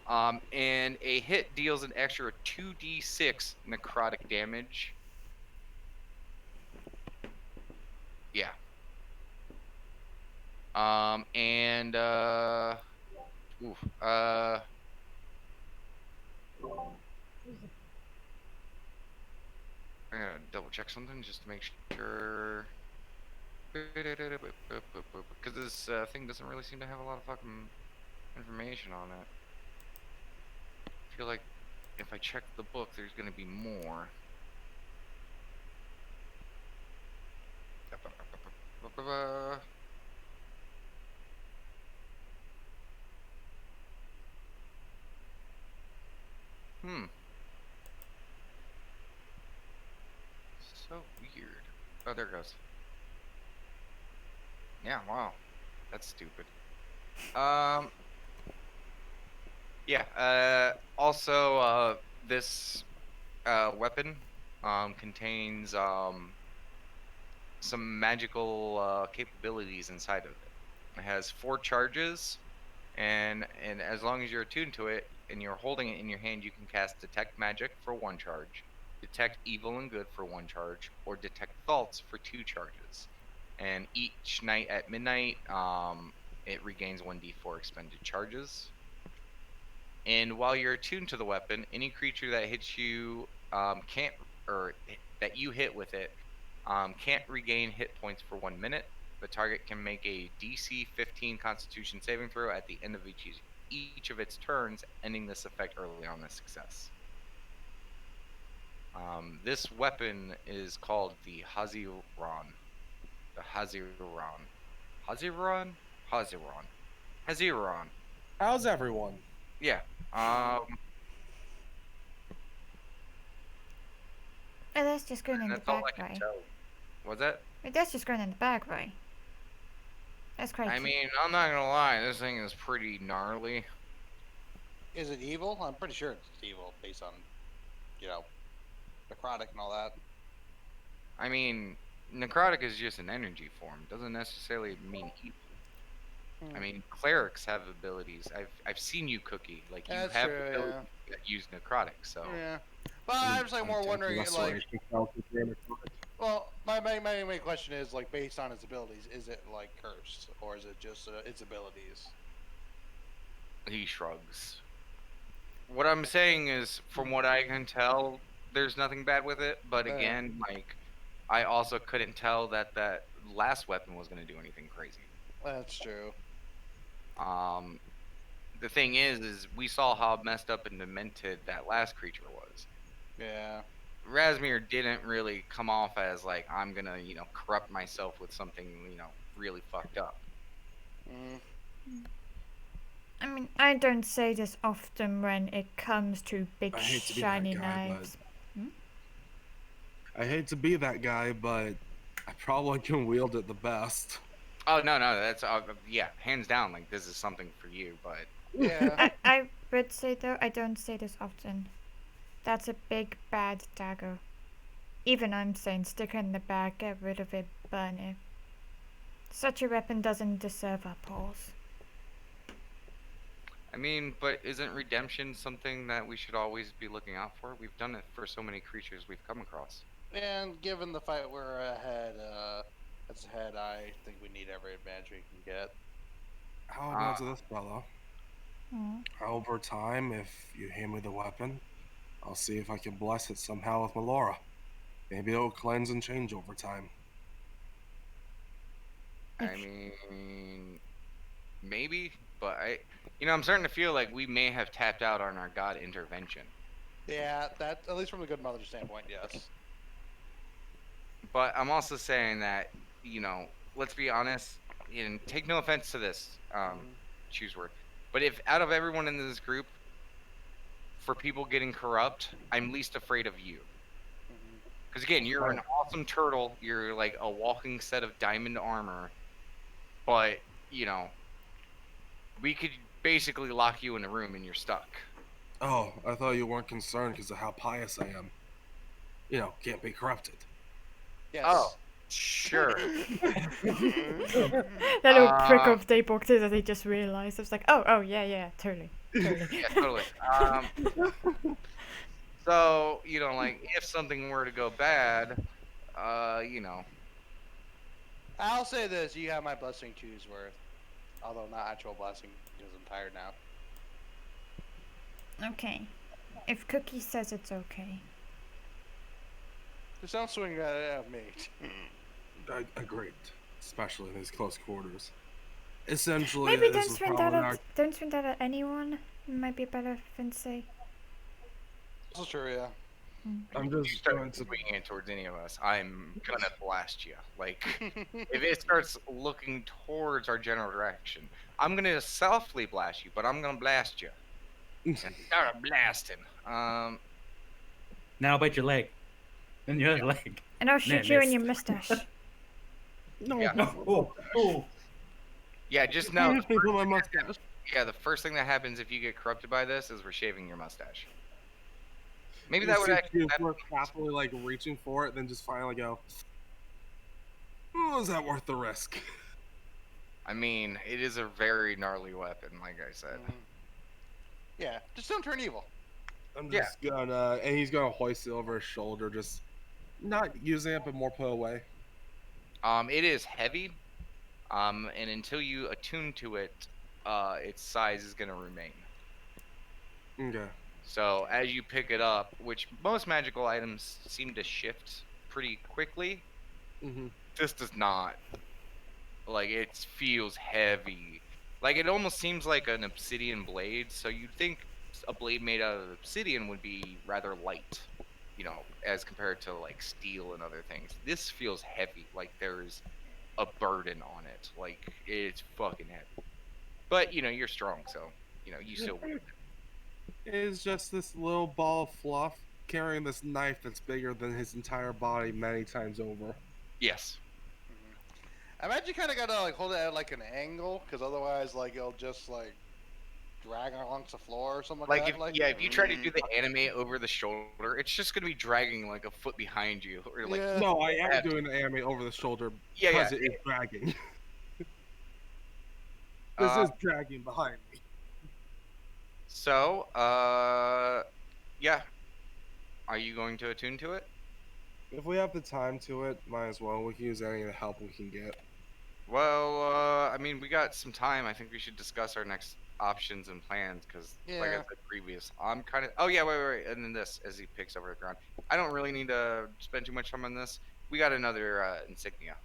And a hit deals an extra 2d6 necrotic damage. Yeah. And oof, I gotta double check something just to make sure. Because this thing doesn't really seem to have a lot of fucking information on it. I feel like if I check the book, there's gonna be more. Hmm. So weird. Oh, there it goes. Yeah, wow. That's stupid. Um, yeah, also, this weapon contains some magical capabilities inside of it. It has 4 charges, and as long as you're attuned to it and you're holding it in your hand, you can cast Detect Magic for 1 charge, Detect Evil and Good for 1 charge, or Detect Thoughts for 2 charges. And each night at midnight, it regains 1d4 expended charges. And while you're attuned to the weapon, any creature that hits you can't, or that you hit with it, can't regain hit points for 1 minute. The target can make a DC 15 Constitution saving throw at the end of each of its turns, ending this effect early on a success. This weapon is called the Haziran. The Haziran. Haziran? Haziran. Haziran. How's everyone? Yeah. Mhm. Oh, that's just going in And the that's all bag, I can right? tell. Was that? Wait, that's just going in the bag, right? That's I crazy. mean, I'm not gonna lie, this thing is pretty gnarly. Is it evil? I'm pretty sure it's evil based on, you know, necrotic and all that. I mean, necrotic is just an energy form. Doesn't necessarily mean evil. I Hmm. mean, clerics have abilities. I've seen you, Cookie. Like you That's have true. Yeah. abilities that use necrotic. So Yeah. But Mm, I'm just like I more take the wondering, like, restoration spell to damage on it. well, my main question is like based on its abilities, is it like cursed or is it just its abilities? he shrugs. What I'm saying is, from what I can tell, there's nothing bad with it. But Yeah, again, like I also couldn't tell that that last weapon was gonna do anything crazy. that's true. Um, the thing is we saw how messed up and demented that last creature was. Yeah. Razmir didn't really come off as like I'm gonna, corrupt myself with something, really fucked up. Mm. I mean, I don't say this often when it comes to big I hate to be that shiny guy, but knives. Hmm? I hate to be that guy, but I probably can wield it the best. Oh no, no, that's yeah, hands down. Like this is something for you, but Yeah. I would say though, I don't say this often. That's a big bad dagger. Even I'm saying stick it in the bag, get rid of it, burn it. Such a weapon doesn't deserve our paws. I mean, but isn't redemption something that we should always be looking out for? We've done it for so many creatures we've come across. And given the fight we're ahead, I think we need every advantage we can get. How Uh, about this, fella? Mm. Over time, if you hand me the weapon, I'll see if I can bless it somehow with Melora. Maybe it'll cleanse and change over time. I mean, maybe, but I'm starting to feel like we may have tapped out on our god intervention. Yeah, that at least from the good mother standpoint, yes. But I'm also saying that, let's be honest, and take no offense to this, Mhm. choose word. But if out of everyone in this group, for people getting corrupt, I'm least afraid of you. Mhm. Because again, you're an awesome turtle. You're like a walking set of diamond armor. But, you know, we could basically lock you in a room and you're stuck. Oh, I thought you weren't concerned because of how pious I am. Can't be corrupted. Oh, Yes. sure. That little prick Um, of day boxes that they just realized. It's like, oh, yeah, totally. yeah, totally. So, like, if something were to go bad, you know, I'll say this: you have my blessing choose worth, although not actual blessing because I'm tired now. Okay. If Cookie says it's okay. Just don't swing at me. Agreed, especially in these close quarters. Essentially, Maybe this was probably not. don't swing that at anyone. Might be a better thing to say. This is true, yeah. I'm if you just start going to. swinging it towards any of us, I'm gonna blast you. Like, if it starts looking towards our general direction, I'm gonna softly blast you, but I'm gonna blast you. Start blasting. Now I'll bite your leg. Then your other leg. And I'll Man, shoot you in missed. your mustache. No, Yeah. Oh. Yeah, just I know. have to put my mustache. Yeah, the first thing that happens if you get corrupted by this is we're shaving your mustache. Maybe You that would see actually. We're happily like reaching for it, then just finally go. Oh, is that worth the risk? I mean, it is a very gnarly weapon, like I said. Mhm. Yeah, just don't turn evil. I'm Yeah. just gonna, and he's gonna hoist it over his shoulder, just not using it, but more put away. It is heavy. And until you attune to it, its size is gonna remain. Okay. So as you pick it up, which most magical items seem to shift pretty quickly, Mm-hmm. this does not. Like, it feels heavy. Like, it almost seems like an obsidian blade. So you'd think a blade made out of obsidian would be rather light, as compared to like steel and other things. This feels heavy. Like there's a burden on it. Like it's fucking heavy. But you're strong, so you still. It is just this little ball of fluff carrying this knife that's bigger than his entire body many times over. Yes. I imagine you kind of gotta like hold it at like an angle, because otherwise, like it'll just like drag along the floor or something like Like that. if you try to do the anime over the shoulder, it's just gonna be dragging like a foot behind you, or like Yeah. No, I am doing the anime over the shoulder Yeah, because yeah. it is dragging. This is dragging behind me. So, yeah. Are you going to attune to it? If we have the time to it, might as well. We can use any of the help we can get. Well, I mean, we got some time. I think we should discuss our next options and plans because, like I Yeah. said previous, I'm kind of. Oh yeah, wait, and then this as he picks over the ground. I don't really need to spend too much time on this. We got another insignia,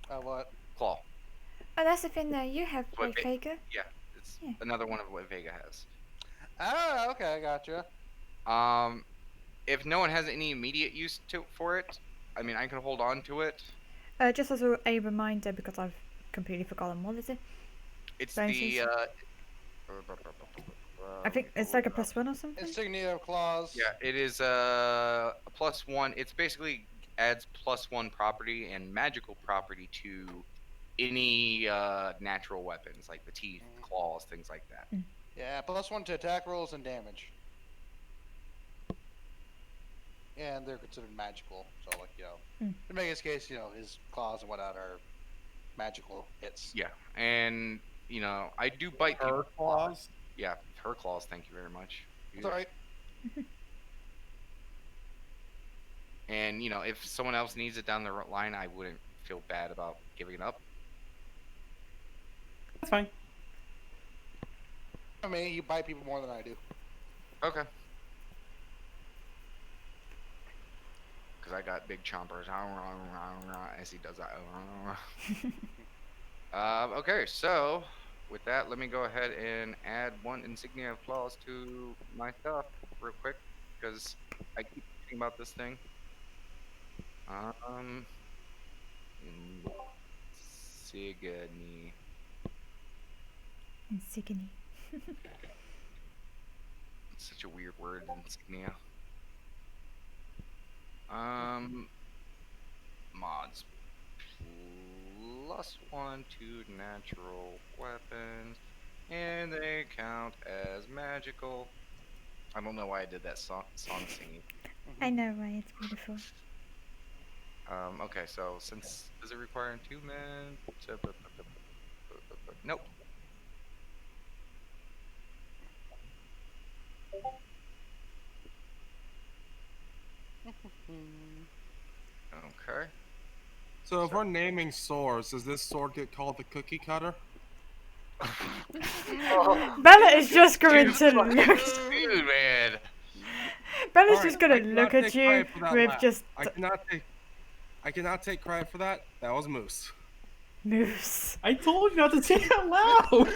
What? claw. Oh, that's the thing that you have, What like, Vega. Yeah, it's Yeah. another one of what Vega has. Oh, okay, I gotcha. If no one has any immediate use for it, I mean, I can hold on to it. Just as a reminder, because I've completely forgotten what is it. It's Bonuses? the. I think it's like a +1 or something. Insignia of claws. Yeah, it is a +1. It's basically adds +1 property and magical property to any natural weapons like the teeth, claws, things like that. Yeah, +1 to attack rolls and damage. and they're considered magical. So, like, Mm. in Megan's case, his claws and whatnot are magical hits. Yeah, and I do bite people. Her claws. Yeah, her claws. Thank you very much. It's all right. And if someone else needs it down the line, I wouldn't feel bad about giving it up. That's fine. I mean, you bite people more than I do. Okay. Because I got big chompers. As he does that. Okay, so with that, let me go ahead and add one insignia of claws to my stuff real quick, because I keep thinking about this thing. Insignia. Insignia. It's such a weird word, insignia. Mods. +1 to natural weapons, and they count as magical. I don't know why I did that song singing. I know, right? It's beautiful. Okay, so does it require attunement? Nope. Okay. So if we're naming swords, does this sword get called the cookie cutter? Bella is just going to look. Dude, man. Bella's Alright, just gonna I cannot look at take you credit for that with laugh. just I cannot take credit for that. That was Moose. moose. I told you not to say it out loud.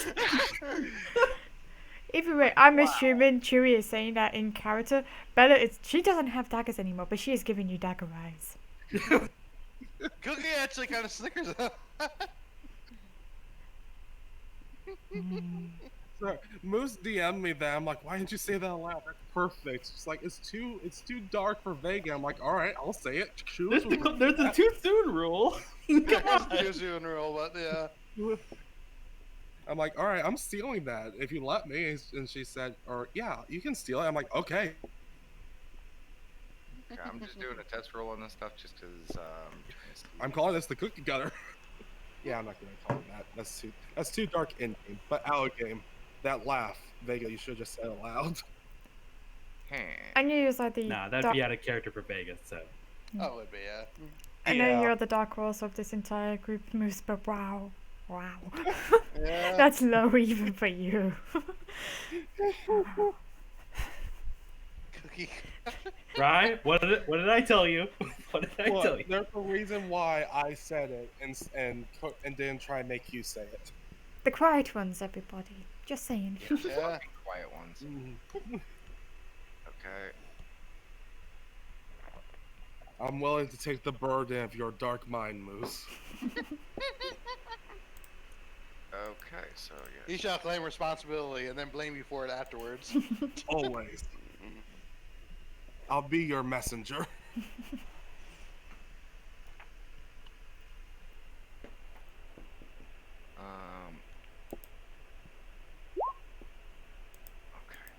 Either way, I'm assuming Chewie is saying that in character. Bella she doesn't have daggers anymore, but she is giving you dagger eyes. Cookie actually kind of snickers. So Moose DM'd me that. I'm like, why didn't you say that out loud? That's perfect. It's like it's too dark for Vega. I'm like, all right, I'll say it. Choose. There's a too soon rule. Come on. There's you and roll, but yeah. I'm like, all right, I'm stealing that if you let me. And she said, or yeah, you can steal it. I'm like, okay. Okay, I'm just doing a test roll on this stuff just because. I'm calling this the cookie cutter. Yeah, I'm not gonna call it that. That's too dark in game. But out game, that laugh, Vega, you should have just said it loud. I knew you was like the. Nah, that'd be out of character for Vegas. So. Oh, it would be, yeah. I know Yeah. you're the dark horse of this entire group, Moose, but wow. Yeah. That's low even for you. Cookie. Right? What did I tell you? What did I tell you? There's a reason why I said it and didn't try and make you say it. The quiet ones, everybody. Just saying. Yeah. Quiet ones. Okay. I'm willing to take the burden of your dark mind, Moose. Okay, so He yeah. shall claim responsibility and then blame you for it afterwards. Always. I'll be your messenger. Okay.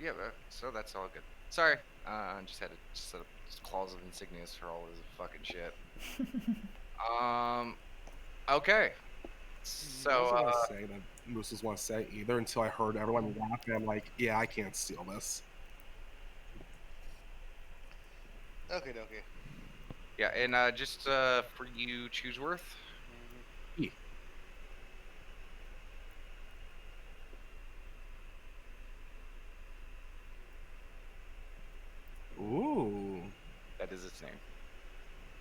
Yeah, so that's all good. Sorry, I just had to set up clause of insignias for all this fucking shit. Okay. I So, wasn't gonna say that Moose was want to say either until I heard everyone laughing. I'm like, yeah, I can't steal this. Okay. yeah, and just for you, Chooseworth. Ooh, That is its name.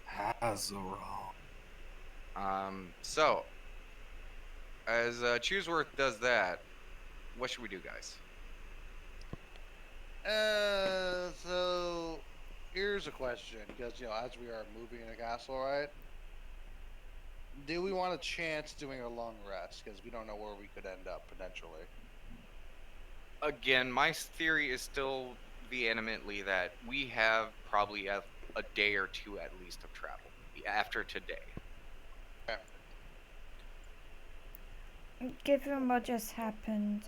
Hazaral. So, as Chooseworth does that, what should we do, guys? So here's a question, because as we are moving in a castle, right? Do we want a chance doing a long rest? Because we don't know where we could end up potentially. Again, my theory is still vehemently that we have probably a day or two at least of travel after today. Given what just happened,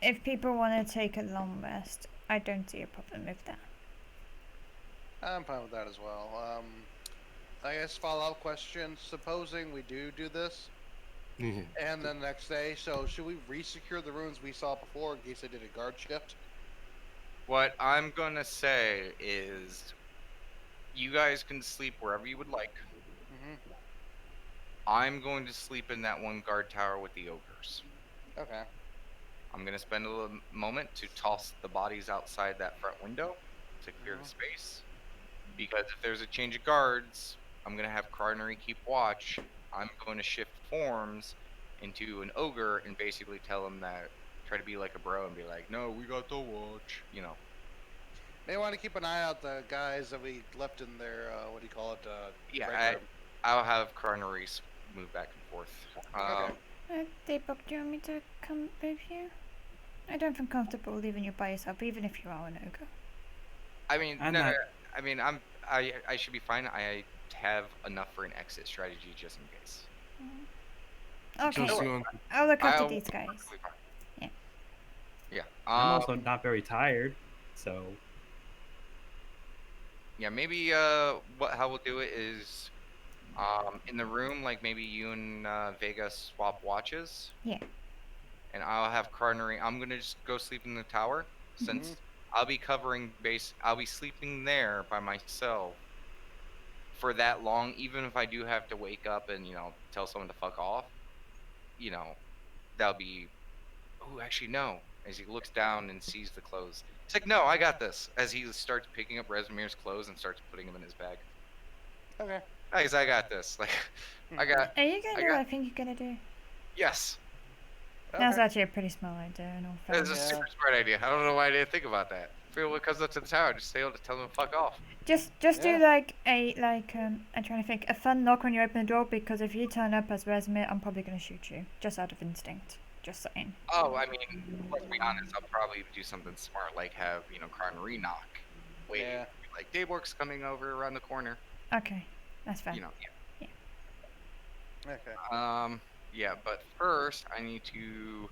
if people want to take a long rest, I don't see a problem with that. I'm fine with that as well. I guess follow-up question. Supposing we do this, Yeah. and then the next day, so should we re-secure the rooms we saw before in case they did a guard shift? What I'm gonna say is, you guys can sleep wherever you would like. Mm-hmm. I'm going to sleep in that one guard tower with the ogres. Okay. I'm gonna spend a little moment to toss the bodies outside that front window to clear the Mm-hmm. space. Because if there's a change of guards, I'm gonna have Carnery keep watch. I'm going to shift forms into an ogre and basically tell him that, try to be like a bro and be like, "No, we got the watch," you know. May want to keep an eye out the guys that we left in their what do you call it? Yeah, Red room. I'll have Carnery move back and forth. Okay. Daybuck, do you want me to come with you? I don't feel comfortable leaving you by yourself, even if you are an ogre. I mean, I'm no, not. I mean, I should be fine. I have enough for an exit strategy just in case. Okay, Just going. I'll look after I'll these guys. perfectly fine. Yeah. Yeah. I'm also not very tired, so Yeah, maybe how we'll do it is in the room, like maybe you and Vega swap watches, Yeah. and I'll have Carnery. I'm gonna just go sleep in the tower Mm-hmm. since I'll be covering base. I'll be sleeping there by myself for that long, even if I do have to wake up and tell someone to fuck off. You know, that'll be. Oh, actually no. As he looks down and sees the clothes, he's like, "No, I got this." As he starts picking up Resumir's clothes and starts putting them in his bag. Okay. Guys, I got this. Like, I got. Are you gonna I do what got. I think you're gonna do? Yes. That's Okay. actually a pretty small idea, in all That's a fairness. super smart idea. I don't know why I didn't think about that. Feel what comes up to the tower, just say to tell them to fuck off. Just Yeah. do like I'm trying to think, a fun knock when you open the door, because if you turn up as Resume, I'm probably gonna shoot you, just out of instinct. Just saying. Oh, I mean, let's be honest. I'll probably do something smart, like have Carnery knock. Wait, Yeah. like Daywork's coming over around the corner. Okay, that's fair. Yeah. Okay. Yeah. But first, I need to,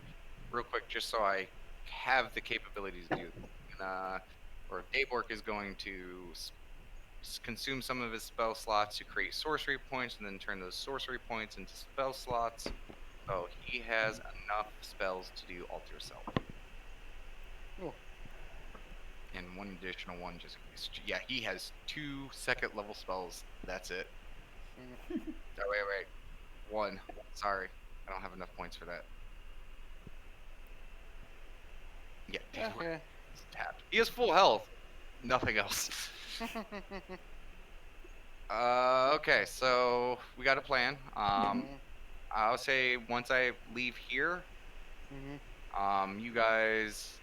real quick, just so I have the capabilities to do. Or Daywork is going to consume some of his spell slots to create sorcery points, and then turn those sorcery points into spell slots. So he has enough spells to do Alter Self. Cool. And one additional one just in case. Yeah, he has 2 second level spells. That's it. Mm. Oh, wait. 1. Sorry. I don't have enough points for that. Yeah, Okay. he's tapped. He has full health. Nothing else. Okay, so we got a plan. Mhm. I'll say once I leave here, Mhm. you guys,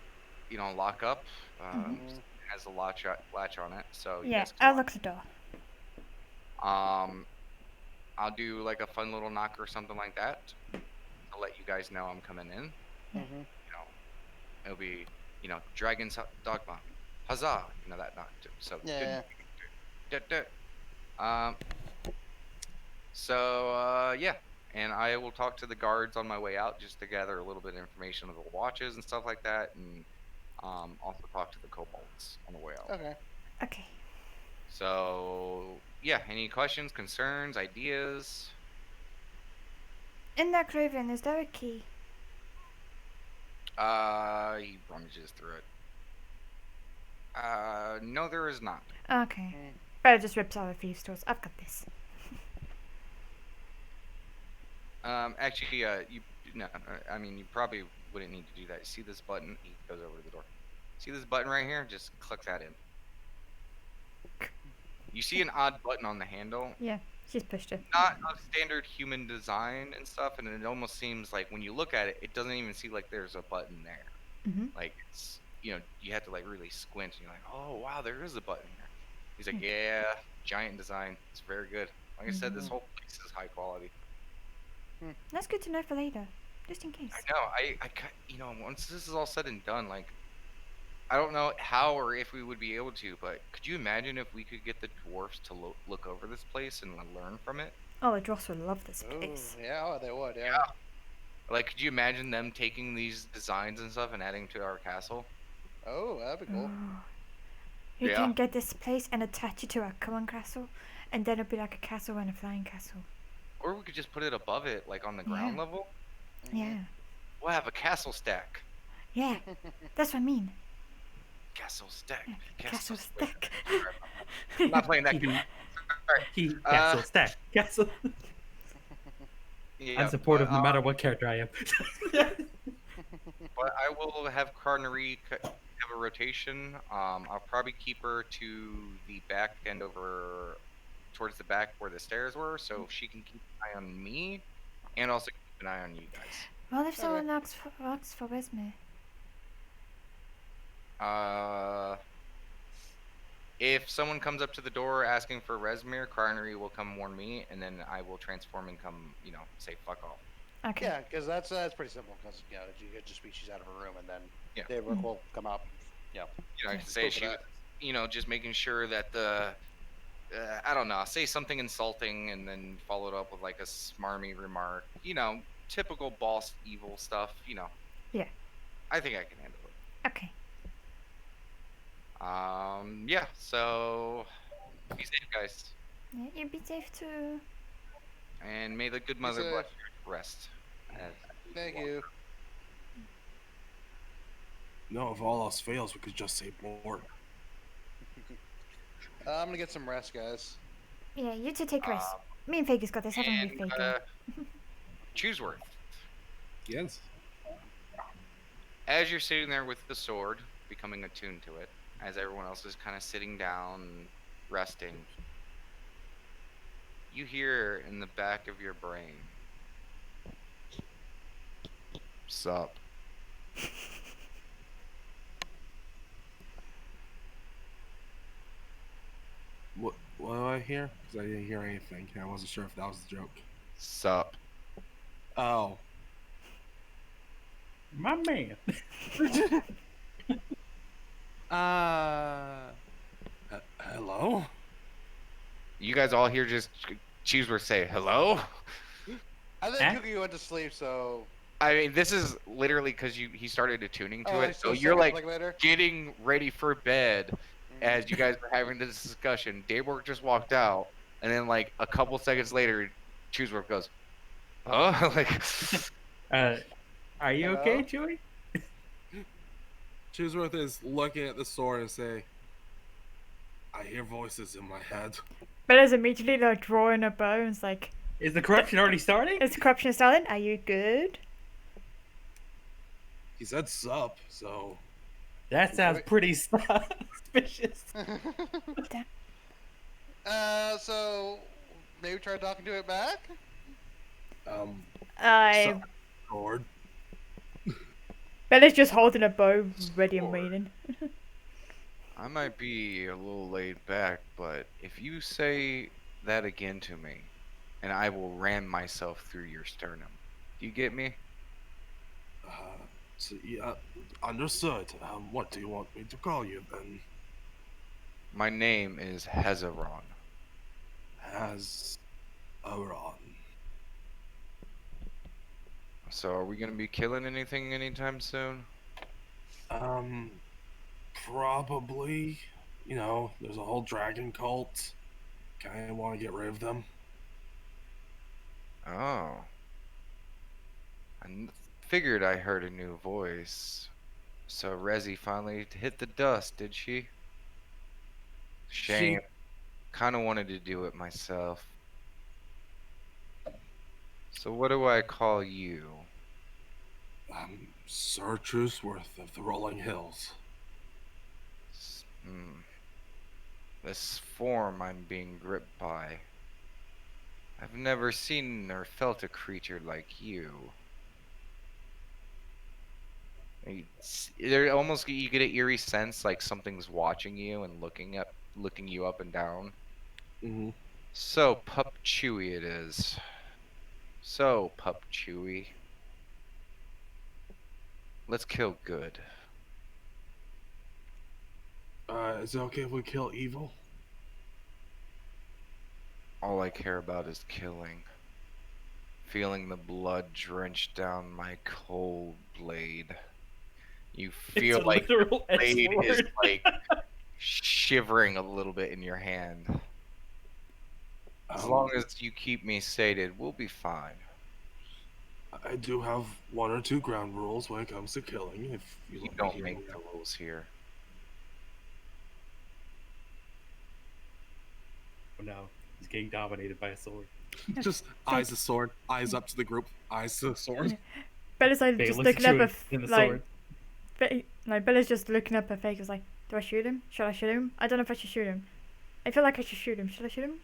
lock up. Mhm. Has a latch on it, so you Yeah, guys can I'll lock. lock the door. I'll do like a fun little knock or something like that. I'll let you guys know I'm coming in. Mhm. It'll be, Dragon's Dogma. Huzzah! That knock too. So, Yeah. Um, yeah. And I will talk to the guards on my way out just to gather a little bit of information of the watches and stuff like that. And also talk to the kobolds on the way out. Okay. Okay. So, yeah. Any questions, concerns, ideas? In that clothing, is there a key? He rummages through it. No, there is not. Okay. Mm. Better just rips out a few stores. I've got this. Actually, you no, I mean, you probably wouldn't need to do that. See this button? He goes over to the door. See this button right here? Just click that in. You see an odd button on the handle. Yeah, she's pushed it. Not of standard human design and stuff, and it almost seems like when you look at it, it doesn't even seem like there's a button there. Mhm. Like it's, you have to like really squint, and you're like, oh wow, there is a button here. He's like, yeah, giant design. It's very good. Like I said, this whole place is high quality. That's good to know for later, just in case. I know. Once this is all said and done, like, I don't know how or if we would be able to, but could you imagine if we could get the dwarfs to look over this place and learn from it? Oh, the Dross would love this Ooh, place. yeah. Oh, they would. Yeah. Yeah. Like, could you imagine them taking these designs and stuff and adding to our castle? Oh, that'd be cool. You Yeah. can get this place and attach it to our current castle, and then it'll be like a castle and a flying castle. Or we could just put it above it, like on the ground Yeah. level. Yeah. We'll have a castle stack. Yeah. That's what I mean. Castle stack. Castle Wait, stack. I'm not playing that game. Sorry. Castle stack. Castle. Yeah, I'm supportive no matter what character I am. but I will have Carnery have a rotation. I'll probably keep her to the back end over towards the back where the stairs were, so she can keep an eye on me, and also keep an eye on you guys. What if someone asks for Resme? If someone comes up to the door asking for Resmir, Carnery will come warn me, and then I will transform and come, say fuck off. Okay. Yeah, because that's pretty simple. Because you could just speak she's out of her room, and then Yeah. Daybrook will come up. Yeah. I can say she was, just making sure that I don't know, say something insulting and then follow it up with like a smarmy remark. Typical boss evil stuff. Yeah. I think I can handle it. Okay. Yeah. So be safe, guys, Yeah, you be safe too. and may the good mother safe. bless your rest. Thank you. No, if all else fails, we could just say board. I'm gonna get some rest, guys. Yeah, you two take rest. Me and Vegas got this, haven't we, And Vegas? Chooseworth, Yes. as you're sitting there with the sword, becoming attuned to it, as everyone else is kind of sitting down, resting, you hear in the back of your brain, "Sup." What do I hear? Because I didn't hear anything. I wasn't sure if that was the joke. Sup. Oh. My man. Hello? You guys all hear just Chooseworth say, "Hello?" I think Eh? Cookie went to sleep, so. I mean, this is literally because he started attuning to Oh, it, he's so still you're second, like later? getting ready for bed as you guys were having this discussion. Daywork just walked out, and then like a couple seconds later, Chooseworth goes, "Huh?" Like, Are you Hello? okay, Chewie? Chooseworth is looking at the sword and say, I hear voices in my head. Bella's immediately like drawing a bow and it's like, Is the corruption already starting? is corruption starting? Are you good? He said sup, so That sounds pretty suspicious. So maybe try talking to it back. I. Lord. Bella's just holding a bow, ready and waiting. I might be a little laid back, but if you say that again to me, and I will ram myself through your sternum. Do you get me? So, yeah, understood. What do you want me to call you then? My name is Hezaron. Has Aron. So are we gonna be killing anything anytime soon? Probably. There's a whole dragon cult. Kinda want to get rid of them. Oh. Figured I heard a new voice. So Rezi finally hit the dust, did she? Shame. Kinda wanted to do it myself. So what do I call you? Sir Truceworth of the Rolling Hills. This form I'm being gripped by. I've never seen or felt a creature like you. There almost you get an eerie sense like something's watching you and looking you up and down. Mm-hmm. So Pup Chewy it is. So Pup Chewy. Let's kill good. Is it okay if we kill evil? All I care about is killing. Feeling the blood drenched down my cold blade. You feel It's a like literal blade is S-word. like shivering a little bit in your hand. As long as you keep me sated, we'll be fine. I do have one or two ground rules when it comes to killing. If you You let me don't hear make them. the rules here. Oh no, he's getting dominated by a sword. Just eyes the sword, eyes up to the group, eyes to the sword. Bella's like Vega just looks looking at up you at and the like, sword. like Bella's just looking up at Vega's like, do I shoot him? Should I shoot him? I don't know if I should shoot him. I feel like I should shoot him. Should I shoot him?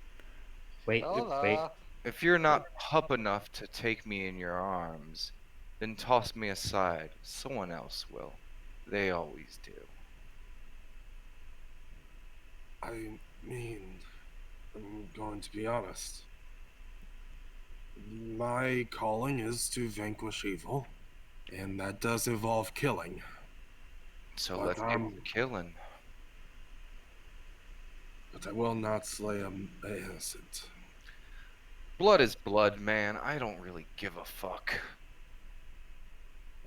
Wait, Hold wait. up. If you're not pup enough to take me in your arms, then toss me aside. Someone else will. They always do. I mean, I'm going to be honest. My calling is to vanquish evil, and that does involve killing. So But let's get killing. But I will not slay an innocent. Blood is blood, man. I don't really give a fuck.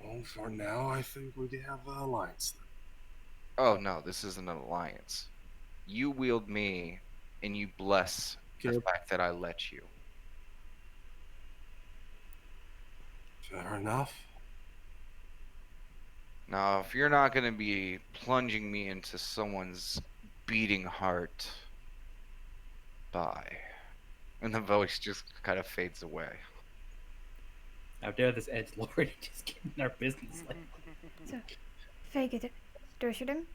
Well, for now, I think we can have an alliance then. Oh no, this isn't an alliance. You wield me, and you bless the Okay. fact that I let you. Fair enough. Now, if you're not gonna be plunging me into someone's beating heart, bye. And the voice just kind of fades away. How dare this edge lord just get in our business like Vega, do I shoot him?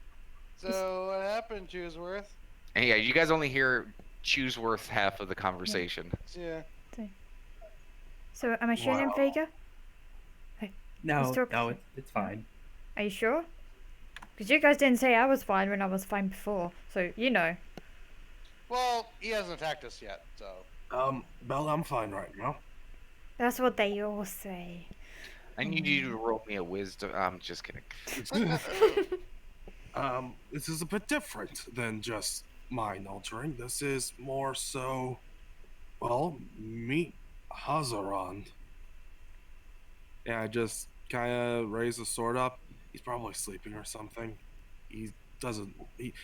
So what happened, Chewsworth? And yeah, you guys only hear Chewsworth half of the conversation. Yeah. So am I shooting him, Wow. Vega? No, Let's talk- no, it's fine. Are you sure? Because you guys didn't say I was fine when I was fine before, so you know. Well, he hasn't attacked us yet, so. Bella, I'm fine right now. That's what they all say. I need you to roll me a wisdom. I'm just kidding. This is a bit different than just mind altering. This is more so, well, meet Hazaran. Yeah, I just kind of raise the sword up. He's probably sleeping or something. He doesn't.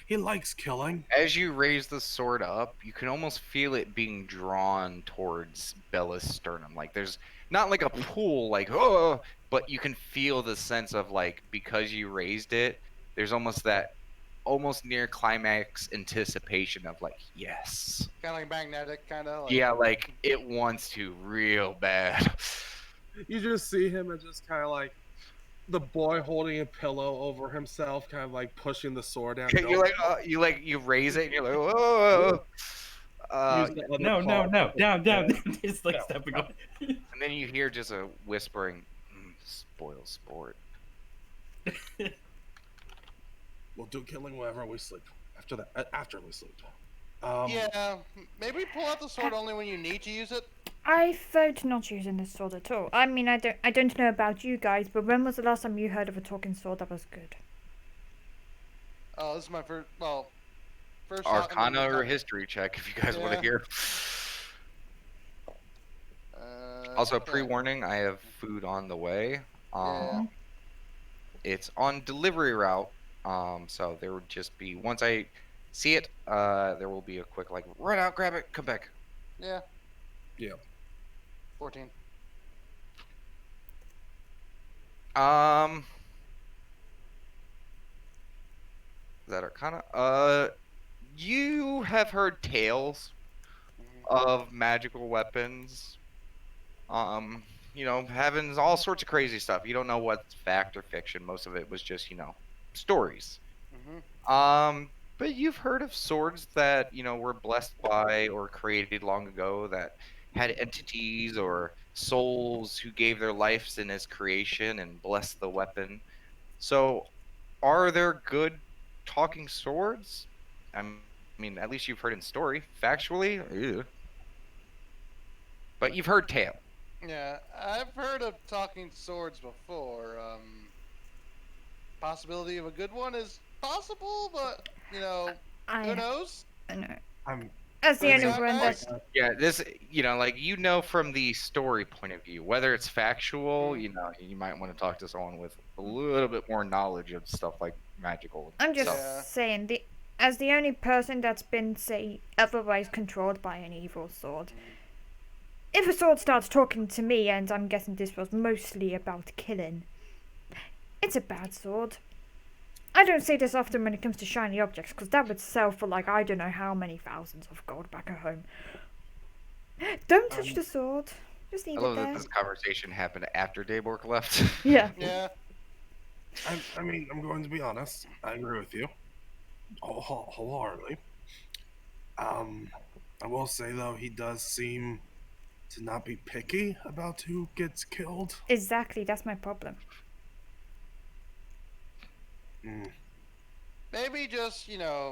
He likes killing. As you raise the sword up, you can almost feel it being drawn towards Bella's sternum. Like there's not like a pull, like oh, but you can feel the sense of like because you raised it. There's almost that, almost near climax anticipation of like yes, Kind of like magnetic, kind of. Like, yeah, like it wants to real bad. You just see him and just kind of like the boy holding a pillow over himself, kind of like pushing the sword down. You raise it and you're like whoa. Use the other No, no, paw. no, down, down. It's like No, stepping no. on. And then you hear just a whispering, spoil sport. We'll do killing whenever we sleep. After we sleep. yeah, maybe pull out the sword only when you need to use it. I vote not using this sword at all. I mean, I don't know about you guys, but when was the last time you heard of a talking sword that was good? Oh, this is my first. Well, first. Arcana or history check if you guys want to Yeah. hear. Also, okay. pre-warning: I have food on the way. Yeah. It's on delivery route. So there would just be once I see it, there will be a quick like run out, grab it, come back. Yeah. Yeah. 14. Is that Arcana? You have heard tales of magical weapons. Having all sorts of crazy stuff. You don't know what's fact or fiction. Most of it was just, stories. But you've heard of swords that, were blessed by or created long ago that had entities or souls who gave their lives in its creation and blessed the weapon. So, are there good talking swords? I mean, at least you've heard in story. Factually, ew. But you've heard tale. Yeah, I've heard of talking swords before. Possibility of a good one is possible, but who knows? I know. I'm. That's the That's only not one nice. that's. Yeah, this, from the story point of view, whether it's factual, you might want to talk to someone with a little bit more knowledge of stuff like magical I'm just stuff. Yeah. saying as the only person that's been, say, otherwise controlled by an evil sword, if a sword starts talking to me, and I'm guessing this was mostly about killing, it's a bad sword. I don't say this often when it comes to shiny objects, because that would sell for like I don't know how many thousands of gold back at home. Don't touch the sword. Just leave I it love that there. this conversation happened after Daybork left. Yeah. Yeah. I mean, I'm going to be honest. I agree with you wholeheartedly. I will say though, he does seem to not be picky about who gets killed. Exactly, that's my problem. Mm. Maybe just,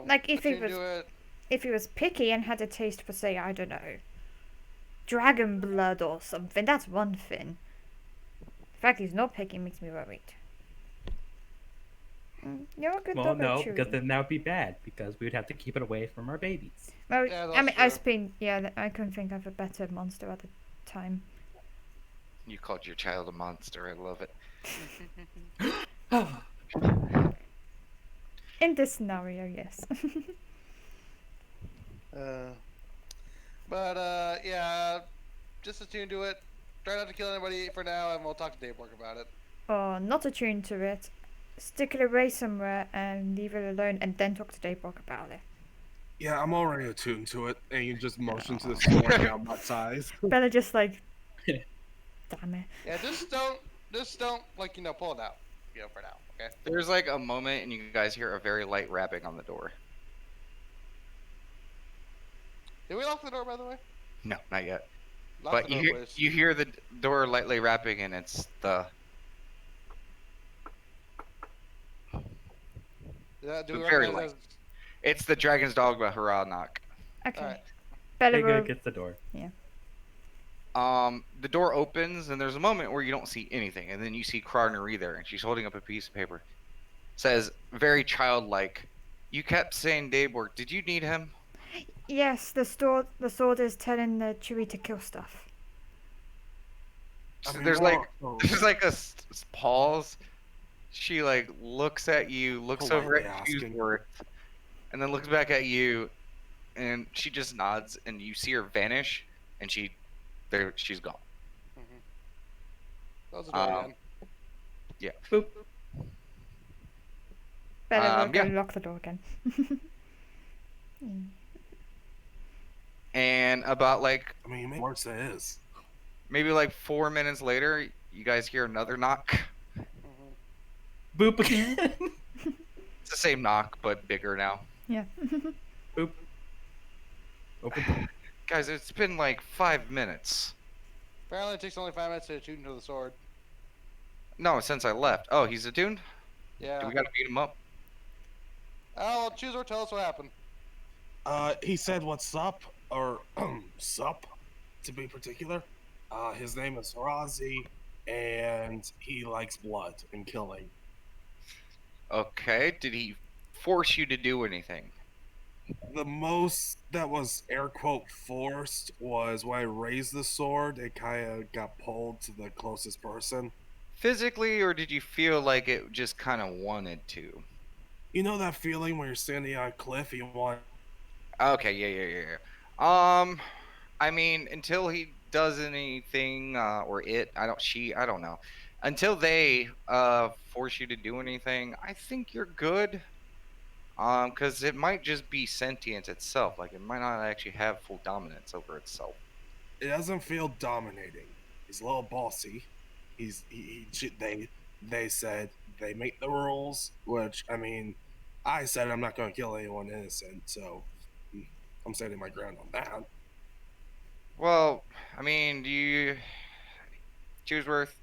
Like if he attune was to it. if he was picky and had a taste for, say, I don't know, dragon blood or something, that's one thing. The fact he's not picky makes me worried. You're a good Well, dog, no, Chewy. because then that would be bad, because we would have to keep it away from our babies. Well, Yeah, I that's mean, true. I couldn't think of a better monster at the time. You called your child a monster. I love it. In this scenario, yes. Yeah, just attune to it. Try not to kill anybody for now, and we'll talk to Daybork about it. Or not attuned to it. Stick it away somewhere and leave it alone, and then talk to Daybrook about it. Yeah, I'm already attuned to it, and you just motion to the sword down my size. Better just like, damn it. Yeah, just don't pull it out. For now, okay? There's like a moment, and you guys hear a very light rapping on the door. Did we lock the door, by the way? No, not yet. Lock But the you door, hear, please. you hear the door lightly rapping, and it's the Do we very recognize light. It's the dragon's dogma hurrah knock. Okay. Alright. Better Bigger will. gets the door. The door opens, and there's a moment where you don't see anything, and then you see Krarneri there, and she's holding up a piece of paper. Says, very childlike, "You kept saying Daybork. Did you need him?" Yes, the sword is telling the Chewy to kill stuff. I mean, There's more- there's like a pause. She like looks at you, looks over Politely at asking. Hughesworth, and then looks back at you, and she just nods, and you see her vanish, and she's gone. Close the door Um, again. Boop. Better will go yeah. lock the door again. And about like I mean, you make worse than it is. maybe like 4 minutes later, you guys hear another knock. Boop again. It's the same knock, but bigger now. Yeah. Boop. Open. Guys, it's been like 5 minutes. Apparently, it takes only 5 minutes to attune to the sword. No, since I left. Oh, he's attuned? Yeah. Do we gotta beat him up? Oh, choose or tell us what happened. He said, "What's up?" or "Sup," to be particular. His name is Harazi, and he likes blood and killing. Okay, did he force you to do anything? The most that was air quote forced was when I raised the sword, it kind of got pulled to the closest person. Physically, or did you feel like it just kind of wanted to? You know that feeling when you're standing on a cliff and you want. Okay, yeah. I mean, until he does anything, or I don't know. Until they, force you to do anything, I think you're good. Because it might just be sentient itself. Like, it might not actually have full dominance over itself. It doesn't feel dominating. He's a little bossy. They said they make the rules, which I mean, I said I'm not going to kill anyone innocent, so I'm standing my ground on that. Well, I mean, Chewsworth,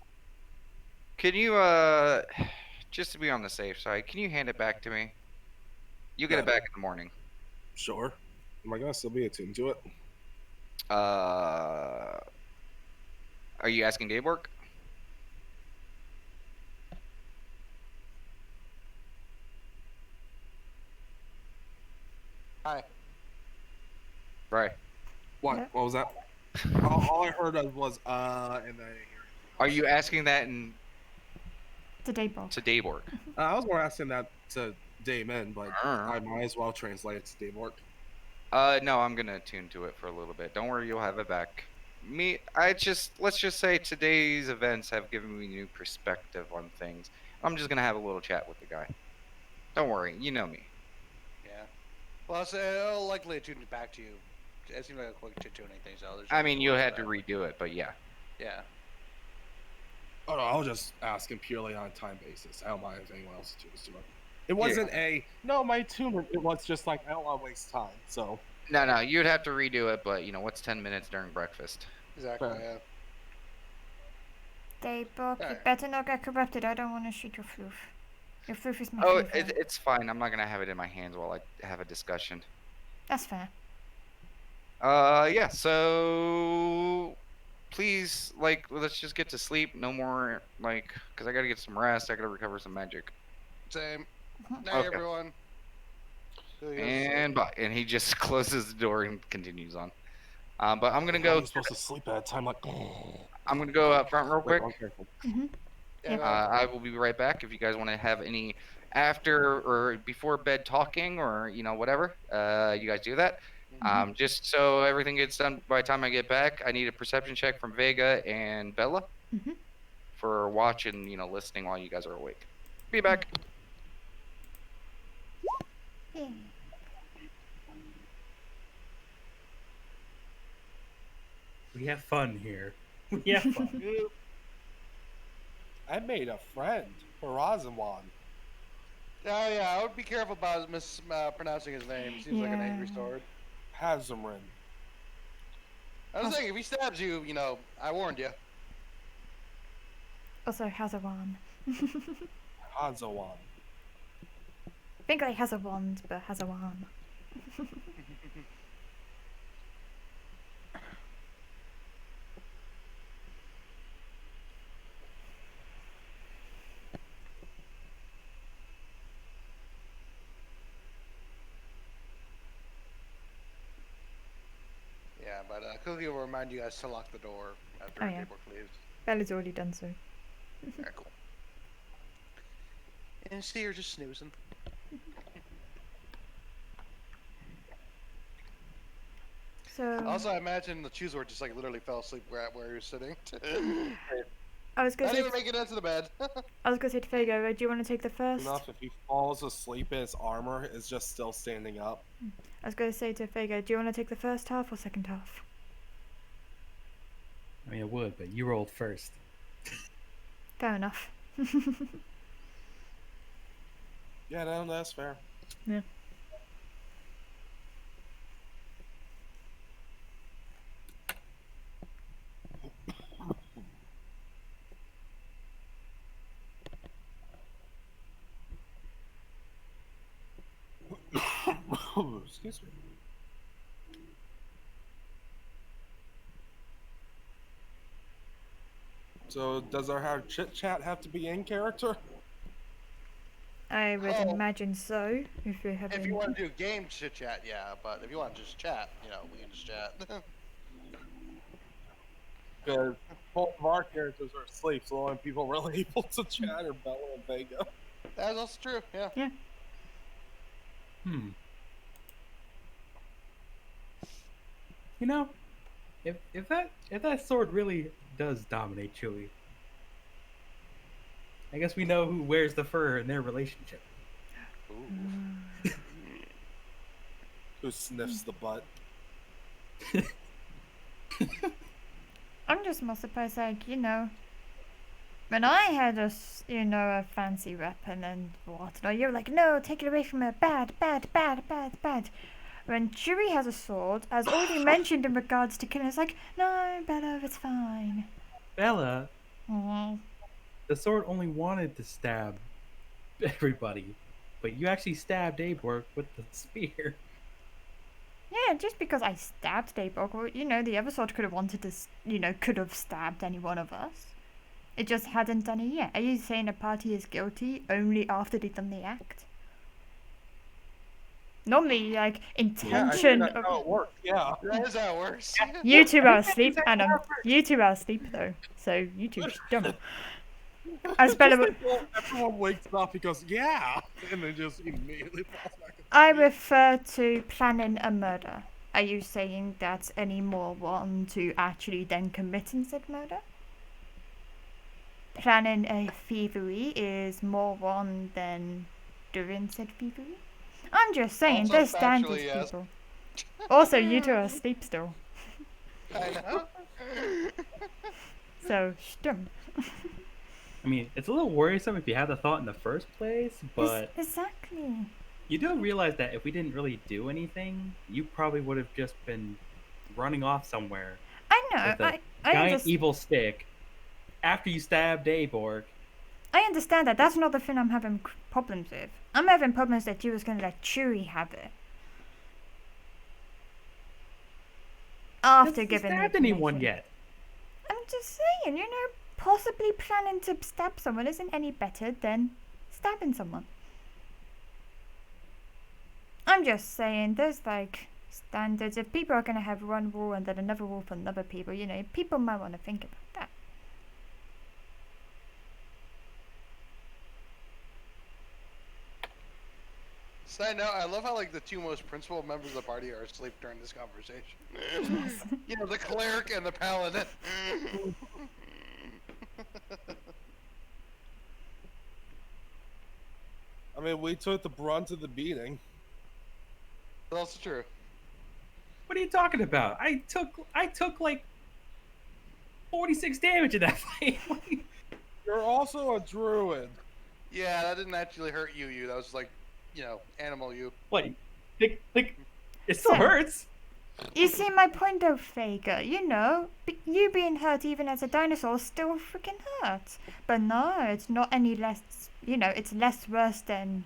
can you, just to be on the safe side, can you hand it back to me? You get it back in the morning. Sure. Am I going to still be attuned to it? Are you asking Daybork? Hi. Right. What? Yeah. What was that? all I heard was, and then I didn't hear it. Are you asking that To Daybrook. to Daybork? I was more asking that to Damon, but I might as well translate it to Davork. No, I'm gonna attune to it for a little bit. Don't worry, you'll have it back. Let's just say today's events have given me new perspective on things. I'm just gonna have a little chat with the guy. Don't worry, you know me. Yeah. Well, so it'll likely tune it back to you. It seems like a quick tuning thing, so there's I no mean, need you worry had about to redo it, but yeah. that. Yeah. Oh no, I'll just ask him purely on a time basis. I don't mind if anyone else tunes to it. It wasn't no, my tune. It was just like I don't want to waste time. So No, you'd have to redo it, but what's 10 minutes during breakfast? Exactly. Fair. Yeah. Daybok, you Alright. better not get corrupted. I don't want to shoot your floof. Your floof is my Oh, favorite. it's fine. I'm not gonna have it in my hands while I have a discussion. That's fair. Yeah. So please, let's just get to sleep. No more, because I gotta get some rest. I gotta recover some magic. Same. Mhm. Night, Okay. everyone. So he goes to And sleep. bye. And he just closes the door and continues on. But I'm gonna how go. are you supposed to sleep at a time like? I'm gonna go up front real Wait, quick. I'm careful. Mm-hmm. Yeah, Yep. go ahead. I will be right back. If you guys want to have any after or before bed talking or whatever, you guys do that. Just so everything gets done by the time I get back, I need a perception check from Vega and Bella Mhm. for watching, listening while you guys are awake. Be back. Yeah. We have fun here. We have fun. I made a friend, Horazonwan. Oh, yeah, I would be careful about mispronouncing his name. Seems like an angry Yeah. sword. Hazamrin. I was thinking, if he stabs you, I warned you. Also has a wand. Hazawan. Think like has a wand, but has a wand. Yeah, but Cookie will remind you guys to lock the door after Oh, yeah. Daybrook leaves. Bella's already done so. Alright, cool. And see, you're just snoozing. So Also, I imagine the Chooseword just literally fell asleep where he was sitting. I was gonna Not say even making it into the bed. I was gonna say to Fago, do you want to take the first? Enough if he falls asleep and his armor is just still standing up. I was gonna say to Fago, do you want to take the first half or second half? I mean, I would, but you rolled first. Fair enough. Yeah, no, that's fair. Yeah. Excuse me. So, does our chit chat have to be in character? I would Oh. imagine so. If we have If you want to do game chit chat, yeah, but if you want to just chat, we can just chat. Because both of our characters are asleep, so the only people really able to chat are Bella and Vega. That's also true, yeah. You know, if that sword really does dominate Chewie, I guess we know who wears the fur in their relationship. Ooh. Who sniffs the butt? I'm just more surprised, when I had a fancy weapon and whatnot, you're like, no, take it away from her, bad, bad, bad, bad, bad. When Chewie has a sword, as already mentioned in regards to killing, it's like, no, Bella, it's fine. Bella, Mhm. the sword only wanted to stab everybody, but you actually stabbed Aborg with the spear. Yeah, just because I stabbed Daybok, well, the other sword could have wanted to, could have stabbed any one of us. It just hadn't done it yet. Are you saying a party is guilty only after they've done the act? Normally, intention. Yeah, I think that's how it works. Yeah. That is how it works. You two are asleep, and you two are asleep though. So you two dumb. As Bella, Just like, everyone wakes up, he goes, yeah, and then just immediately falls back asleep. I refer to planning a murder. Are you saying that's any more wrong to actually then committing said murder? Planning a thievery is more wrong than doing said thievery? I'm just saying, Also, there's standards, factually, yes. people. Also, you two are asleep still. I know. So, stum. I mean, it's a little worrisome if you had the thought in the first place, but Exactly. you do realize that if we didn't really do anything, you probably would have just been running off somewhere I know, with a I giant understand. evil stick after you stabbed Aborg. I understand that. That's not the thing I'm having problems with. I'm having problems that you was gonna let Chewie have it. After Hasn't giving the stabbed anyone information. yet. I'm just saying, possibly planning to stab someone isn't any better than stabbing someone. I'm just saying, there's like standards. If people are gonna have one rule and then another rule for another people, people might want to think about that. Side note, I love how like the two most principal members of the party are asleep during this conversation. The cleric and the paladin. I mean, we took the brunt of the beating. That's also true. What are you talking about? I took like 46 damage in that fight. You're also a druid. Yeah, that didn't actually hurt you. That was like, animal you. What? Like, it still Sam. hurts. You see my point though, Faker. You being hurt even as a dinosaur still freaking hurts. But no, it's not any less, it's less worse than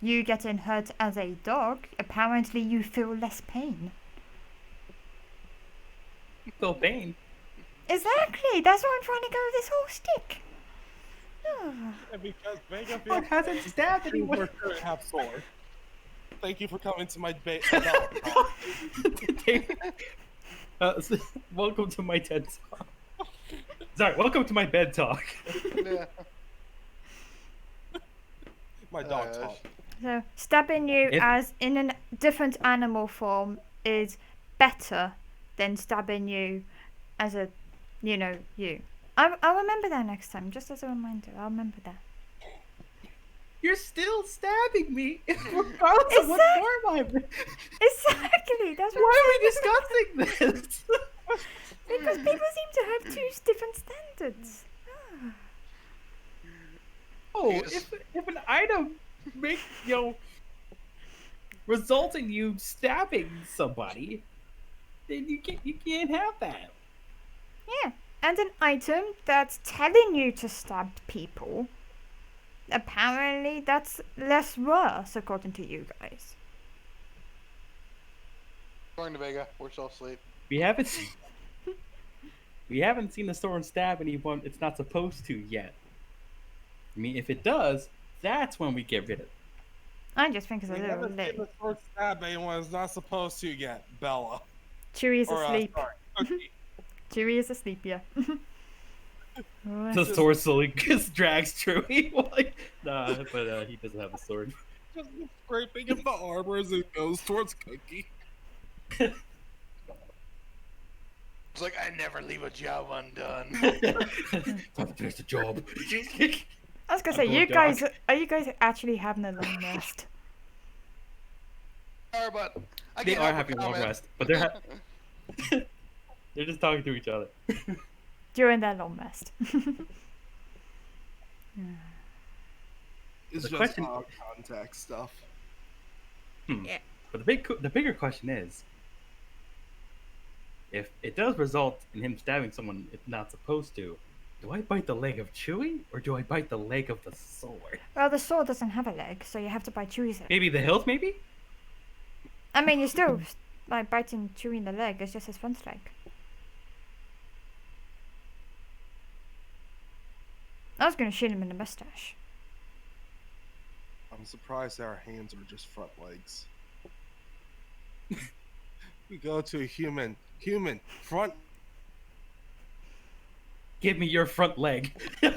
you getting hurt as a dog. Apparently you feel less pain. You feel pain. Exactly, that's what I'm trying to go with this whole stick. And because Vega What hasn't stabbed you anyone? were gonna have sword. Thank you for coming to my bed. Welcome to my TED talk. Sorry, welcome to my bed talk. Yeah. My dog Gosh. talk. So stabbing you as in a different animal form is better than stabbing you as a, you. I'll remember that next time, just as a reminder. I'll remember that. You're still stabbing me, regardless of what form I'm in. Exactly. That's what Why I'm are we discussing this? because people seem to have two different standards. Oh, Yes. if an item results in you stabbing somebody, then you can't have that. Yeah, and an item that's telling you to stab people. Apparently, that's less worse, according to you guys. Going to Vega. We're still asleep. We haven't seen the sword stab anyone it's not supposed to yet. I mean, if it does, that's when we get rid of it. I just think it's a We little haven't late. seen the sword stab anyone is not supposed to yet, Bella. Chewie is Or, asleep. sorry, Cookie. Chewie is asleep, yeah. The sword slowly just drags Chewie. Nah, but he doesn't have a sword. Just scraping at the armor as it goes towards Cookie. It's like I never leave a job undone. Time to finish the job. I was gonna say, are you guys actually having a long rest? But I They can't are help having but a long comment. rest, but they're just talking to each other. During their long rest. It's The just question- contact stuff. Yeah. But the bigger question is, if it does result in him stabbing someone it's not supposed to, do I bite the leg of Chewie or do I bite the leg of the sword? Well, the sword doesn't have a leg, so you have to bite Chewie's leg. Maybe the hilt, maybe? I mean, you're still like biting Chewie in the leg. It's just his front leg. I was gonna shoot him in the mustache. I'm surprised our hands are just front legs. We go to a human, front. Give me your front leg.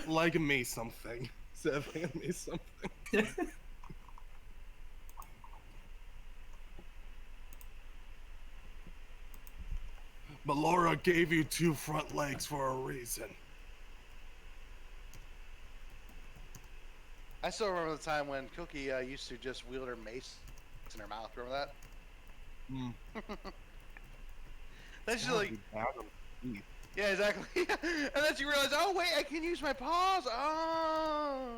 Leg me something. Said hand me something. But Laura gave you 2 front legs for a reason. I still remember the time when Cookie used to just wield her mace in her mouth. Remember that? Hmm. Then she's That would like, be bad on the teeth. yeah, exactly. And then she realized, oh wait, I can use my paws. Oh.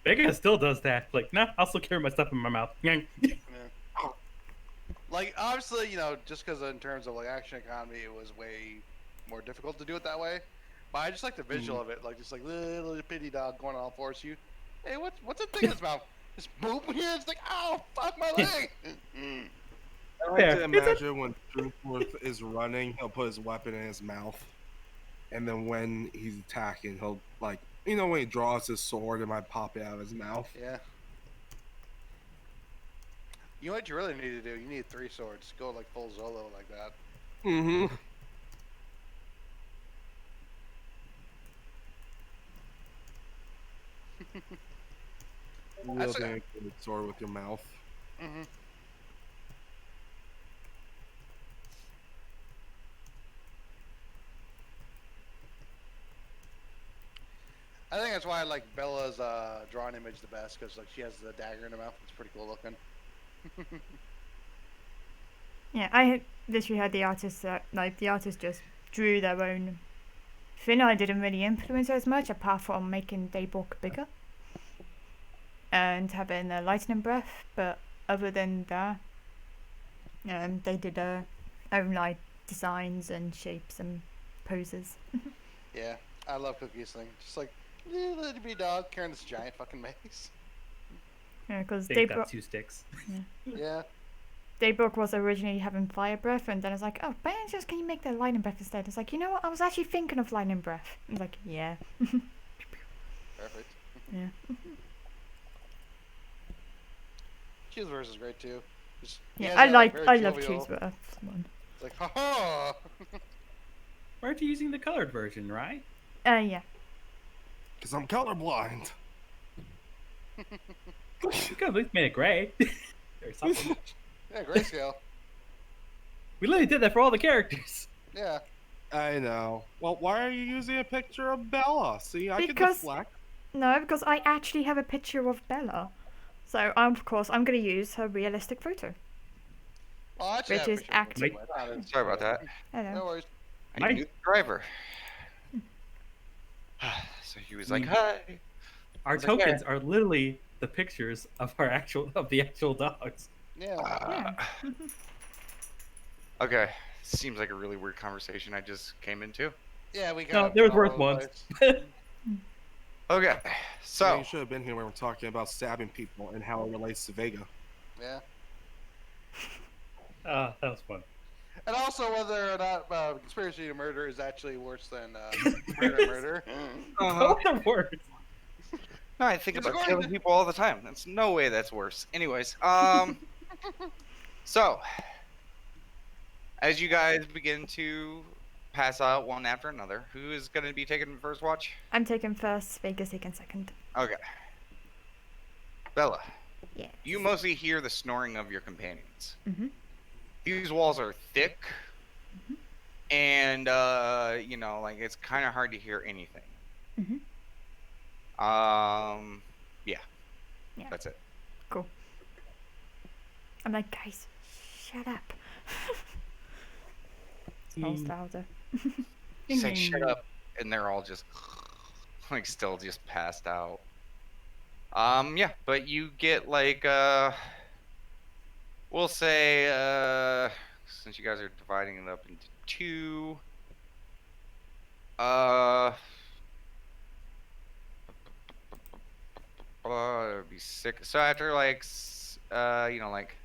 Vega still does that. Like, nah, I'll still carry my stuff in my mouth. Yeah. Like, obviously, just because in terms of like action economy, it was way more difficult to do it that way. But I just like the visual of it, like just like little bitty dog going on all fours. You, hey, what's that thing in his mouth? Just boop here. It's like, oh fuck my leg. I like Fair. to It's a- imagine when Truthworth is running, he'll put his weapon in his mouth. And then when he's attacking, he'll, like, when he draws his sword, it might pop it out of his mouth. Yeah. You know what you really need to do? You need 3 swords. Go like full Zolo like that. Mm-hmm. Wielding a good sword with your mouth. Mm-hmm. I think that's why I like Bella's drawing image the best, because like she has the dagger in her mouth. It's pretty cool looking. Yeah, I literally had the artist the artist just drew their own thing. I didn't really influence it as much, apart from making Daybrook bigger and having a lightning breath. But other than that, they did their own like designs and shapes and poses. Yeah, I love Cookie's thing. Just like little bitty dog carrying this giant fucking mace. Yeah, because They've got 2 sticks. Yeah. Daybrook was originally having fire breath, and then I was like, oh, by any chance, can you make the lightning breath instead? It's like, you know what? I was actually thinking of lightning breath. I was like, yeah. Perfect. Yeah. Cheese verse is great too. Just, Yeah, I I very love jovial- cheese breath one. It's like, ha ha. Aren't you using the colored version, right? Yeah. Because I'm colorblind. You could have at least made it gray. Or something. Yeah, grayscale. We literally did that for all the characters. Yeah. I know. Well, why are you using a picture of Bella? See, I can Because- deflect. No, because I actually have a picture of Bella. So, of course, I'm going to use her realistic photo. Well, actually, Which I is appreciate act- it. It's not as- Sorry about that. Hello. No worries. I knew the driver. So he was like, "Hi." Our It's like, tokens are literally the pictures of the actual dogs. Yeah. Yeah. Okay. Seems like a really weird conversation I just came into. Yeah, we got. No, there was worth once. Okay. So You should have been here when we're talking about stabbing people and how it relates to Vega. Yeah. That was fun. And also whether or not conspiracy to murder is actually worse than murder. Uh-huh. Those are words. no, I think It's about going killing to- people all the time. That's no way that's worse. Anyways, so as you guys begin to pass out one after another, who is going to be taking the first watch? I'm taking first, Vega's taking second. Okay. Bella, Yeah. you mostly hear the snoring of your companions. Mm-hmm. These walls are thick, and like it's kind of hard to hear anything. Mm-hmm. Yeah. Yeah. That's it. Cool. I'm like, guys, shut up. Smells louder. Say shut up, and they're all just like still just passed out. Yeah, but you get like we'll say since you guys are dividing it up into 2, it'd be 6. So after like like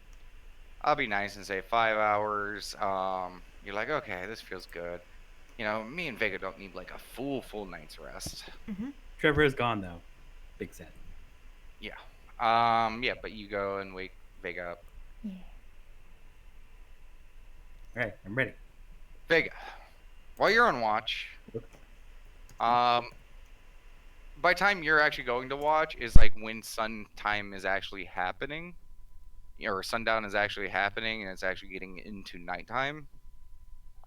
I'll be nice and say 5 hours. You're like, okay, this feels good. Me and Vega don't need like a full night's rest. Trevor is gone though. Big sad. Yeah. Yeah, but you go and wake Vega up. Yeah. All right, I'm ready. Vega, While you're on watch, um, by time you're actually going to watch is like when sun time is actually happening, or sundown is actually happening, and it's actually getting into nighttime.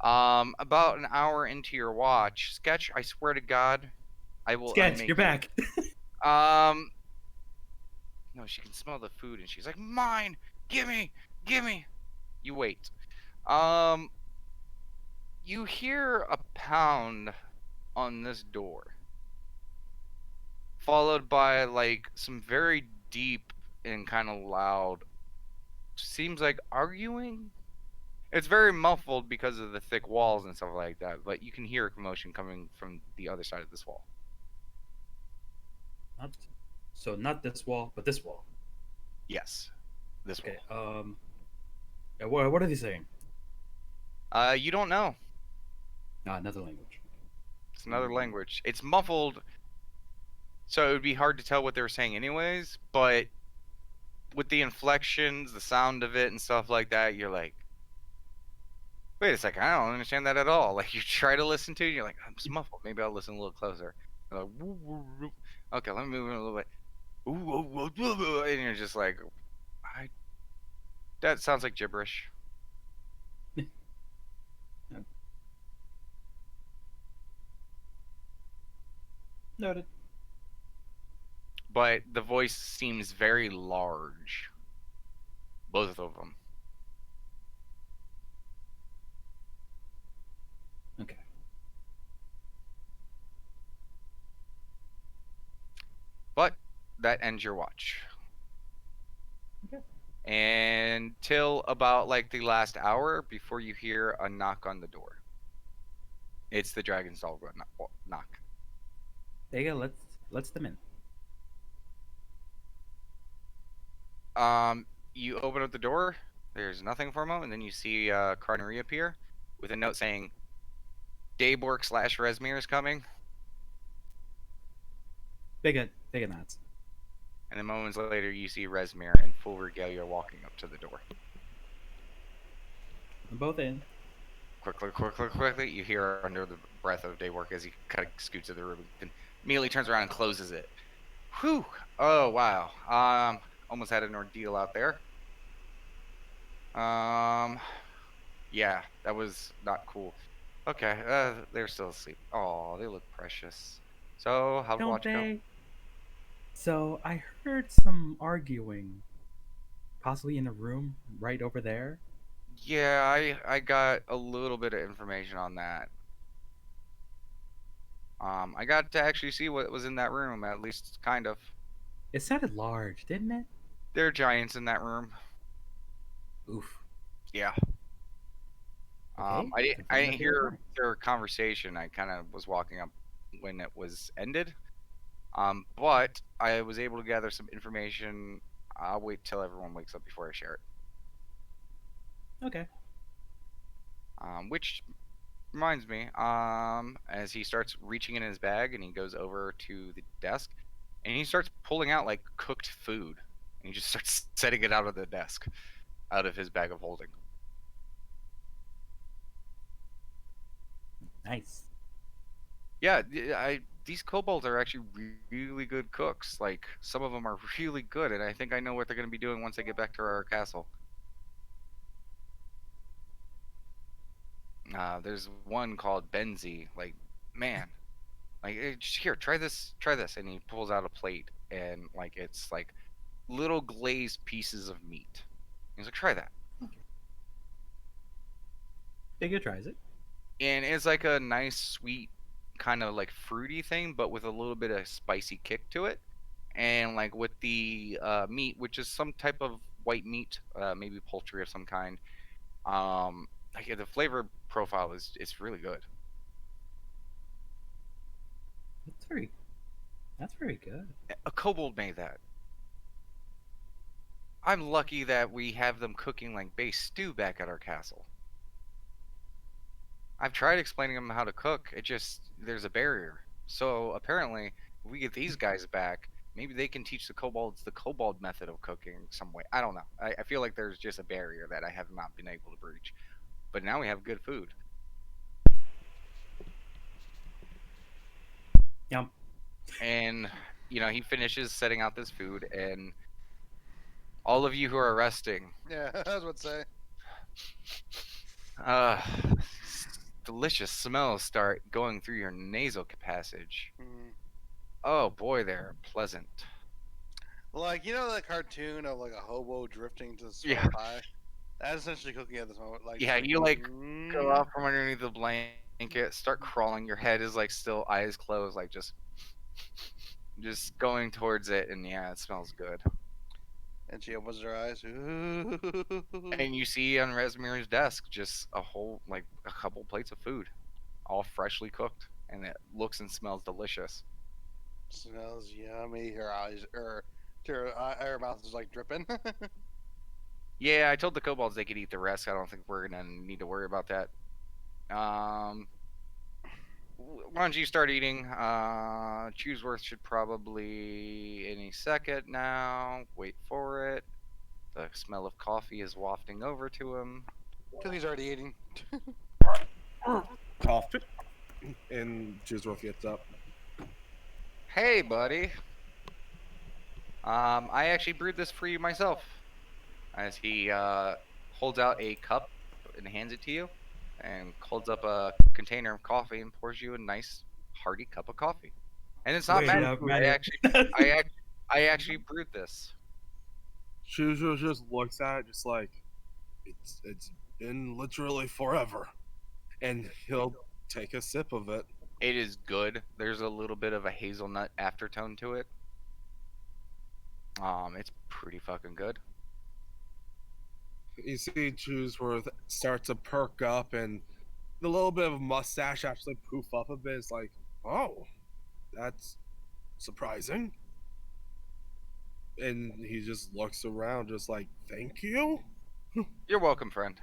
About an hour into your watch, Sketch, I swear to God, I will Sketch, unmake you're you. back. Um, no, she can smell the food, and she's like, "Mine, gimme, gimme." You wait. Um, you hear a pound on this door, followed by like some very deep and kind of loud. Seems like arguing. It's very muffled because of the thick walls and stuff like that, but you can hear a commotion coming from the other side of this wall. Not, so not this wall, but this wall. Yes, this Okay. wall. Yeah, what are they saying? You don't know. Ah, another language. It's another language. It's muffled, so it would be hard to tell what they were saying anyways, but with the inflections, the sound of it and stuff like that, you're like, wait a second, I don't understand that at all. Like you try to listen to it, you're like, I'm muffled. Maybe I'll listen a little closer. You're like, woo, woo, woo. Okay, let me move in a little bit. Ooh, woo, woo, woo, and you're just like, I, that sounds like gibberish. Noted. But the voice seems very large. Both of them. Okay. But that ends your watch. Okay. And till about like the last hour before you hear a knock on the door. It's the dragon's dog knock. There you go. Let's them in. You open up the door. There's nothing for a moment, and then you see Carne reappear with a note saying, "Daybork / Resmir is coming." Big nods. And then moments later, you see Resmir in full regalia walking up to the door. I'm both in. Quickly. You hear under the breath of Daybork as he kind of scoots to the room and immediately turns around and closes it. Whew. Oh wow. Almost had an ordeal out there. Yeah, that was not cool. Okay, they're still asleep. Oh, they look precious. So, how'd Don't watch go? they? So I heard some arguing, possibly in a room right over there. Yeah, I got a little bit of information on that. I got to actually see what was in that room, at least kind of. It sounded large, didn't it? There are giants in that room. Oof. Yeah. Okay. I Confirm didn't that they were hear giants. their conversation. I kind of was walking up when it was ended. But I was able to gather some information. I'll wait till everyone wakes up before I share it. Okay. Which reminds me, as he starts reaching in his bag and he goes over to the desk and he starts pulling out like cooked food and he just starts setting it out of the desk, out of his bag of holding. Nice. Yeah, these kobolds are actually really good cooks. Like some of them are really good, and I think I know what they're going to be doing once they get back to our castle. There's one called Benzi. Like, man, like here, try this, and he pulls out a plate, and like it's like little glazed pieces of meat. He's like, try that, Bigger tries it. and it's like a nice sweet kind of like fruity thing, but with a little bit of spicy kick to it, and like with the meat, which is some type of white meat, maybe poultry of some kind. Like the flavor profile is it's really good. That's very. That's very good. A kobold made that. I'm lucky that we have them cooking like base stew back at our castle. I've tried explaining them how to cook. It just there's a barrier. So apparently, if we get these guys back, maybe they can teach the kobolds the kobold method of cooking some way. I don't know. I feel like there's just a barrier that I have not been able to breach. But now we have good food. Yum. And he finishes setting out this food, and all of you who are resting, Yeah, I was about to say. uh, delicious smells start going through your nasal passage. Mm. Oh boy, they're pleasant. Like that cartoon of like a hobo drifting to the smell Yeah, of pie. That's essentially cooking at this moment. Like yeah. just like You like go out from underneath the blanket, start crawling. Your head is like still eyes closed, like just going towards it, and yeah, it smells good. and she opens her eyes. Ooh. And you see on Resmir's desk just a couple plates of food, all freshly cooked, and it looks and smells delicious. Smells yummy. Her mouth is like dripping. Yeah, I told the kobolds they could eat the rest. I don't think we're gonna need to worry about that. Um, why don't you start eating? Chooseworth should probably any second now. Wait for it. The smell of coffee is wafting over to him. Cookie's already eating. Coffee. And Chisworth gets up. Hey, buddy. I actually brewed this for you myself. As he holds out a cup and hands it to you, and holds up a container of coffee and pours you a nice hearty cup of coffee. And it's not Wait, magic. I Manual. actually, I actually, I actually brewed this. Chisworth just looks at it, just like it's been literally forever, and he'll take a sip of it. It is good. There's a little bit of a hazelnut aftertone to it. It's pretty fucking good. You see Chooseworth start to perk up, and the little bit of a mustache actually poof up a bit. It's like, oh, that's surprising. And he just looks around, just like, thank you. You're welcome, friend.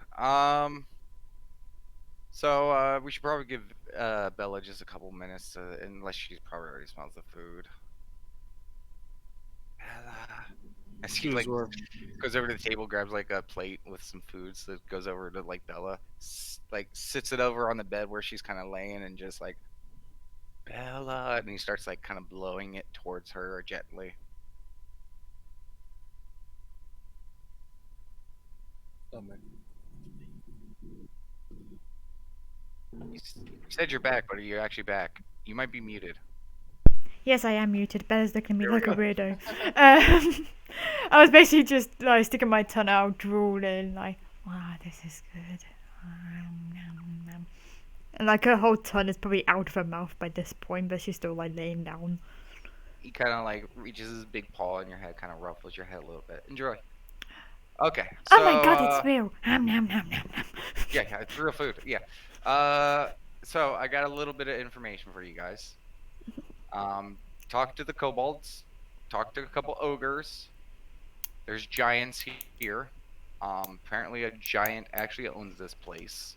So we should probably give Bella just a couple minutes, unless she probably already smells the food. Bella. As he like Chooseworth, goes over to the table, grabs like a plate with some food, so it goes over to like Bella, like sits it over on the bed where she's kind of laying, and just like Bella, and he starts like kind of blowing it towards her gently. oh man. You said you're back, but are you actually back? You might be muted. Yes, I am muted. Bella's looking at me There we like a go. weirdo. I was basically just like sticking my tongue out, drooling, like, wow, this is good. And like her whole tongue is probably out of her mouth by this point, but she's still like laying down. He kind of like reaches his big paw in your head, kind of ruffles your head a little bit. Enjoy. Okay, so Oh my god, it's real. Nom nom nom nom nom. yeah, it's real food. Yeah. So I got a little bit of information for you guys. Talk to the kobolds. Talk to a couple ogres. There's giants here. Apparently a giant actually owns this place.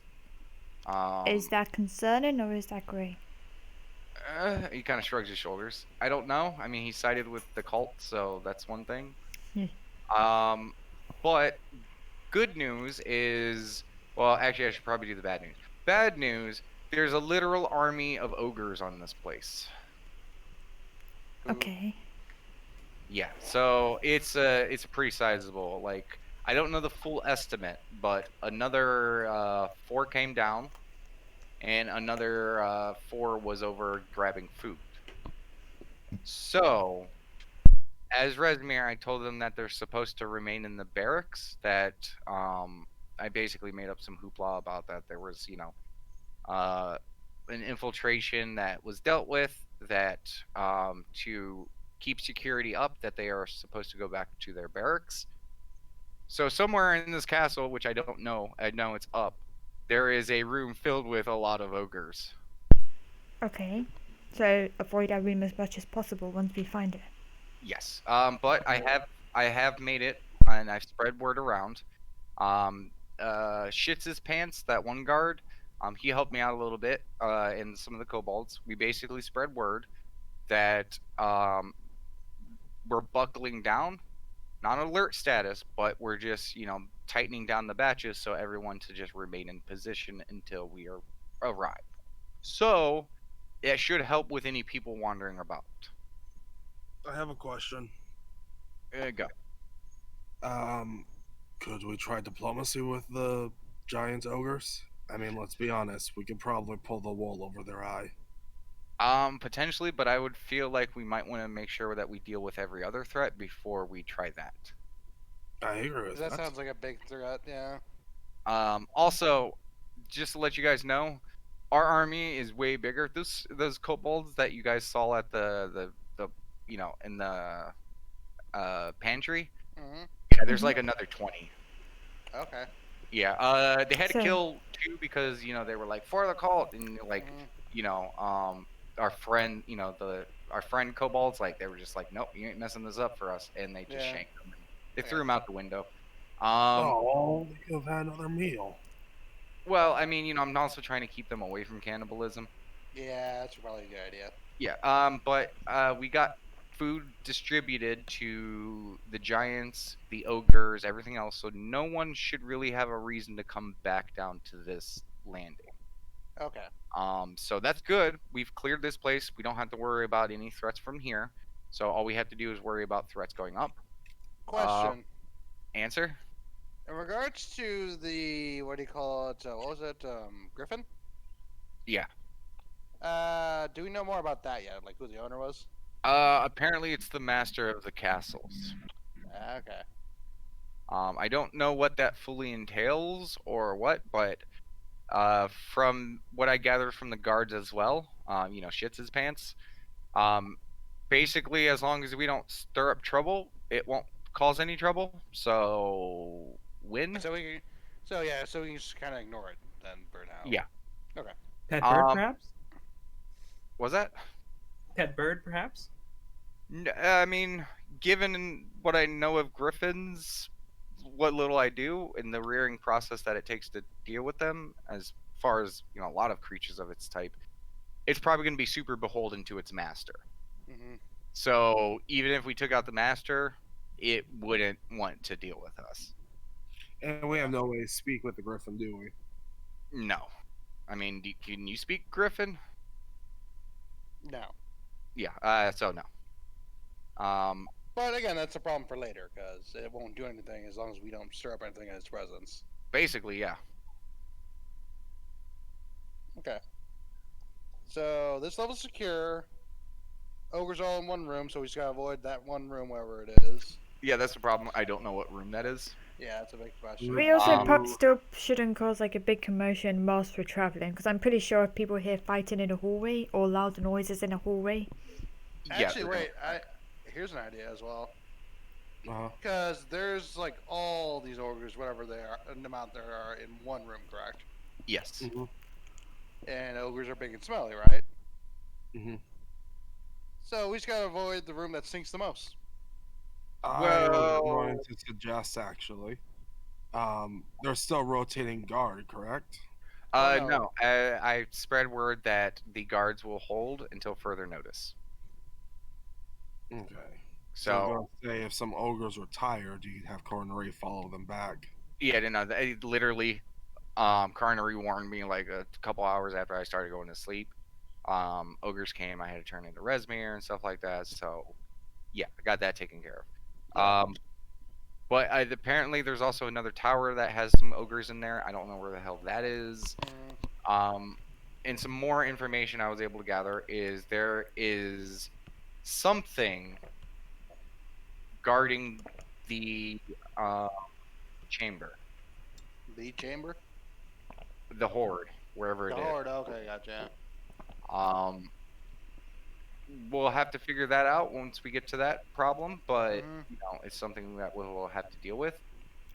Is that concerning or is that great? He kind of shrugs his shoulders. I don't know. I mean, he sided with the cult, so that's one thing. Yeah. But good news is, well, actually, I should probably do the bad news. Bad news, there's a literal army of ogres on this place. Okay. Yeah, so it's a pretty sizable. Like, I don't know the full estimate, but another 4 came down, and another 4 was over grabbing food. So, as Resmir, I told them that they're supposed to remain in the barracks. That I basically made up some hoopla about that. There was, uh, an infiltration that was dealt with. That to keep security up, that they are supposed to go back to their barracks. So somewhere in this castle, which I don't know, I know it's up, there is a room filled with a lot of ogres. Okay. So avoid our room as much as possible once we find it. Yes. But I have made it, and I've spread word around. Um, Shits his pants, that one guard. He helped me out a little bit. And some of the kobolds. We basically spread word that we're buckling down, not alert status, but we're just tightening down the batches so everyone to just remain in position until we arrive. So It should help with any people wandering about. I have a question. Go. Um, could we try diplomacy with the giant ogres? I mean, let's be honest. We could probably pull the wool over their eye. Potentially, but I would feel like we might want to make sure that we deal with every other threat before we try that. I agree with That that. sounds like a big threat. Yeah. Also, just to let you guys know, our army is way bigger. Those kobolds that you guys saw at the in the pantry. Hmm. Yeah, there's like another 20. Okay. Yeah. They had to So- kill 2 because they were like for the cult and like Mhm. our friend our friend kobolds like they were just like nope you ain't messing this up for us and they just Yeah. shanked them. They Yeah. threw him out the window. Oh, they could have had another meal. Well, I mean, I'm also trying to keep them away from cannibalism. Yeah, that's probably a good idea. Yeah, but we got food distributed to the giants, the ogres, everything else, so no one should really have a reason to come back down to this landing. Okay. So that's good. We've cleared this place. We don't have to worry about any threats from here. So all we have to do is worry about threats going up. Question. Answer? In regards to the what do you call it? What was it? Griffin. Yeah. Do we know more about that yet? Like who the owner was? Apparently it's the master of the castles. Okay. I don't know what that fully entails or what, but from what I gathered from the guards as well, shits his pants. Basically, as long as we don't stir up trouble, it won't cause any trouble. So, win? So we can just kind of ignore it then for now. Yeah. Pet bird, Um, perhaps? Was that? Pet bird, perhaps? I mean, given what I know of griffins, what little I do, and the rearing process that it takes to deal with them, as far as a lot of creatures of its type, it's probably going to be super beholden to its master. Hmm. So even if we took out the master, it wouldn't want to deal with us. And we have no way to speak with the griffin, do we? No. I mean, can you speak Griffin? No. Yeah. So no. But again, that's a problem for later because it won't do anything as long as we don't stir up anything in its presence. Basically, yeah. Okay. So this level's secure. Ogres all in one room, so we just gotta avoid that one room wherever it is. Yeah, that's the problem. I don't know what room that is. Yeah, that's a big question. We also Um, still shouldn't cause like a big commotion whilst we're traveling, because I'm pretty sure if people hear fighting in a hallway or loud noises in a hallway. Actually, yeah, wait. Here's an idea as well. Uh-huh. Because there's like all these ogres, whatever they are, an amount there are in one room, correct? Yes. Mm-hmm. And ogres are big and smelly, right? Mm-hmm. So we just gotta avoid the room that stinks the most. I was going to suggest actually. They're still rotating guard, correct? Oh, no. No. I spread word that the guards will hold until further notice. Okay. So I was going to say if some ogres were tired, you'd have Coronary follow them back. yeah, no, literally, Carnery warned me like a couple hours after I started going to sleep. Ogres came. I had to turn into Resmere and stuff like that. So yeah, I got that taken care of. Yeah. But apparently there's also another tower that has some ogres in there. I don't know where the hell that is. And some more information I was able to gather is there is something guarding the chamber, The chamber? the horde, wherever The it is. horde, okay, gotcha. We'll have to figure that out once we get to that problem, but Mhm. it's something that we'll have to deal with.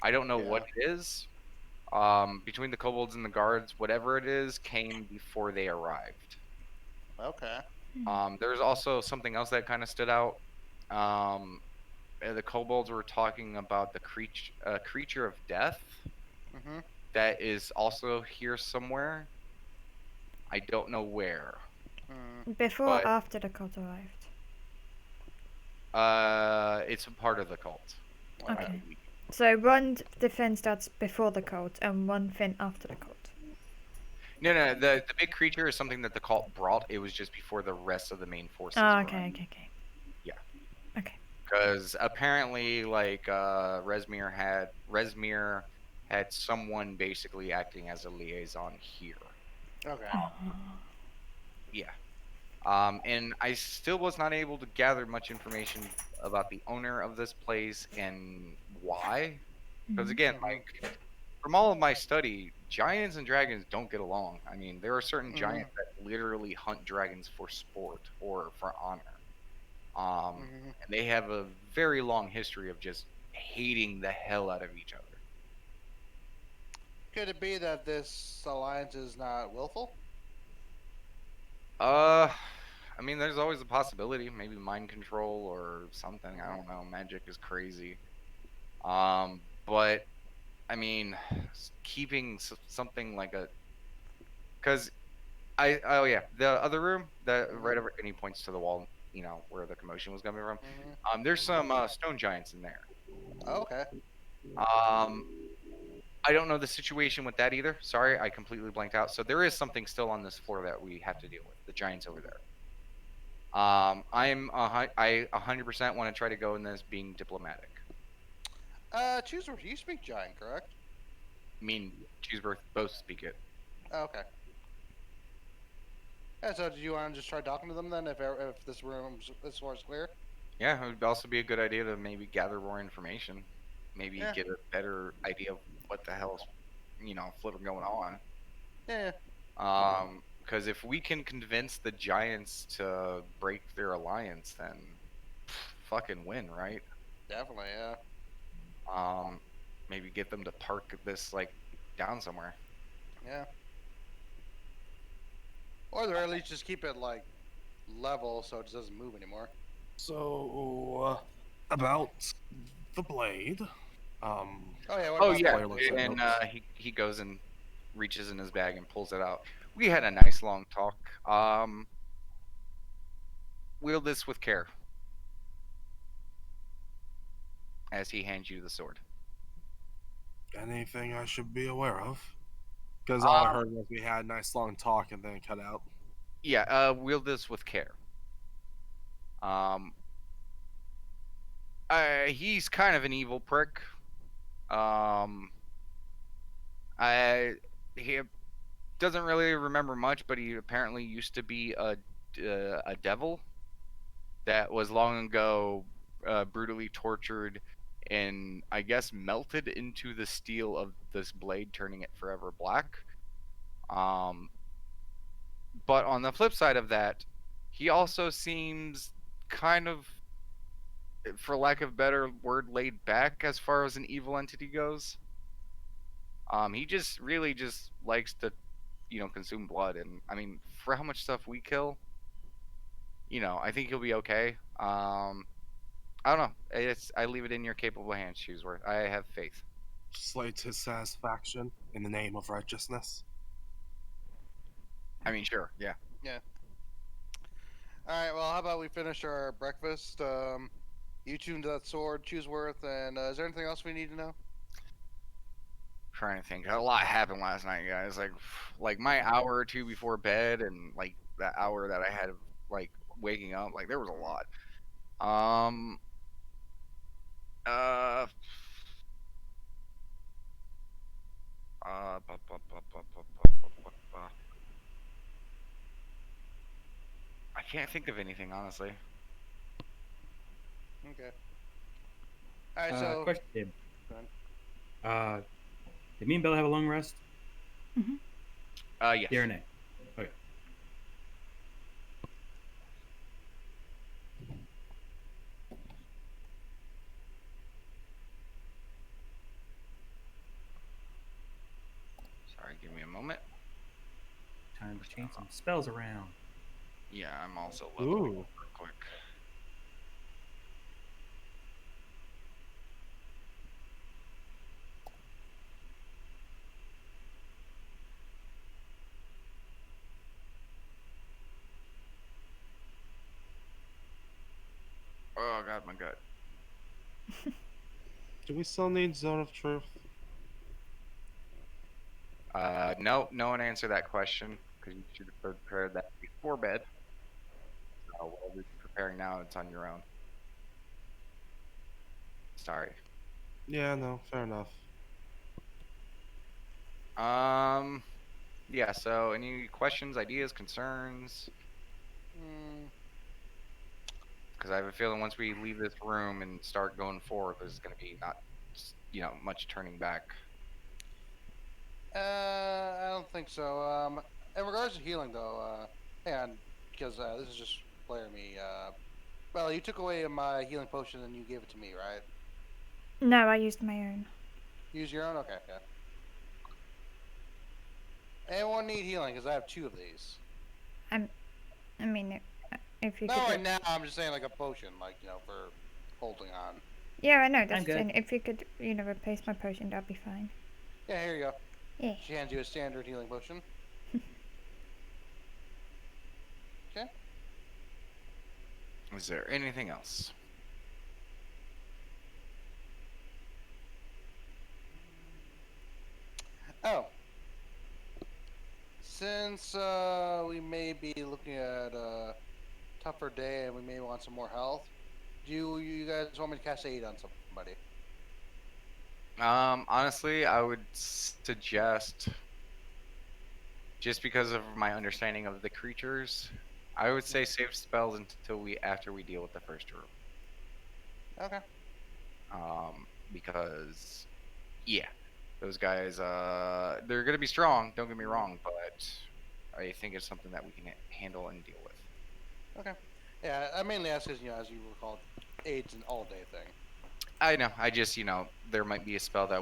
I don't know what it is. Between the kobolds and the guards, whatever it is, came before they arrived. Okay. There's also something else that kind of stood out. The kobolds were talking about the creature of death Mm-hmm. that is also here somewhere. I don't know where. Before But- or after the cult arrived? It's a part of the cult. Okay. So one defense that's before the cult and one thing after the cult. No. The big creature is something that the cult brought. It was just before the rest of the main forces Oh, arrived. okay. Yeah. Okay. Because apparently, like Resmir had someone basically acting as a liaison here. Okay. Yeah. And I still was not able to gather much information about the owner of this place and why. Because again, Mm-hmm. like from all of my study, giants and dragons don't get along. I mean, there are certain Mm-hmm. giants that literally hunt dragons for sport or for honor. Mm-hmm. And they have a very long history of just hating the hell out of each other. Could it be that this alliance is not willful? Uh, I mean, there's always a possibility, maybe mind control or something. I Mm-hmm. don't know. Magic is crazy. But I mean, keeping something like a, because oh yeah, the other room that Mm-hmm. right over, and he points to the wall, where the commotion was coming from. Mm-hmm. There's some stone giants in there. Oh, okay. Um, I don't know the situation with that either. Sorry, I completely blanked out. So there is something still on this floor that we have to deal with. The giants over there. I 100% want to try to go in this being diplomatic. Choose where you speak giant, correct? I mean, Cheeseburger both speak it. Oh, okay. Yeah, so do you want to just try talking to them then, if this this floor is clear? Yeah, it would also be a good idea to maybe gather more information, maybe Yeah. get a better idea of what the hell's, flipping going on. Yeah. Because if we can convince the Giants to break their alliance, then fucking win, right? Definitely. Yeah. Um, Maybe get them to park this like down somewhere. Yeah. Or at least just keep it like level so it just doesn't move anymore. So, about the blade. Oh yeah. What Oh about yeah, player that? looks at and notes. he goes and reaches in his bag and pulls it out. We had a nice long talk. Wield this with care as he hands you the sword. Anything I should be aware of? Because all I Um, heard was we had a nice long talk and then it cut out. yeah, wield this with care. Um, he's kind of an evil prick. Um, I he doesn't really remember much, but he apparently used to be a devil that was long ago brutally tortured and I guess melted into the steel of this blade, turning it forever black. Um, but on the flip side of that, he also seems kind of, for lack of a better word, laid back as far as an evil entity goes. He just really just likes to, consume blood, and I mean, for how much stuff we kill, I think he'll be okay. I don't know. I leave it in your capable hands, Shoesworth. I have faith. Slate his satisfaction in the name of righteousness. I mean, sure, yeah. Yeah. All right. Well, how about we finish our breakfast? You tuned that sword, Chooseworth, and is there anything else we need to know? Trying to think. A lot happened last night, guys. Like my hour or two before bed, and like that hour that I had of like waking up. Like there was a lot. Um. Uh. I can't think of anything honestly. Okay. All right. So. Question, Tim. Go ahead. Did me and Bella have a long rest? Yes. Yeah or nay? Okay. Sorry, give me a moment. Time to change some spells around. Yeah, I'm also leveling Ooh. up real quick. Oh god, my gut. Do we still need Zone of Truth? No, no one answered that question because you should have prepared that before bed. While we're preparing now, it's on your own. Sorry. Yeah, no, fair enough. Um, yeah. So, any questions, ideas, concerns? Mm, Because I have a feeling once we leave this room and start going forward, there's going to be not, much turning back. I don't think so. In regards to healing, though, hang on, because this is just player me. Well, you took away my healing potion and you gave it to me, right? No, I used my own. Use your own. Okay, okay. Anyone need healing? Because I have 2 of these. I mean, if you Not could. right now. I'm just saying like a potion, like for holding on. Yeah, I know. I'm That's good. and if you could, replace my potion, that'd be fine. Yeah, here you go. Yeah. She hands you a standard healing potion. Okay. Is there anything else? Oh, since we may be looking at a tougher day and we may want some more health, do you guys want me to cast aid on somebody? Honestly, I would suggest, just because of my understanding of the creatures, I would say save spells until after we deal with the first room. Okay. Because yeah, those guys, they're gonna be strong. Don't get me wrong, but I think it's something that we can handle and deal with. Okay. Yeah, I mainly ask because as you recall, aid's an all-day thing. I know. I just, there might be a spell that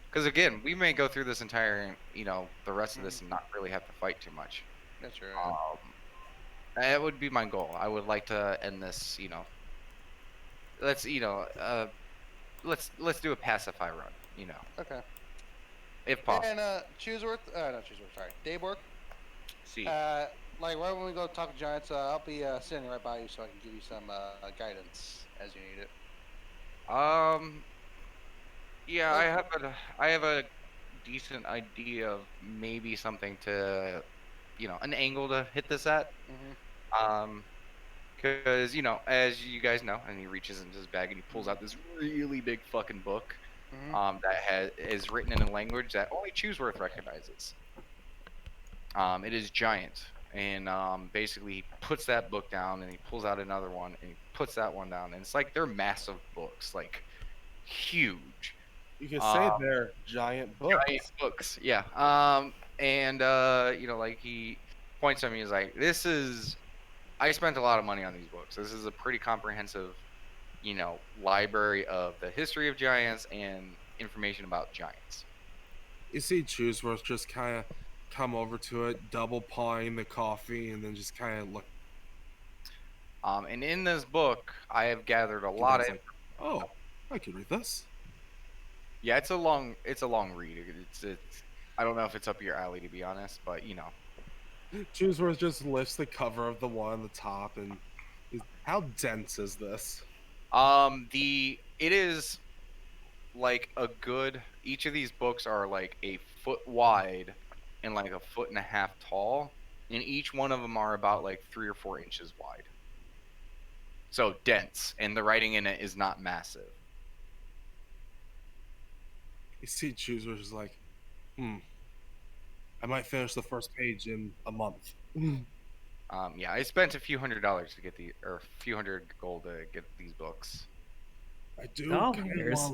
because again, we may go through this entire, the rest of this and not really have to fight too much. That's right. Um, that would be my goal. I would like to end this, let's, let's do a pacify run, Okay. if possible. And not Chooseworth, sorry, Dayborg. See, Like right when we go talk to giants, I'll be standing right by you so I can give you some guidance as you need it. um, yeah, Oh. I have a decent idea of maybe something to, an angle to hit this at. Mm-hmm. Um, because as you guys know, and he reaches into his bag and he pulls out this really big fucking book, Mm-hmm. that is written in a language that only Chooseworth recognizes. It is giant, and basically he puts that book down and he pulls out another one and he puts that one down, and it's like they're massive books, like huge. You can say Um, they're giant books. Giant books, yeah. And like he points at me, he's like, "This is. I spent a lot of money on these books. This is a pretty comprehensive, library of the history of giants and information about giants." You see Chooseworth just kind of come over to it, double pawing the coffee, and then just kind of look. And in this book, I have gathered a He lot does of. like, oh, I could read this. Yeah, it's a long read. It's. I don't know if it's up your alley to be honest, but Chooseworth just lifts the cover of the one on the top, and how dense is this? it is like a good. Each of these books are like a foot wide and like a foot and a half tall, and each one of them are about like 3 or 4 inches wide. So dense, and the writing in it is not massive. You see Chooseworth is like, I might finish the first page in a month. Yeah, I spent a few $100s to get or a few hundred gold to get these books. I do. Dollars.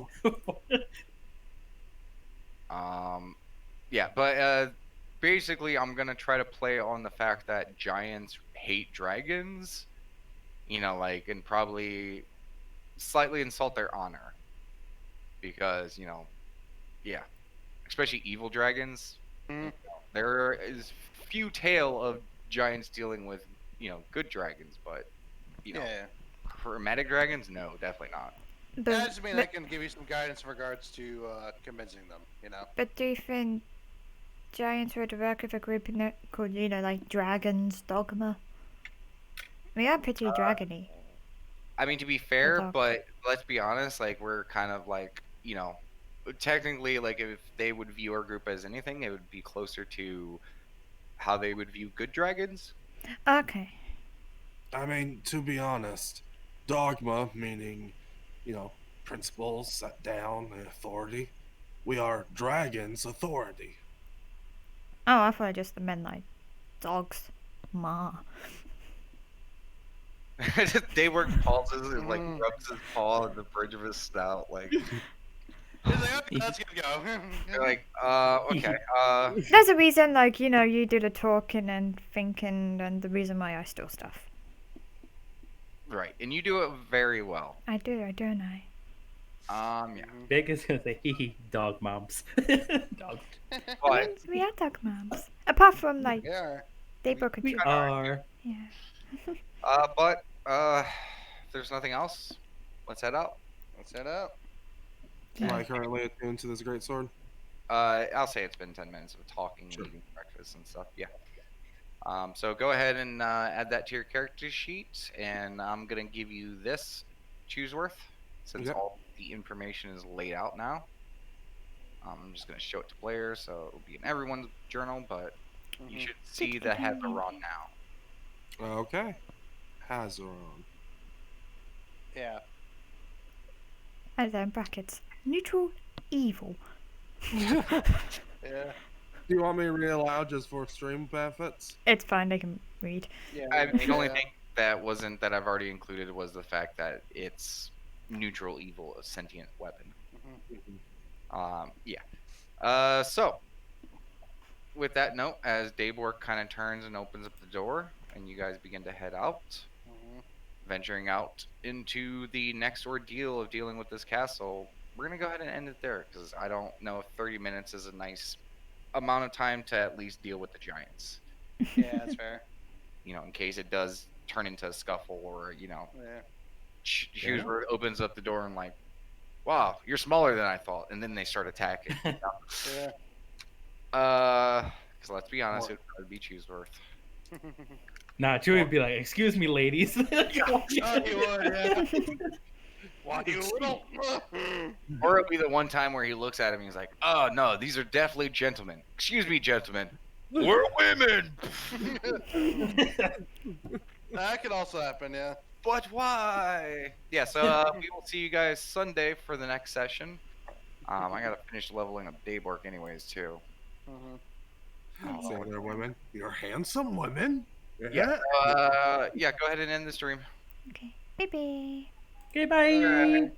Yeah, but basically, I'm gonna try to play on the fact that giants hate dragons, and probably slightly insult their honor, because yeah, especially evil dragons. Mm-hmm. There is few tale of giants dealing with good dragons, but Yeah. chromatic dragons, no, definitely not. Yeah, I just mean I can give you some guidance in regards to convincing them. But do you think giants would work with a group called, like Dragons, Dogma? We are pretty dragony. I mean, to be fair, dog. but let's be honest, like we're kind of like technically, like if they would view our group as anything, it would be closer to how they would view good dragons. Okay. I mean, to be honest, dogma, meaning, principles set down and authority. We are dragons' authority. Oh, I thought it just meant like dogs. Ma. Daywork pauses and like rubs his paw on the bridge of his snout, like He's like, okay, let's get go. they're like, okay, There's a reason, like, you do the talking and thinking, and the reason why I steal stuff. right, and you do it very well. I do, don't I? Yeah, Vegas gonna say, hee dog moms. Dog. but We are dog moms. Apart from, like, Yeah. they broke a We tree. are. Yeah. if there's nothing else, let's head out. Let's head out. Am I currently attuned to this great sword? I'll say it's been 10 minutes of talking, Sure. eating breakfast and stuff. Yeah. So go ahead and add that to your character sheet, and I'm gonna give you this Chooseworth, since Okay. all the information is laid out now. I'm just gonna show it to players, so it'll be in everyone's journal, but you should see the Heveron now. Okay. Hazaron. Yeah. And then brackets. Neutral, evil. Yeah. Do you want me to read aloud just for stream benefits? It's fine, they can read. Yeah. The only thing that wasn't that I've already included was the fact that it's neutral evil, a sentient weapon. Yeah. So with that note, as Daybor kind of turns and opens up the door, and you guys begin to head out, venturing out into the next ordeal of dealing with this castle, we're gonna go ahead and end it there because I don't know if 30 minutes is a nice amount of time to at least deal with the giants. Yeah, that's fair. In case it does turn into a scuffle, or Yeah. Shrewsbury opens up the door and like, wow, you're smaller than I thought, and then they start attacking. Yeah. Because let's be honest, it would be Chooseworth. Nah, Chewie would be like, excuse me, ladies. Oh, you would, yeah. Why you little? Or it'll be the one time where he looks at him and he's like, oh no, these are definitely gentlemen. Excuse me, gentlemen. We're women! That could also happen, yeah. But why? Yeah, so we will see you guys Sunday for the next session. I gotta finish leveling up Daybork anyways, too. Say there, women. You're handsome women. Yeah, go ahead and end the stream. Okay. Bye bye. Okay, bye. Alright.